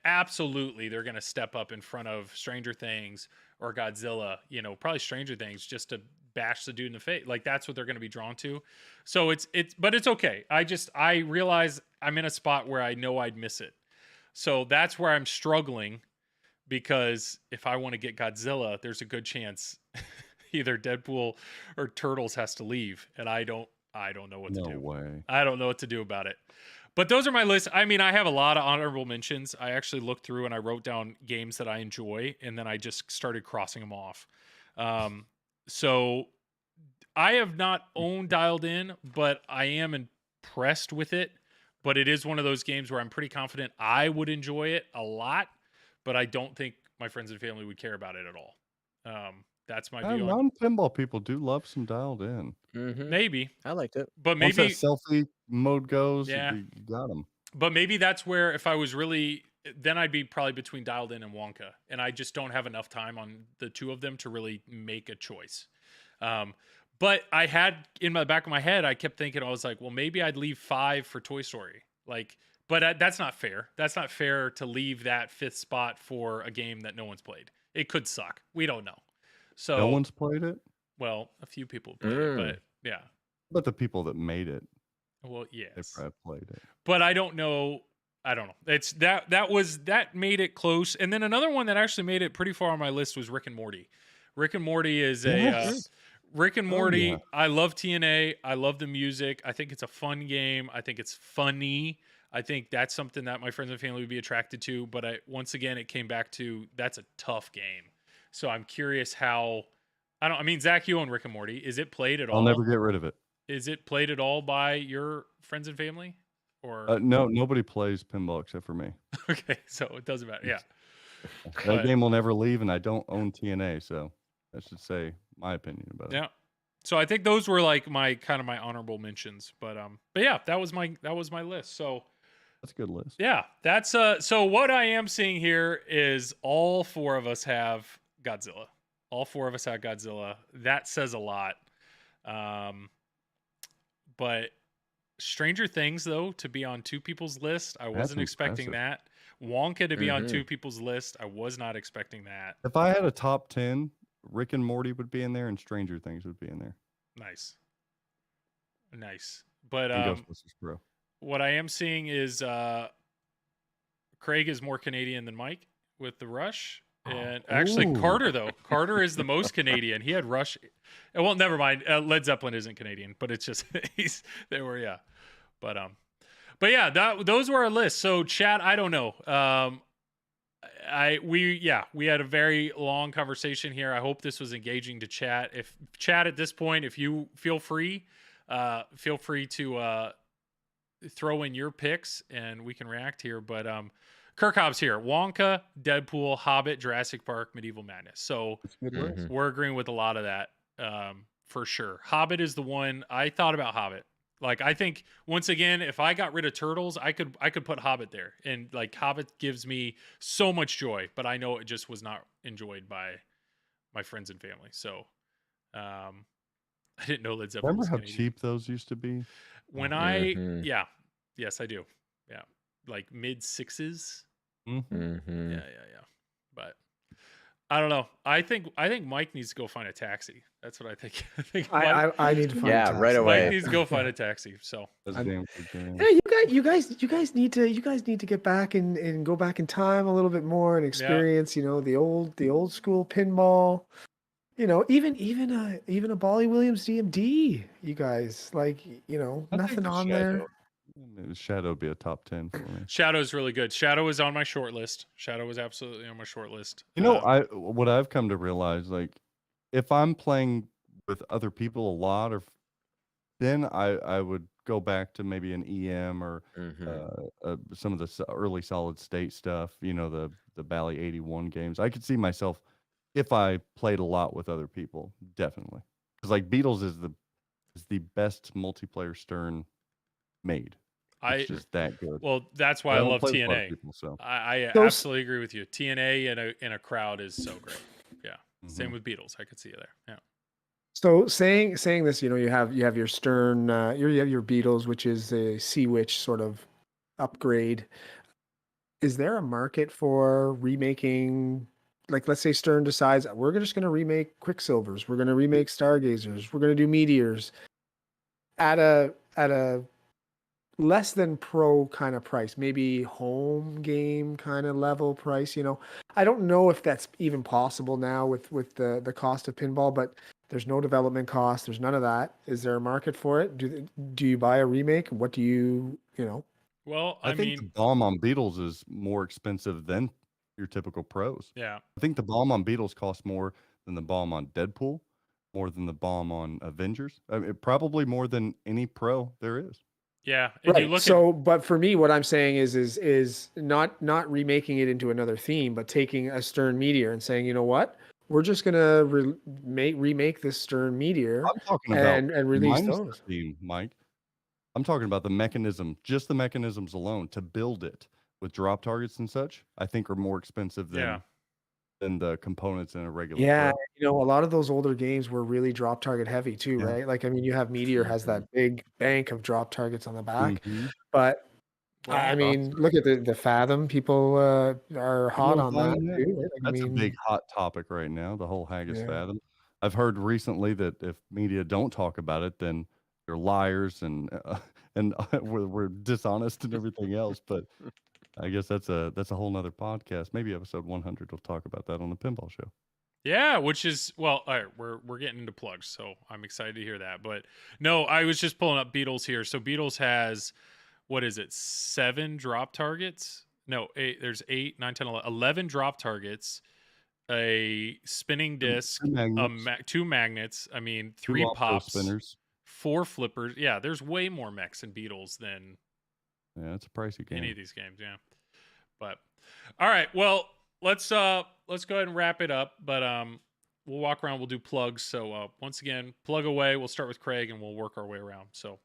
absolutely they're going to step up in front of Stranger Things or Godzilla, probably Stranger Things, just to bash the dude in the face. Like that's what they're going to be drawn to. So but it's okay. I realize I'm in a spot where I know I'd miss it. So that's where I'm struggling, because if I want to get Godzilla, there's a good chance either Deadpool or Turtles has to leave, and I don't know what to do. No way. I don't know what to do about it. But those are my lists. I mean, I have a lot of honorable mentions. I actually looked through and I wrote down games that I enjoy, and then I just started crossing them off. So I have not owned Dialed In, but I am impressed with it. But it is one of those games where I'm pretty confident I would enjoy it a lot, but I don't think my friends and family would care about it at all. That's my view on Non-pinball people do love some Dialed In. Mhm. maybe, I liked it. but Once that maybe, selfie mode goes, Yeah. you got them. but maybe that's where if I was really, then I'd be probably between Dialed In and Wonka, and I just don't have enough time on the two of them to really make a choice. But I had in the back of my head, I kept thinking, I was like, well, maybe I'd leave 5 for Toy Story. Like, but that's not fair. That's not fair to leave that 5th spot for a game that no one's played. It could suck. We don't know. So No one's played it, well, a few people played it, but yeah. but the people that made it, Well, they yes. probably played it. But I don't know. It's that made it close. And then another one that actually made it pretty far on my list was Rick and Morty. Rick and Morty is Rick and Morty. yeah. I love TNA. I love the music. I think it's a fun game. I think it's funny. I think that's something that my friends and family would be attracted to. But once again, it came back to that's a tough game. So I'm curious how. I mean, Zach, you own Rick and Morty. Is it played at all? I'll never get rid of it. Is it played at all by your friends and family? Or No, nobody plays pinball except for me. okay, so it doesn't matter. Yeah. That But- game will never leave, and I don't own TNA, so that should say my opinion about it. Yeah. So I think those were like my honorable mentions. But yeah, that was my list. So That's a good list. yeah, that's so what I am seeing here is all 4 of us have Godzilla. All 4 of us have Godzilla. That says a lot. But Stranger Things, though, to be on 2 people's list, I wasn't expecting impressive. that. Wonka to be on Mhm. 2 people's list, I was not expecting that. If I had a top 10, Rick and Morty would be in there, and Stranger Things would be in there. Nice. But And Ghostbusters Pro. what I am seeing is Craig is more Canadian than Mike with the Rush. And actually, Ooh. Carter is the most Canadian. He had Rush. Well, never mind. Led Zeppelin isn't Canadian, but it's just they were, yeah. But yeah, those were our lists. So chat, I don't know. We had a very long conversation here. I hope this was engaging to chat. If chat at this point, if you feel free to throw in your picks and we can react here. But Kirk Hobbs here: Wonka, Deadpool, Hobbit, Jurassic Park, Medieval Madness. So we're agreeing with a lot of that for sure. Hobbit is the one I thought about. Hobbit. Like, I think once again, if I got rid of Turtles, I could put Hobbit there, and like Hobbit gives me so much joy, but I know it just was not enjoyed by my friends and family. So I didn't know Led Zeppelin. Remember was how Canadian. cheap those used to be? When yes, I do. Yeah, like mid sixes. Mm-hmm. Yeah. But I don't know. I think Mike needs to go find a taxi. That's what I think. I think Mike, I need to find a taxi. right away. Mike needs to go find a taxi. So That's a damn good game. Yeah, you guys need to get back and go back in time a little bit more and experience, the old school pinball. Even a Bolly Williams DMD. You guys nothing on there. Shadow would be a top 10 for me. Shadow's really good. Shadow is on my short list. Shadow is absolutely on my short list. What I've come to realize, like, if I'm playing with other people a lot, then I would go back to maybe an EM or some of the early solid state stuff. The Bally 81 games. I could see myself if I played a lot with other people, definitely, because like Beatles is the best multiplayer Stern made. It's just that good. Well, that's why I love TNA. People, so. I absolutely agree with you. TNA in a crowd is so great. Yeah. Same with Beatles. I could see you there. Yeah. So saying this, you have your Stern, you have your Beatles, which is a Sea Witch sort of upgrade. Is there a market for remaking? Like, let's say Stern decides we're just going to remake Quicksilvers, we're going to remake Stargazers, we're going to do Meteors at a less than pro kind of price, maybe home game kind of level price. I don't know if that's even possible now with the cost of pinball, but there's no development cost. There's none of that. Is there a market for it? Do you buy a remake? What do you? Well, I think the BOM on Beatles is more expensive than your typical pros. Yeah. I think the BOM on Beatles costs more than the BOM on Deadpool, more than the BOM on Avengers. I mean, probably more than any pro there is. Yeah. Right. But for me, what I'm saying is not remaking it into another theme, but taking a Stern Meteor and saying, you know what, we're just gonna remake this Stern Meteor. I'm talking about and release those. Theme, Mike. I'm talking about the mechanism, just the mechanisms alone to build it with drop targets and such. I think are more expensive than the components in a regular. Yeah, a lot of those older games were really drop target heavy too, Yeah. right? Like, I mean, you have Meteor has that big bank of drop targets on the back, but I mean, look at the Fathom. People are hot on that too. Right? That's a big hot topic right now. The whole Haggis Fathom. I've heard recently that if media don't talk about it, then they're liars and we're dishonest and everything else. But I guess that's a whole nother podcast. Maybe episode 100 will talk about that on the Pinball Show. Yeah, which is all right, we're getting into plugs, so I'm excited to hear that. But no, I was just pulling up Beatles here. So Beatles has, what is it, 7 drop targets? No, 8. There's 8, 9, 10, 11 drop targets, a spinning disc, 2 magnets. I mean, 3 pops, spinners, 4 flippers. Yeah, there's way more mechs in Beatles than it's a pricey game. Any of these games, yeah. But all right, well, let's go ahead and wrap it up. But we'll walk around. We'll do plugs. So once again, plug away. We'll start with Craig, and we'll work our way around. So,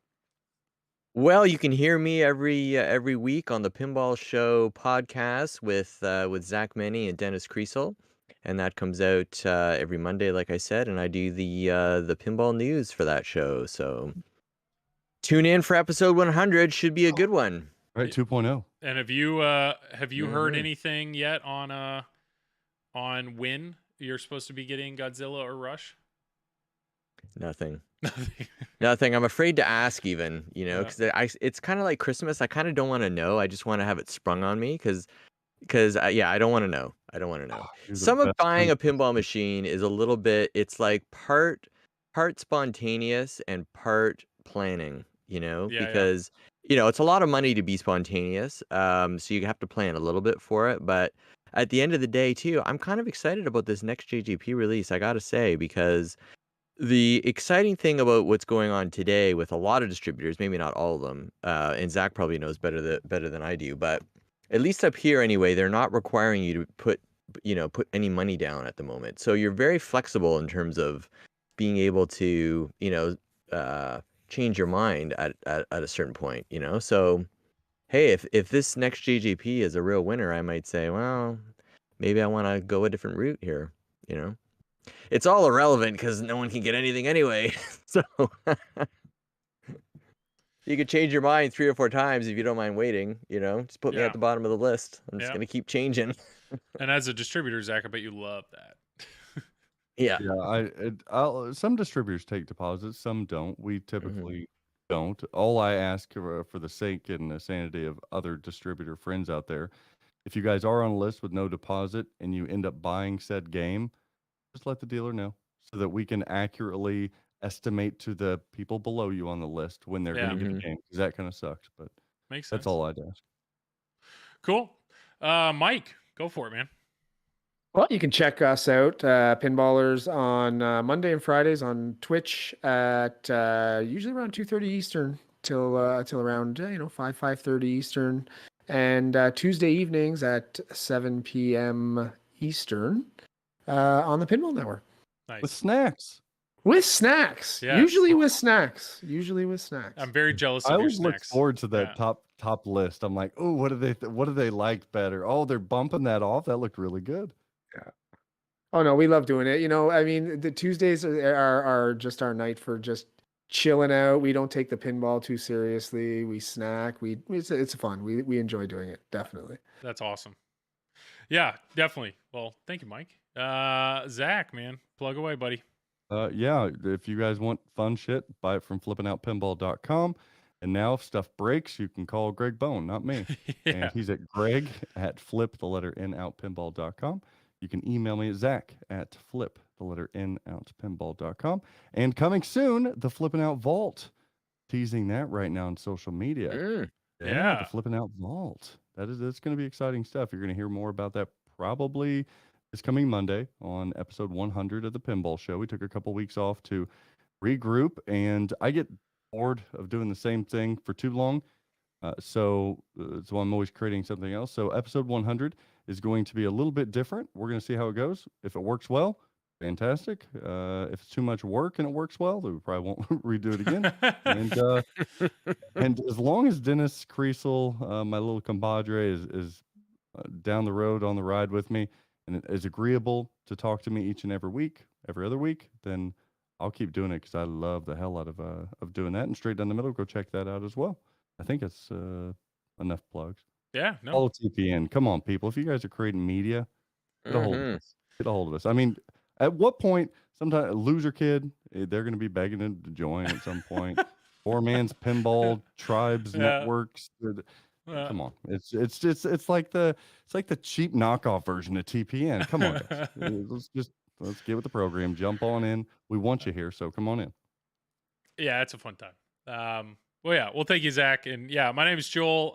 well, you can hear me every week on the Pinball Show podcast with Zach Meny and Dennis Kriesel, and that comes out every Monday, like I said. And I do the pinball news for that show. So tune in for episode 100. Should be a good one. Right, 2.0. And have you heard anything yet on when you're supposed to be getting Godzilla or Rush? Nothing. Nothing. Nothing. I'm afraid to ask even, Yeah. because it's kind of like Christmas. I kind of don't want to know. I just want to have it sprung on me because yeah, I don't want to know. I don't want to know. You're the Some of best buying friend. a pinball machine is a little bit, it's like part spontaneous and part planning, Yeah. because it's a lot of money to be spontaneous. So you have to plan a little bit for it, but at the end of the day too, I'm kind of excited about this next JGP release, I got to say, because the exciting thing about what's going on today with a lot of distributors, maybe not all of them, and Zach probably knows better than I do, but at least up here anyway, they're not requiring you to put any money down at the moment. So you're very flexible in terms of being able to, change your mind at a certain point, So hey, if this next JGP is a real winner, I might say, well, maybe I want to go a different route here, It's all irrelevant because no one can get anything anyway. So you could change your mind 3 or 4 times if you don't mind waiting. Just put me Yeah. at the bottom of the list. I'm just Yeah. gonna keep changing. And as a distributor, Zach, I bet you love that. Yeah. Yeah, some distributors take deposits, some don't. We typically don't. All I ask for the sake and the sanity of other distributor friends out there, if you guys are on a list with no deposit and you end up buying said game, just let the dealer know so that we can accurately estimate to the people below you on the list when they're Yeah. going to get the game. Because that kind of sucks, but Makes sense. that's all I'd ask. Cool. Mike, go for it, man. Well, you can check us out, Pinballers, on Monday and Fridays on Twitch at usually around 2:30 Eastern till around 5:30 Eastern, and Tuesday evenings at 7 p.m. Eastern on the Pinball Network Nice. With snacks. with snacks. Yes. Usually with snacks. Usually with snacks. I'm very jealous I of your always look snacks. forward to that Yeah. top list. I'm like, oh, what do they like better? Oh, they're bumping that off. That looked really good. Oh no, we love doing it. I mean, the Tuesdays are just our night for just chilling out. We don't take the pinball too seriously. We snack. It's fun. We enjoy doing it, definitely. That's awesome. Yeah, definitely. Well, thank you, Mike. Zach, man, plug away, buddy. Yeah, if you guys want fun shit, buy it from flippingoutpinball.com. And now if stuff breaks, you can call Greg Bone, not me. Yeah. And he's at Greg at flip_n_outpinball.com. You can email me at Zach at flip_n_outpinball.com. And coming soon, the Flippin' Out Vault. Teasing that right now on social media. Yeah. The Flippin' Out Vault. That's going to be exciting stuff. You're going to hear more about that probably this coming Monday on episode 100 of the Pinball Show. We took a couple weeks off to regroup, and I get bored of doing the same thing for too long. So I'm always creating something else. So episode 100 is going to be a little bit different. We're going to see how it goes. If it works well, fantastic. If it's too much work and it works well, then we probably won't redo it again. And as long as Dennis Creasel, my little compadre, is down the road on the ride with me and is agreeable to talk to me each and every other week, then I'll keep doing it because I love the hell out of doing that. And Straight Down the Middle, go check that out as well. I think it's enough plugs. Yeah. No. Follow TPN. Come on, people. If you guys are creating media, get a hold of us. Get a hold of us. I mean, at what point, sometimes a loser kid, they're going to be begging to join at some point. Poor man's pinball tribes networks. Come on, it's like the cheap knockoff version of TPN. Come on, guys. Let's get with the program. Jump on in. We want you here, so come on in. Yeah, it's a fun time. Well, yeah. Well, thank you, Zach. And yeah, my name is Joel.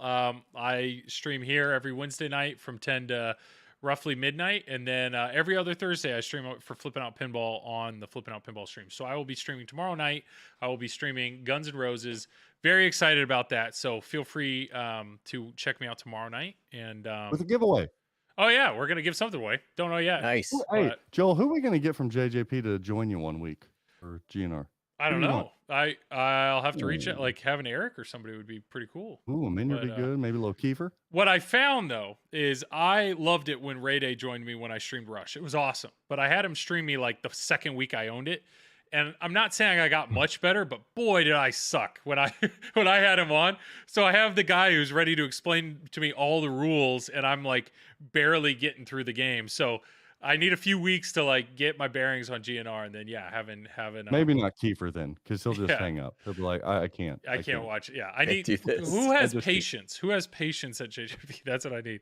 I stream here every Wednesday night from 10 to roughly midnight. And then every other Thursday, I stream for Flippin' Out Pinball on the Flippin' Out Pinball stream. So I will be streaming tomorrow night. I will be streaming Guns N' Roses. Very excited about that. So feel free to check me out tomorrow night. And with a giveaway. Oh, yeah. We're going to give something away. Don't know yet. Nice. Hey, Joel, who are we going to get from JJP to join you one week for GNR? I don't know. I'll have to reach out. Like having Eric or somebody would be pretty cool. Ooh, Minion would be good. Maybe a little Kiefer. What I found though is I loved it when Ray Day joined me when I streamed Rush. It was awesome. But I had him stream me like the second week I owned it. And I'm not saying I got much better, but boy did I suck when I had him on. So I have the guy who's ready to explain to me all the rules, and I'm like barely getting through the game. So I need a few weeks to like get my bearings on GNR, and then having Maybe not Kiefer then, because he'll just yeah. hang up. He'll be like, I can't. I can't watch it. Yeah, I Can't need do this. who has just- patience. Who has patience at JJP? That's what I need.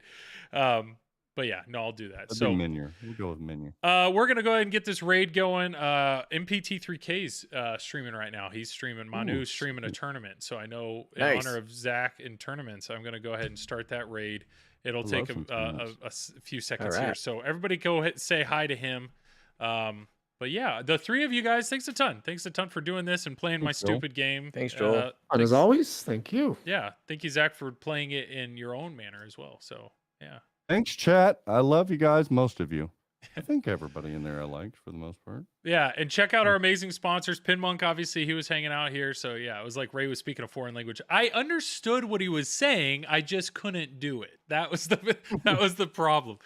But yeah, no, I'll do that. That'd So be Minier. We'll go with Minier. we're gonna go ahead and get this raid going. MPT3K's streaming right now. He's streaming. Manu's streaming a tournament. So I know in Nice. honor of Zach in tournaments, I'm gonna go ahead and start that raid. It'll I take love some tournaments. a few seconds here. Alright. So everybody go ahead, say hi to him. But yeah, the three of you guys, thanks a ton. Thanks a ton for doing this and playing my Thanks, Joel. stupid game. Thanks, Joel. And as always, thank you. Yeah, thank you, Zach, for playing it in your own manner as well. So yeah. Thanks, chat. I love you guys, most of you. I think everybody in there I liked for the most part. Yeah, and check out our amazing sponsors. Pinmonk, obviously, he was hanging out here. So yeah, it was like Ray was speaking a foreign language. I understood what he was saying. I just couldn't do it. That was the problem.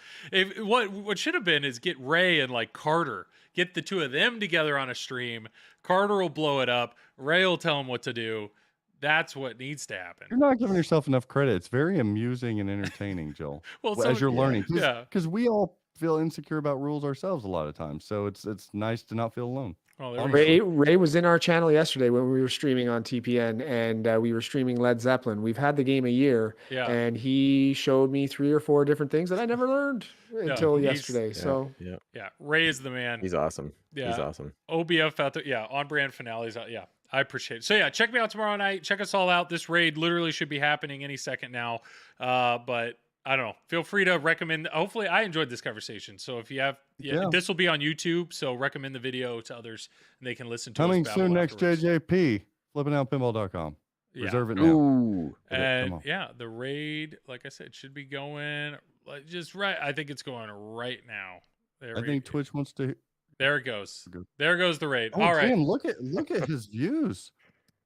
What should have been is get Ray and like Carter, get the two of them together on a stream. Carter will blow it up. Ray will tell him what to do. That's what needs to happen. You're not giving yourself enough credit. It's very amusing and entertaining, Joel. As you're learning. Yeah. Because we all feel insecure about rules ourselves a lot of times. So it's nice to not feel alone. Oh, there we go. Ray was in our channel yesterday when we were streaming on TPN, and we were streaming Led Zeppelin. We've had the game a year, Yeah. and he showed me 3 or 4 different things that I never learned until he's- yesterday. So Yeah. Yeah, Ray is the man. He's awesome. Yeah. He's awesome. OBF out there. Yeah, on brand finales. Yeah, I appreciate it. So yeah, check me out tomorrow night. Check us all out. This raid literally should be happening any second now. But I don't know. Feel free to recommend. Hopefully, I enjoyed this conversation. So if you have, Yeah. this will be on YouTube. So recommend the video to others, and they can listen to us Coming battle soon next afterwards. JJP. Flippingoutpinball.com. Yeah. Reserve it now. Ooh. Come And on. yeah, the raid, like I said, should be going like just right. I think it's going right now. There I we think go. Twitch wants to. There it goes. Good. There goes the raid. Oh, All right. damn, look at his views.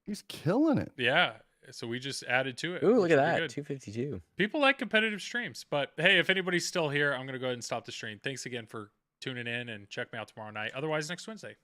He's killing it. Yeah. So we just added to it. Ooh, which look at would be that. good. 252. People like competitive streams, but hey, if anybody's still here, I'm going to go ahead and stop the stream. Thanks again for tuning in and check me out tomorrow night. Otherwise, next Wednesday.